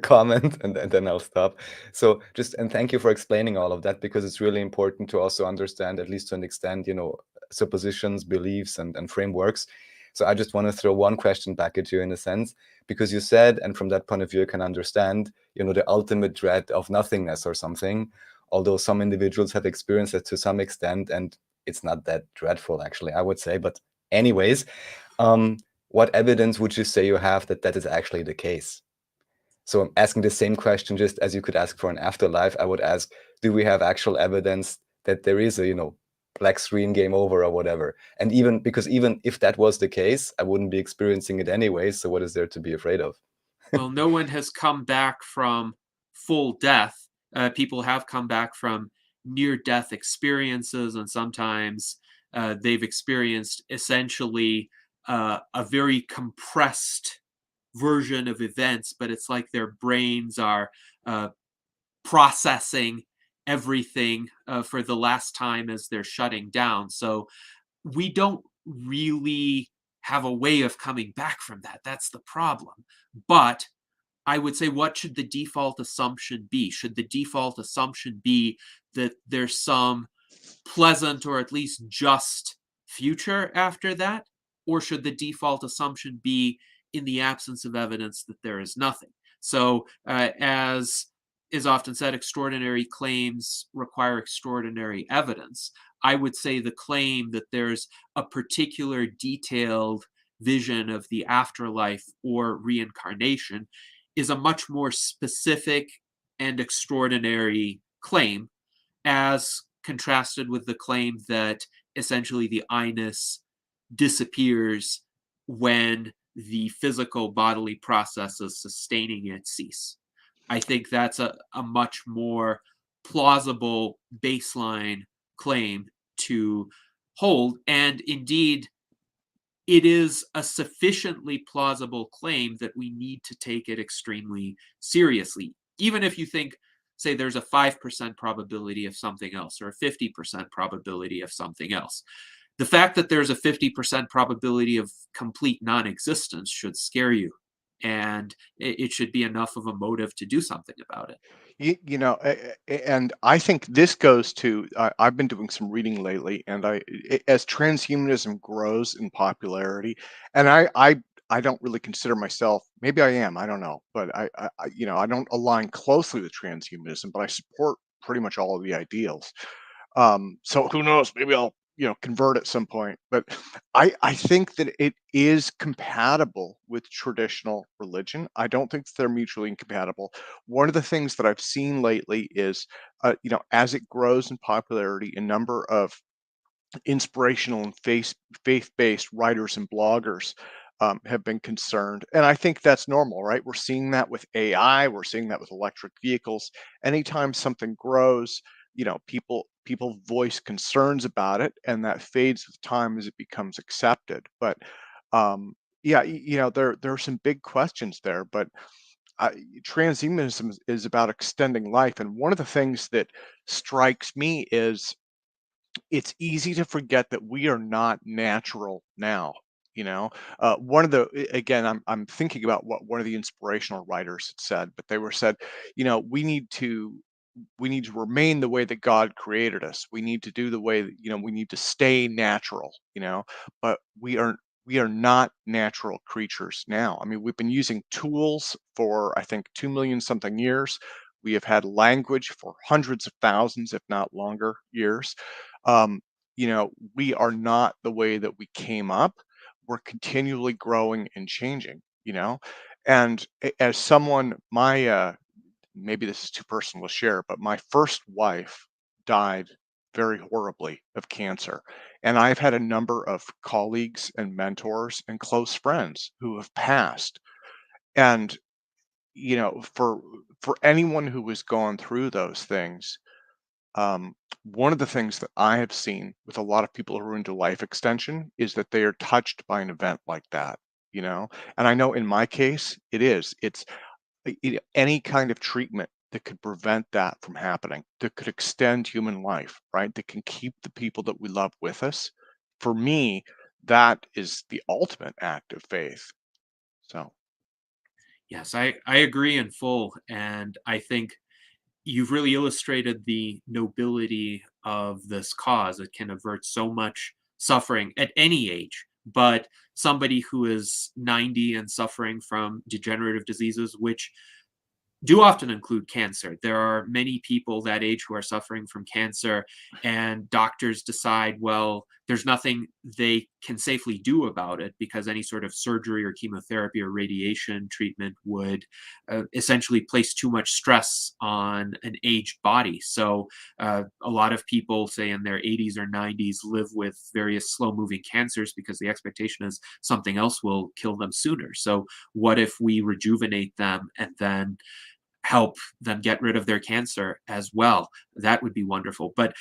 comment, and then I'll stop. So and thank you for explaining all of that, because it's really important to also understand, at least to an extent, suppositions, beliefs, and frameworks. So I just want to throw one question back at you in a sense, because you said, and from that point of view, I can understand, the ultimate dread of nothingness or something, although some individuals have experienced it to some extent, and it's not that dreadful, actually, I would say. But anyways, what evidence would you say you have that that is actually the case? So I'm asking the same question, just as you could ask for an afterlife. I would ask, do we have actual evidence that there is a, black screen, game over, or whatever? And even if that was the case, I wouldn't be experiencing it anyway. So what is there to be afraid of? Well, no one has come back from full death. People have come back from near-death experiences, and sometimes they've experienced essentially a very compressed version of events, but it's like their brains are processing everything for the last time as they're shutting down. So we don't really have a way of coming back from that. That's the problem. But I would say, what should the default assumption be? Should the default assumption be that there's some pleasant or at least just future after that? Or should the default assumption be, in the absence of evidence, that there is nothing? So as is often said, extraordinary claims require extraordinary evidence. I would say the claim that there's a particular detailed vision of the afterlife or reincarnation is a much more specific and extraordinary claim, as contrasted with the claim that essentially the I-ness disappears when the physical bodily processes sustaining it cease. I think that's a much more plausible baseline claim to hold. And indeed, it is a sufficiently plausible claim that we need to take it extremely seriously. Even if you think, say, there's a 5% probability of something else or a 50% probability of something else. The fact that there's a 50% probability of complete non-existence should scare you, and it should be enough of a motive to do something about it. And I think this goes to, I've been doing some reading lately, and as transhumanism grows in popularity, and I don't really consider myself, maybe I am, I don't know, but I don't align closely with transhumanism, but I support pretty much all of the ideals. So who knows, maybe I'll convert at some point. But I think that it is compatible with traditional religion. I don't think they're mutually incompatible. One of the things that I've seen lately is, as it grows in popularity, a number of inspirational and faith-based writers and bloggers have been concerned. And I think that's normal, right? We're seeing that with AI. We're seeing that with electric vehicles. Anytime something grows, people voice concerns about it, and that fades with time as it becomes accepted. But yeah, there are some big questions there. But transhumanism is about extending life, and one of the things that strikes me is it's easy to forget that we are not natural now. You know, one of the again, I'm thinking about what one of the inspirational writers had said, but they were said, you know, we need to remain the way that God created us. We need to do the way that, you know, we need to stay natural, you know, but we are not natural creatures now. I mean, we've been using tools for I think 2 million something years. We have had language for hundreds of thousands, if not longer, years. Um, you know, we are not the way that we came up. We're continually growing and changing, you know. And as someone, my maybe this is too personal to share, but my first wife died very horribly of cancer. And I've had a number of colleagues and mentors and close friends who have passed. And, you know, for anyone who has gone through those things, one of the things that I have seen with a lot of people who are into life extension is that they are touched by an event like that, you know? And I know in my case, it's any kind of treatment that could prevent that from happening, that could extend human life, right? That can keep the people that we love with us. For me, that is the ultimate act of faith. So, Yes, I agree in full. And I think you've really illustrated the nobility of this cause. It can avert so much suffering at any age. But somebody who is 90 and suffering from degenerative diseases, which do often include cancer. There are many people that age who are suffering from cancer, and doctors decide, well, there's nothing they can safely do about it because any sort of surgery or chemotherapy or radiation treatment would essentially place too much stress on an aged body. So, a lot of people, say in their 80s or 90s, live with various slow moving cancers because the expectation is something else will kill them sooner. So, what if we rejuvenate them and then help them get rid of their cancer as well? That would be wonderful. But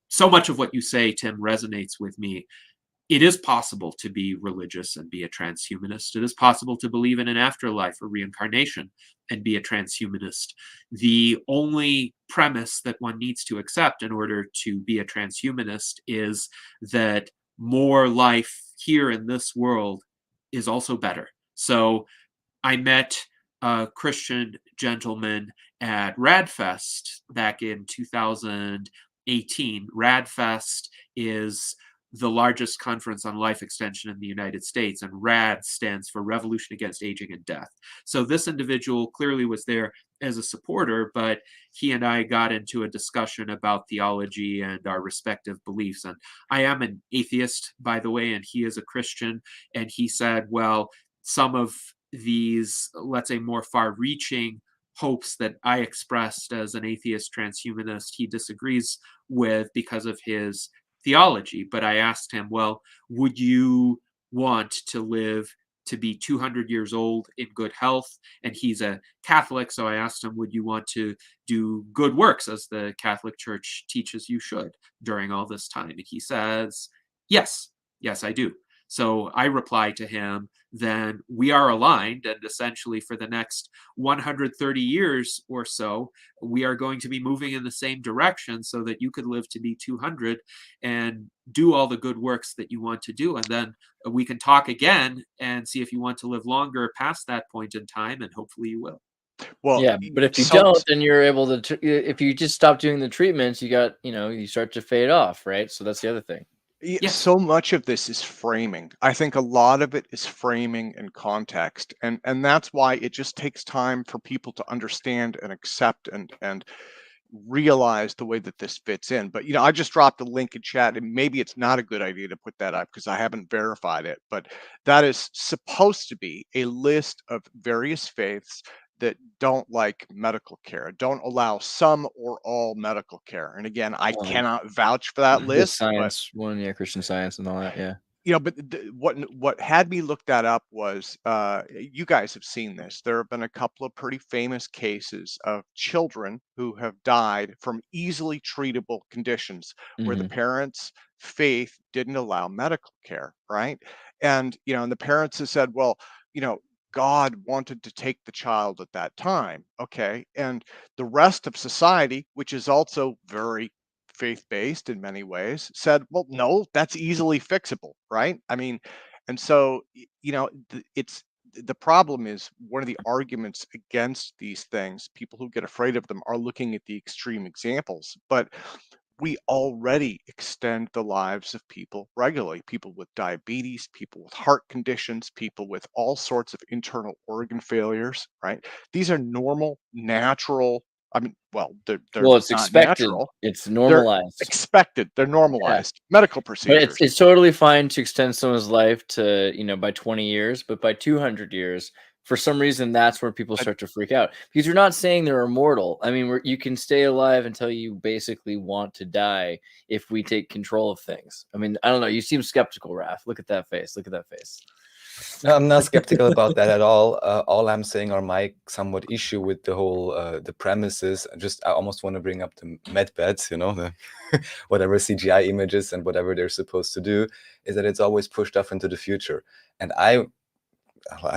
so much of what you say, Tim, resonates with me. It is possible to be religious and be a transhumanist. It is possible to believe in an afterlife or reincarnation and be a transhumanist. The only premise that one needs to accept in order to be a transhumanist is that more life here in this world is also better. So I met a Christian gentleman at Radfest back in 2018. Radfest is the largest conference on life extension in the United States, and RAD stands for Revolution Against Aging and Death. So this individual clearly was there as a supporter, but he and I got into a discussion about theology and our respective beliefs. And I am an atheist, by the way, and he is a Christian. And he said, well, some of these, let's say, more far reaching hopes that I expressed as an atheist transhumanist, he disagrees with because of his theology. But I asked him, well, would you want to live to be 200 years old in good health? And he's a Catholic. So I asked him, would you want to do good works as the Catholic Church teaches you should during all this time? And he says, yes, yes, I do. So I reply to him, then we are aligned. And essentially, for the next 130 years or so, we are going to be moving in the same direction so that you could live to be 200 and do all the good works that you want to do. And then we can talk again and see if you want to live longer past that point in time. And hopefully you will. Well, yeah, but if you don't, then you're able to, if you just stop doing the treatments, you got, you start to fade off, right? So that's the other thing. Yes. So much of this is framing. I think a lot of it is framing and context, and that's why it just takes time for people to understand and accept and realize the way that this fits in. But I just dropped a link in chat, and maybe it's not a good idea to put that up because I haven't verified it. But that is supposed to be a list of various faiths that don't like medical care, don't allow some or all medical care. And again, I cannot vouch for that list. The science one, yeah, Christian Science and all that, yeah. But what had me look that up was you guys have seen this. There have been a couple of pretty famous cases of children who have died from easily treatable conditions where the parents' faith didn't allow medical care, right? And and the parents have said, well, God wanted to take the child at that time, okay? And the rest of society, which is also very faith-based in many ways, said, well, no, that's easily fixable, right? I mean, and so, it's the problem is one of the arguments against these things, people who get afraid of them are looking at the extreme examples, but we already extend the lives of people regularly, people with diabetes, people with heart conditions, people with all sorts of internal organ failures, right? These are normal, natural, I mean, well, they're Well, it's not expected. natural. It's They're normalized. expected. They're Yeah. normalized medical But procedures. it's totally fine to extend someone's life to, by 20 years, but by 200 years, for some reason, that's where people start to freak out because you're not saying they're immortal. I mean, you can stay alive until you basically want to die if we take control of things. I mean, I don't know. You seem skeptical, Raph. Look at that face. Look at that face. No, I'm not skeptical about that at all. All I'm saying are my somewhat issue with the whole the premises. I almost want to bring up the med beds, the whatever CGI images and whatever they're supposed to do, is that it's always pushed off into the future. And I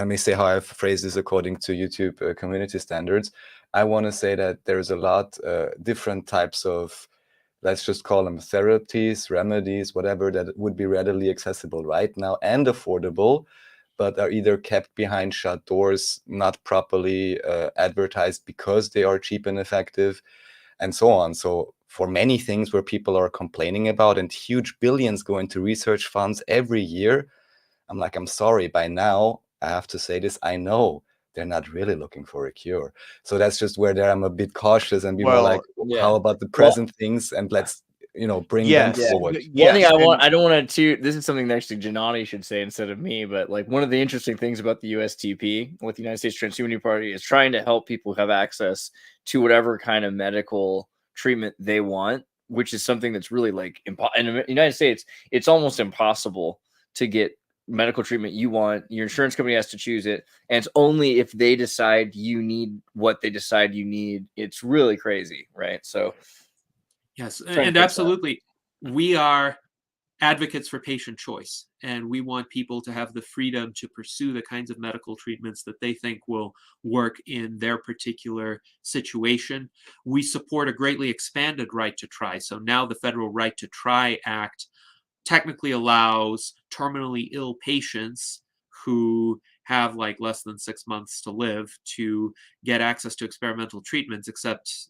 may say how I've phrased this according to YouTube community standards. I want to say that there's a lot different types of, let's just call them therapies, remedies, whatever, that would be readily accessible right now and affordable, but are either kept behind shut doors, not properly advertised because they are cheap and effective, and so on. So for many things where people are complaining about and huge billions go into research funds every year, I'm like, I'm sorry, by now, I have to say this, I know they're not really looking for a cure. So that's just where I'm a bit cautious and be more like, how about the present things, and let's bring them forward. One thing I don't want to, this is something that actually Gennady should say instead of me, but like one of the interesting things about the USTP, what the United States Transhumanist Party is trying to help people have access to whatever kind of medical treatment they want, which is something that's really like, in the United States, it's almost impossible to get medical treatment you want. Your insurance company has to choose it, and it's only if they decide you need what they decide you need. It's really crazy, right? So yes, and absolutely, we are advocates for patient choice, and we want people to have the freedom to pursue the kinds of medical treatments that they think will work in their particular situation. We support a greatly expanded right to try. So now the Federal Right to Try Act technically allows terminally ill patients who have like less than 6 months to live to get access to experimental treatments, except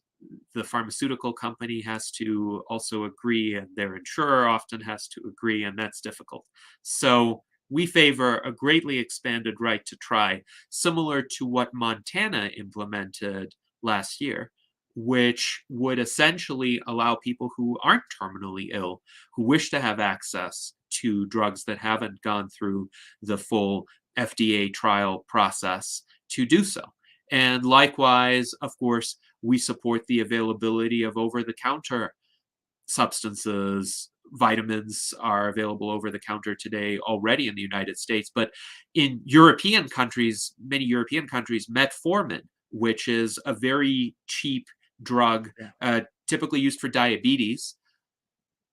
the pharmaceutical company has to also agree, and their insurer often has to agree, and that's difficult. So we favor a greatly expanded right to try, similar to what Montana implemented last year, which would essentially allow people who aren't terminally ill, who wish to have access to drugs that haven't gone through the full FDA trial process, to do so. And likewise, of course, we support the availability of over-the-counter substances. Vitamins are available over the counter today already in the United States, but in European countries, many European countries, metformin, which is a very cheap drug, typically used for diabetes,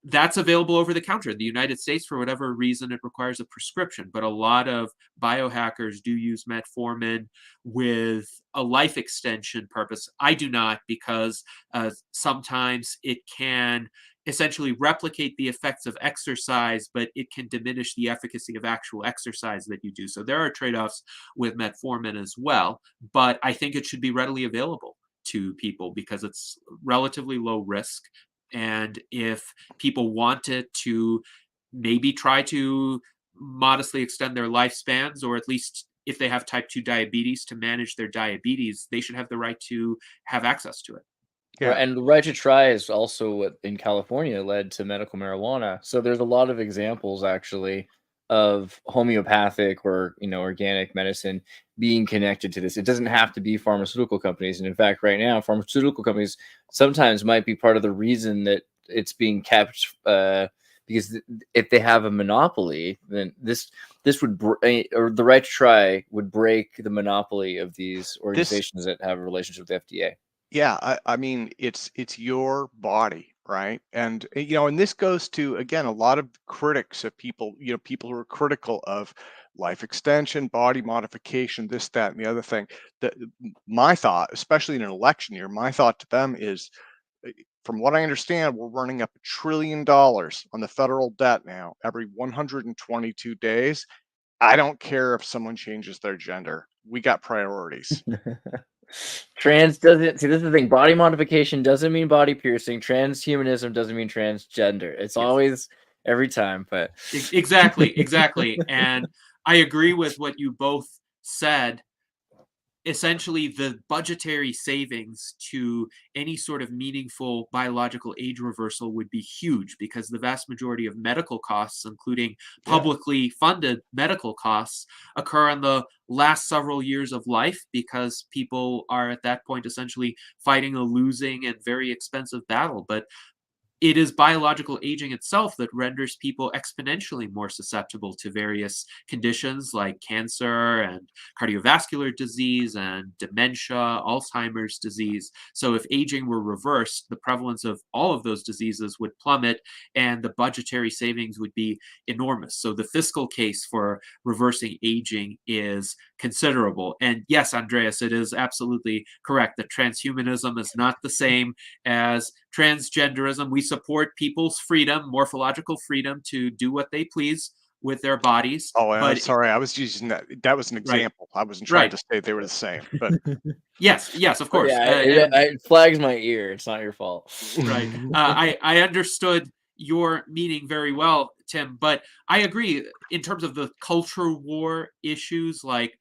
that's available over the counter. In the United States, for whatever reason, it requires a prescription, but a lot of biohackers do use metformin with a life extension purpose. I do not, because sometimes it can essentially replicate the effects of exercise, but it can diminish the efficacy of actual exercise that you do. So there are trade-offs with metformin as well, but I think it should be readily available to people because it's relatively low risk. And if people wanted to maybe try to modestly extend their lifespans, or at least if they have type 2 diabetes, to manage their diabetes, they should have the right to have access to it. Yeah. And the right to try is also what in California led to medical marijuana. So there's a lot of examples actually of homeopathic or organic medicine being connected to this. It doesn't have to be pharmaceutical companies. And in fact, right now, pharmaceutical companies sometimes might be part of the reason that it's being kept, because if they have a monopoly, then this would or the right to try would break the monopoly of these organizations that have a relationship with the FDA. Yeah, I mean, it's your body, right? And and this goes to, again, a lot of critics of people, people who are critical of life extension, body modification, this, that, and the other thing. My thought, especially in an election year, my thought to them is, from what I understand, we're running up $1 trillion on the federal debt now every 122 days. I don't care if someone changes their gender. We got priorities. Trans doesn't see, this is the thing. Body modification doesn't mean body piercing. Transhumanism doesn't mean transgender. It's always every time, but exactly. And I agree with what you both said. Essentially, the budgetary savings to any sort of meaningful biological age reversal would be huge, because the vast majority of medical costs, including publicly funded medical costs, occur in the last several years of life, because people are at that point essentially fighting a losing and very expensive battle. But it is biological aging itself that renders people exponentially more susceptible to various conditions like cancer and cardiovascular disease and dementia, Alzheimer's disease. So if aging were reversed, the prevalence of all of those diseases would plummet and the budgetary savings would be enormous. So the fiscal case for reversing aging is considerable. And yes, Andreas, it is absolutely correct that transhumanism is not the same as transgenderism. We support people's freedom, morphological freedom, to do what they please with their bodies. Oh, I'm sorry. I was using that. That was an example. I wasn't trying to say they were the same. But yes, of course. It flags my ear. It's not your fault. Right. I understood your meaning very well, Tim, but I agree in terms of the culture war issues, like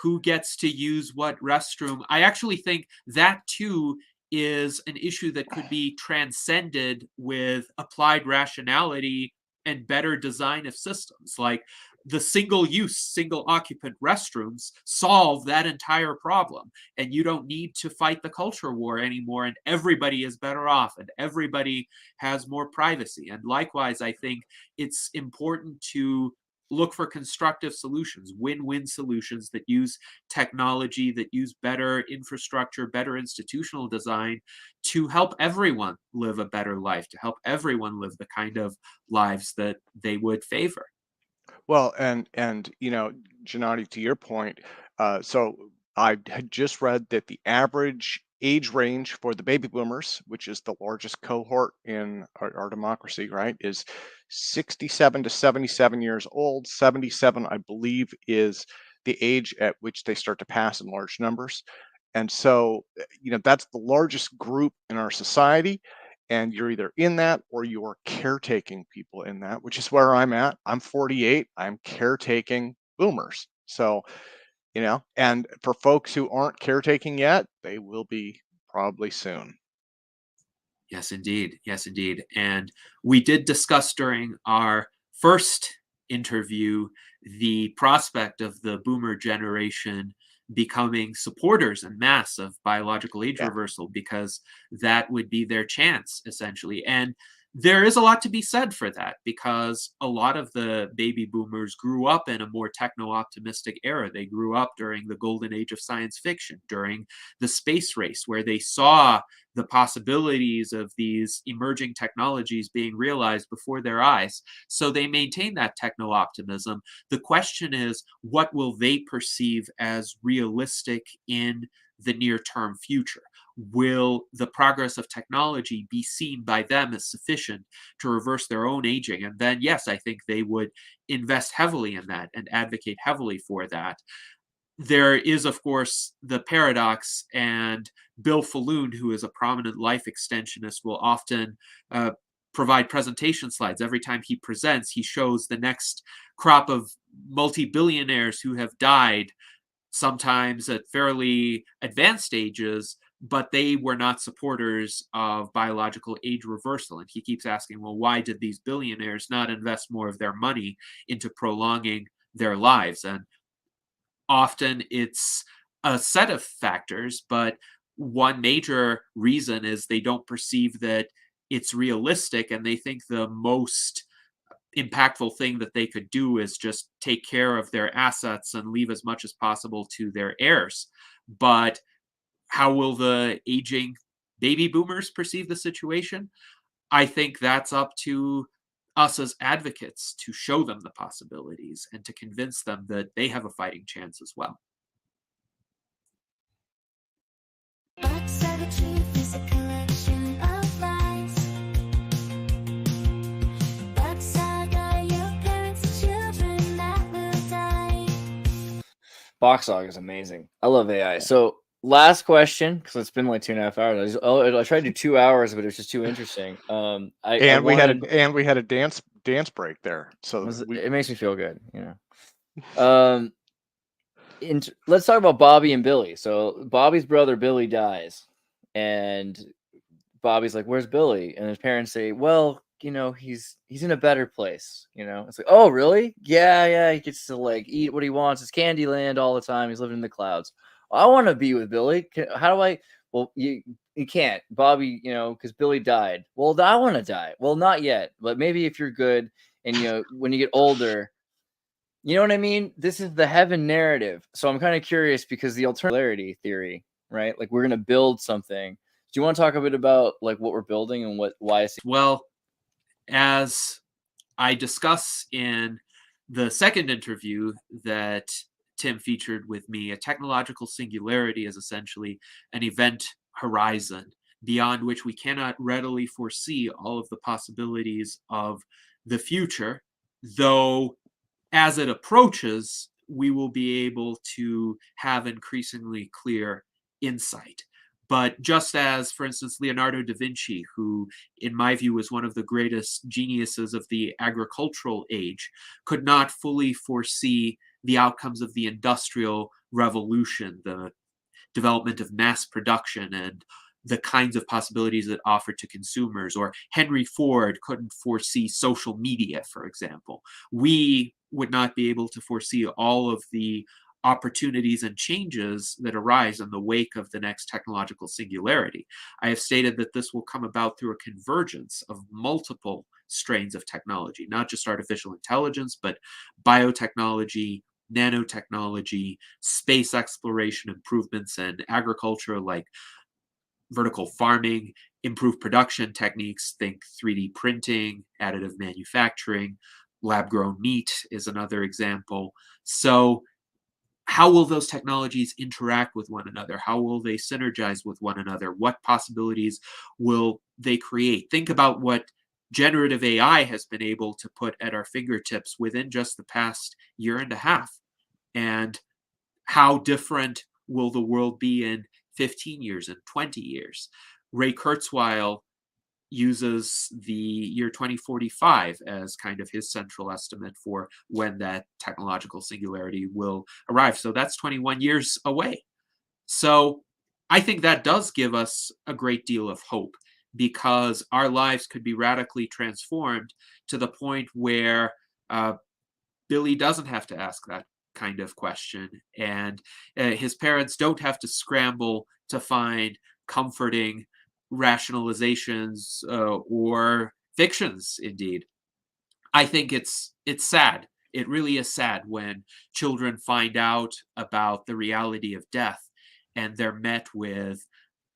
who gets to use what restroom. I actually think that too is an issue that could be transcended with applied rationality and better design of systems. Like the single-use, single-occupant restrooms solve that entire problem, and you don't need to fight the culture war anymore, and everybody is better off, and everybody has more privacy. And likewise, I think it's important to look for constructive solutions, win-win solutions that use technology, that use better infrastructure, better institutional design to help everyone live a better life, to help everyone live the kind of lives that they would favor. Well, and Gennady, to your point, so I had just read that the average age range for the baby boomers, which is the largest cohort in our democracy, right, is 67 to 77 years old. 77, I believe, is the age at which they start to pass in large numbers. And so, that's the largest group in our society. And you're either in that or you are caretaking people in that, which is where I'm at. I'm 48. I'm caretaking boomers. So, and for folks who aren't caretaking yet, they will be probably soon. Yes, indeed. And we did discuss during our first interview the prospect of the boomer generation becoming supporters en masse of biological age reversal, because that would be their chance, essentially. And there is a lot to be said for that, because a lot of the baby boomers grew up in a more techno-optimistic era. They grew up during the golden age of science fiction, during the space race, where they saw the possibilities of these emerging technologies being realized before their eyes. So they maintain that techno-optimism. The question is, what will they perceive as realistic in the near-term future? Will the progress of technology be seen by them as sufficient to reverse their own aging? And then, yes, I think they would invest heavily in that and advocate heavily for that. There is, of course, the paradox, and Bill Falloon, who is a prominent life extensionist, will often provide presentation slides. Every time he presents, he shows the next crop of multi-billionaires who have died, sometimes at fairly advanced ages, but they were not supporters of biological age reversal. And he keeps asking, well, why did these billionaires not invest more of their money into prolonging their lives? And often it's a set of factors, but one major reason is they don't perceive that it's realistic, and they think the most impactful thing that they could do is just take care of their assets and leave as much as possible to their heirs. But how will the aging baby boomers perceive the situation? I think that's up to us as advocates to show them the possibilities and to convince them that they have a fighting chance as well. Books are the truth is a collection of Boxdog is amazing. I love AI. So last question, because it's been like 2.5 hours. I tried to do 2 hours, but it was just too interesting. We had a dance break there, so it makes me feel good, you know. Let's talk about Bobby and Billy. So Bobby's brother Billy dies, and Bobby's like, "Where's Billy?" And his parents say, "Well, you know, he's in a better place." You know, it's like, "Oh, really? Yeah. He gets to like eat what he wants. It's Candyland all the time. He's living in the clouds. I want to be with Billy. How do I? Well, you can't, Bobby. You know, because Billy died. Well, I want to die. Well, not yet, but maybe if you're good, and you know, when you get older." You know what I mean? This is the heaven narrative. So I'm kind of curious because the alternative theory, right? Like we're going to build something. Do you want to talk a bit about like what we're building and why it's well, as I discuss in the second interview that Tim featured with me, a technological singularity is essentially an event horizon beyond which we cannot readily foresee all of the possibilities of the future, though as it approaches, we will be able to have increasingly clear insight. But just as, for instance, Leonardo da Vinci, who, in my view, was one of the greatest geniuses of the agricultural age, could not fully foresee the outcomes of the Industrial Revolution, the development of mass production and the kinds of possibilities it offered to consumers, or Henry Ford couldn't foresee social media, for example. We would not be able to foresee all of the opportunities and changes that arise in the wake of the next technological singularity. I have stated that this will come about through a convergence of multiple strains of technology, not just artificial intelligence, but biotechnology, nanotechnology, space exploration improvements, and agriculture like vertical farming, improved production techniques, think 3D printing, additive manufacturing, lab-grown meat is another example. So how will those technologies interact with one another? How will they synergize with one another? What possibilities will they create? Think about what generative AI has been able to put at our fingertips within just the past year and a half. And how different will the world be in 15 years and 20 years? Ray Kurzweil uses the year 2045 as kind of his central estimate for when that technological singularity will arrive. So that's 21 years away. So I think that does give us a great deal of hope, because our lives could be radically transformed to the point where Billy doesn't have to ask that kind of question, and his parents don't have to scramble to find comforting rationalizations or fictions. Indeed, I think it's sad. It really is sad when children find out about the reality of death and they're met with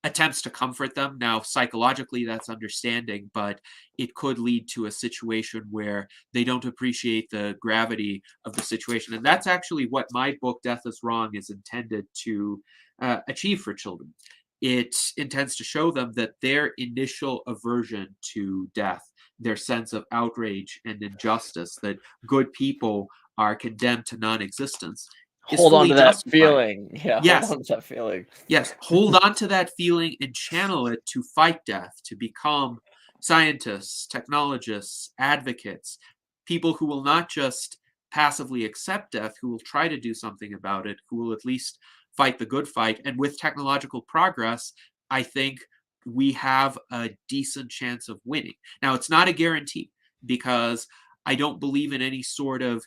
attempts to comfort them. Now, psychologically, that's understanding, but it could lead to a situation where they don't appreciate the gravity of the situation. And that's actually what my book, Death is Wrong, is intended to achieve for children. It intends to show them that their initial aversion to death, their sense of outrage and injustice, that good people are condemned to non-existence, hold on to that feeling? Yeah, yes. Hold on to that feeling. Yes, hold on to that feeling and channel it to fight death, to become scientists, technologists, advocates, people who will not just passively accept death, who will try to do something about it, who will at least fight the good fight. And with technological progress, I think we have a decent chance of winning. Now, it's not a guarantee, because I don't believe in any sort of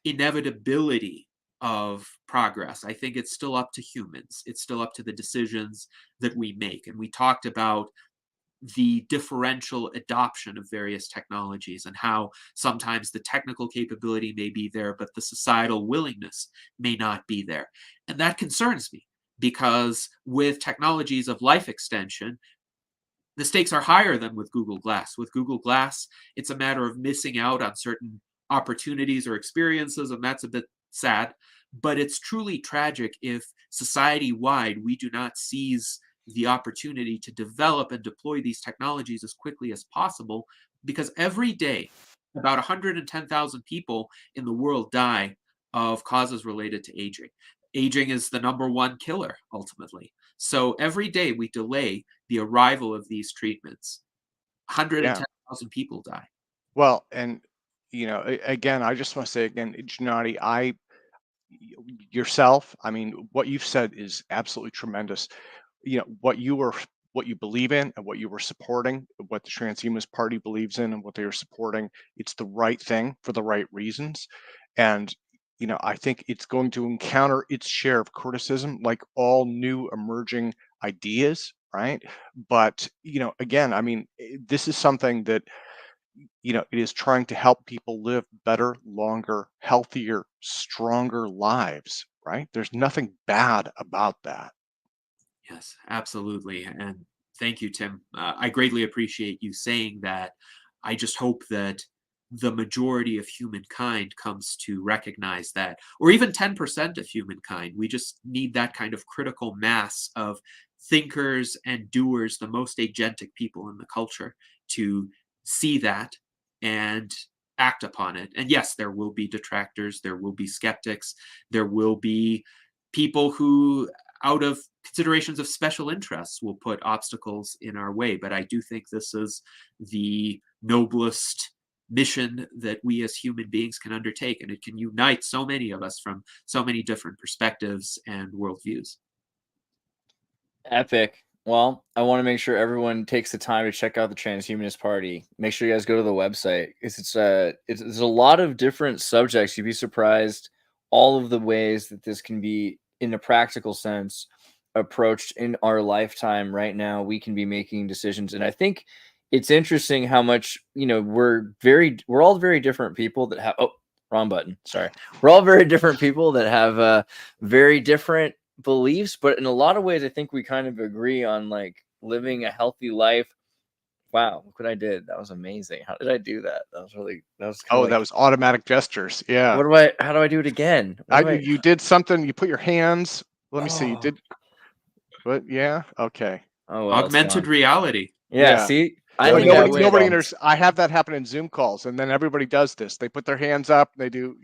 inevitability of progress. I think it's still up to humans. It's still up to the decisions that we make. And we talked about the differential adoption of various technologies and how sometimes the technical capability may be there, but the societal willingness may not be there. And that concerns me, because with technologies of life extension, the stakes are higher than with Google Glass. With Google Glass, it's a matter of missing out on certain opportunities or experiences, and that's a bit sad. But it's truly tragic if society-wide we do not seize the opportunity to develop and deploy these technologies as quickly as possible, because every day about 110,000 people in the world die of causes related to aging. aging is the #1 killer, ultimately. So every day we delay the arrival of these treatments, Yeah. 110,000 people die. Well, and again, I just want to say again, Gennady, yourself, I mean, what you've said is absolutely tremendous. What you believe in and what you were supporting, what the Transhumanist Party believes in and what they are supporting, it's the right thing for the right reasons. And I think it's going to encounter its share of criticism, like all new emerging ideas, right? But again, I mean, this is something that it is trying to help people live better, longer, healthier, stronger lives, right? There's nothing bad about that. Yes, absolutely. And thank you, Tim. I greatly appreciate you saying that. I just hope that the majority of humankind comes to recognize that, or even 10% of humankind. We just need that kind of critical mass of thinkers and doers, the most agentic people in the culture, to see that and act upon it. And yes, there will be detractors, there will be skeptics, there will be people who, out of considerations of special interests, will put obstacles in our way. But I do think this is the noblest mission that we as human beings can undertake, and it can unite so many of us from so many different perspectives and worldviews. Epic. Well, I want to make sure everyone takes the time to check out the Transhumanist Party. Make sure you guys go to the website. It's a lot of different subjects. You'd be surprised all of the ways that this can be, in a practical sense, approached in our lifetime. Right now, we can be making decisions, and I think it's interesting how much we're all very different people that have wrong button. Sorry, we're all very different people that have very different beliefs, but in a lot of ways I think we kind of agree on like living a healthy life. Wow, look what I did. That was amazing. How did I do that? That was kind of That was automatic gestures. Yeah. How do I do it again? You did something, you put your hands, let me see, you did what? Yeah, okay. Oh, well, augmented reality. Yeah, see, I have that happen in Zoom calls, and then everybody does this. They put their hands up, they do,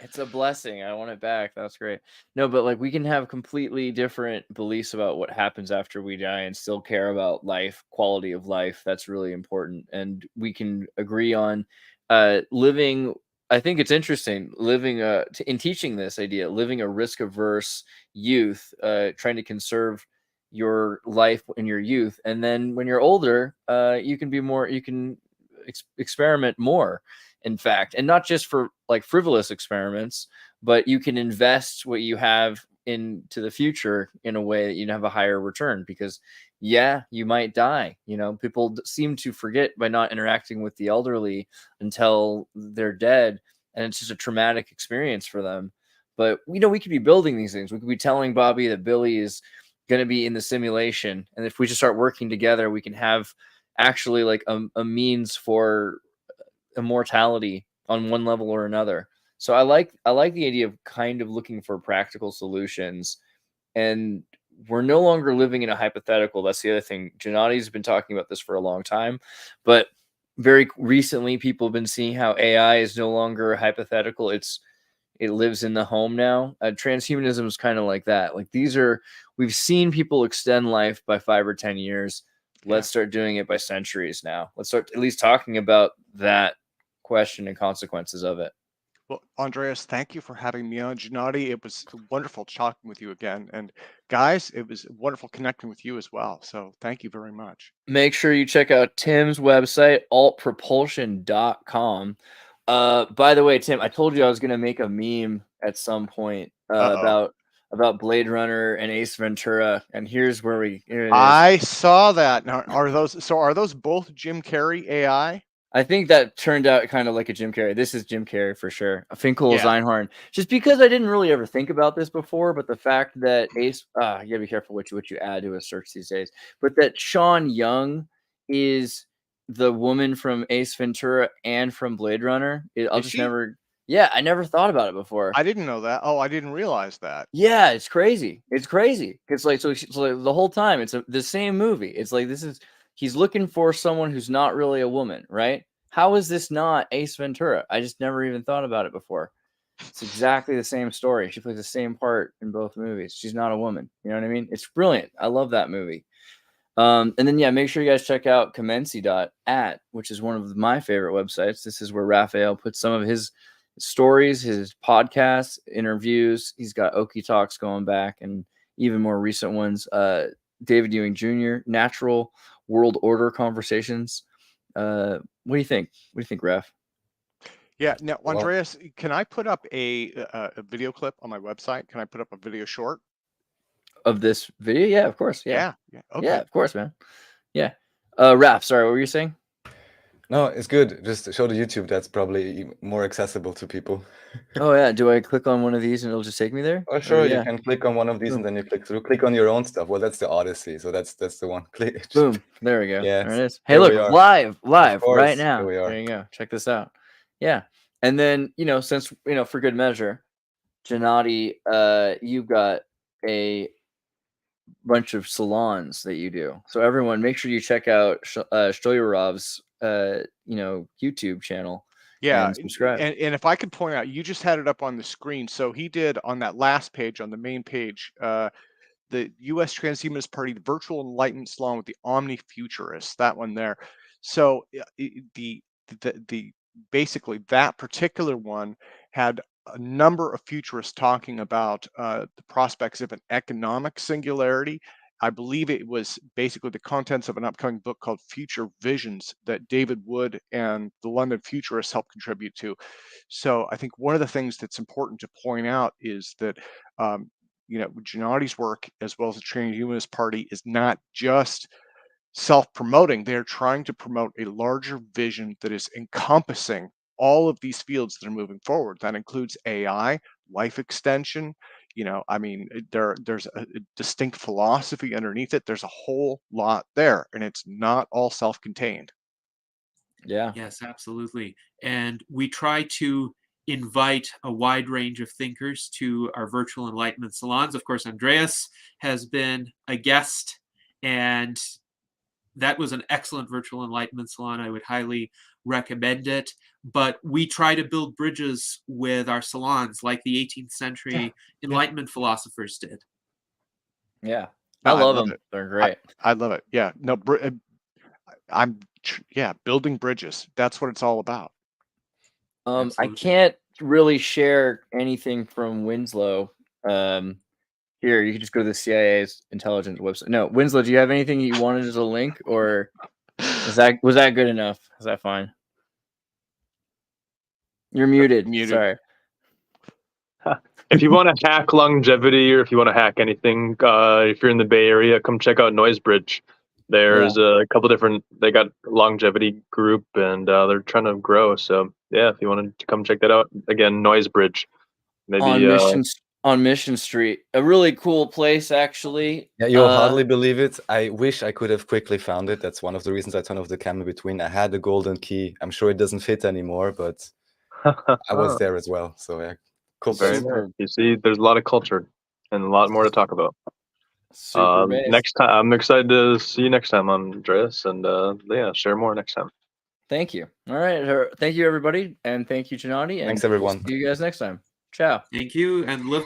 It's a blessing. I want it back. That's great. No, but like we can have completely different beliefs about what happens after we die and still care about life, quality of life. That's really important. And we can agree on living. I think it's interesting living in teaching this idea, living a risk-averse youth, trying to conserve your life in your youth, and then when you're older, you can experiment more, in fact, and not just for like frivolous experiments, but you can invest what you have into the future in a way that you have a higher return, because you might die. People seem to forget by not interacting with the elderly until they're dead, and it's just a traumatic experience for them. But we could be building these things. We could be telling Bobby that Billy is going to be in the simulation, and if we just start working together, we can have actually like a means for immortality on one level or another. So I like the idea of kind of looking for practical solutions, and we're no longer living in a hypothetical. That's the other thing. Gennady's been talking about this for a long time, but very recently people have been seeing how AI is no longer hypothetical. It lives in the home now. Transhumanism is kind of like that. Like we've seen people extend life by 5 or 10 years. Let's start doing it by centuries now. Let's start at least talking about that question and consequences of it. Well, Andreas, thank you for having me on. Gennady, it was wonderful talking with you again. And guys, it was wonderful connecting with you as well. So thank you very much. Make sure you check out Tim's website, altpropulsion.com. By the way, Tim, I told you I was going to make a meme at some point about Blade Runner and Ace Ventura, and here's where I saw that. Now, are those both Jim Carrey AI? I think that turned out kind of like a Jim Carrey. This is Jim Carrey for sure. Finkel Einhorn. Just because I didn't really ever think about this before, but the fact that Ace, you gotta be careful what you add to a search these days. But that Sean Young is the woman from Ace Ventura and from Blade Runner. I never thought about it before. I didn't know that. Oh, I didn't realize that. Yeah, it's crazy. It's crazy. It's like so the whole time it's the same movie. It's like he's looking for someone who's not really a woman, right? How is this not Ace Ventura? I just never even thought about it before. It's exactly the same story. She plays the same part in both movies. She's not a woman. You know what I mean? It's brilliant. I love that movie. And then, yeah, make sure you guys check out Comency.at, which is one of my favorite websites. This is where Raphael puts some of his stories, his podcasts, interviews. He's got Okie Talks going back and even more recent ones. David Ewing Jr., Natural World Order Conversations. What do you think? What do you think, Raph? Yeah. Now, Andreas, can I put up a video clip on my website? Can I put up a video short? Of this video? Yeah, of course. Yeah. Okay. Yeah, of course, man. Yeah. Raph, sorry, what were you saying? No, it's good. Just show the YouTube. That's probably more accessible to people. Oh, yeah. Do I click on one of these and it'll just take me there? Oh, sure. Yeah. You can click on one of these and then you click through. Click on your own stuff. Well, that's the Odyssey. So that's the one. Click. Boom. There we go. Yeah, There it is. Hey, look, live course, right now. here we are. There you go. Check this out. Yeah. And then, since, for good measure, Gennady, you've got a bunch of salons that you do. So everyone, make sure you check out Stolyarov's, YouTube channel. Yeah, and subscribe. And if I could point out, you just had it up on the screen. So he did on that last page, on the main page, the U.S. Transhumanist Party, the Virtual Enlightenment Salon with the Omni Futurists, that one there. So the basically that particular one had a number of futurists talking about the prospects of an economic singularity. I believe it was basically the contents of an upcoming book called Future Visions that David Wood and the London Futurists helped contribute to. So I think one of the things that's important to point out is that, Gennady's work, as well as the Transhumanist Party, is not just self-promoting. They're trying to promote a larger vision that is encompassing all of these fields that are moving forward. That includes AI, life extension. There's a distinct philosophy underneath it. There's a whole lot there, and it's not all self-contained. Yeah. Yes, absolutely. And we try to invite a wide range of thinkers to our virtual enlightenment salons. Of course, Andreas has been a guest, and that was an excellent virtual enlightenment salon. I would highly recommend it. But we try to build bridges with our salons like the 18th century Enlightenment philosophers did. Yeah. I love them. It. They're great. I love it. Yeah. No, building bridges. That's what it's all about. I can't really share anything from Winslow. Here, you can just go to the CIA's intelligence website. No, Winslow, do you have anything you wanted as a link, or was that good enough? Is that fine? You're muted. Sorry. If you want to hack longevity, or if you want to hack anything, if you're in the Bay Area, come check out Noisebridge. There's a couple different. They got longevity group, and they're trying to grow. So yeah, if you wanted to come check that out, again, Noisebridge. Maybe on Mission Street, a really cool place, actually. Yeah, you'll hardly believe it. I wish I could have quickly found it. That's one of the reasons I turned off the camera between. I had the golden key. I'm sure it doesn't fit anymore, but I was there as well. So yeah, cool place. You see, there's a lot of culture and a lot more to talk about. Super next time, I'm excited to see you next time, Andreas, and share more next time. Thank you. All right, thank you everybody, and thank you, Gennady. Thanks everyone. See you guys next time. Ciao. Thank you, and live.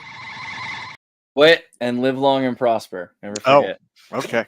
Wait, and live long and prosper. Never forget. Oh, okay.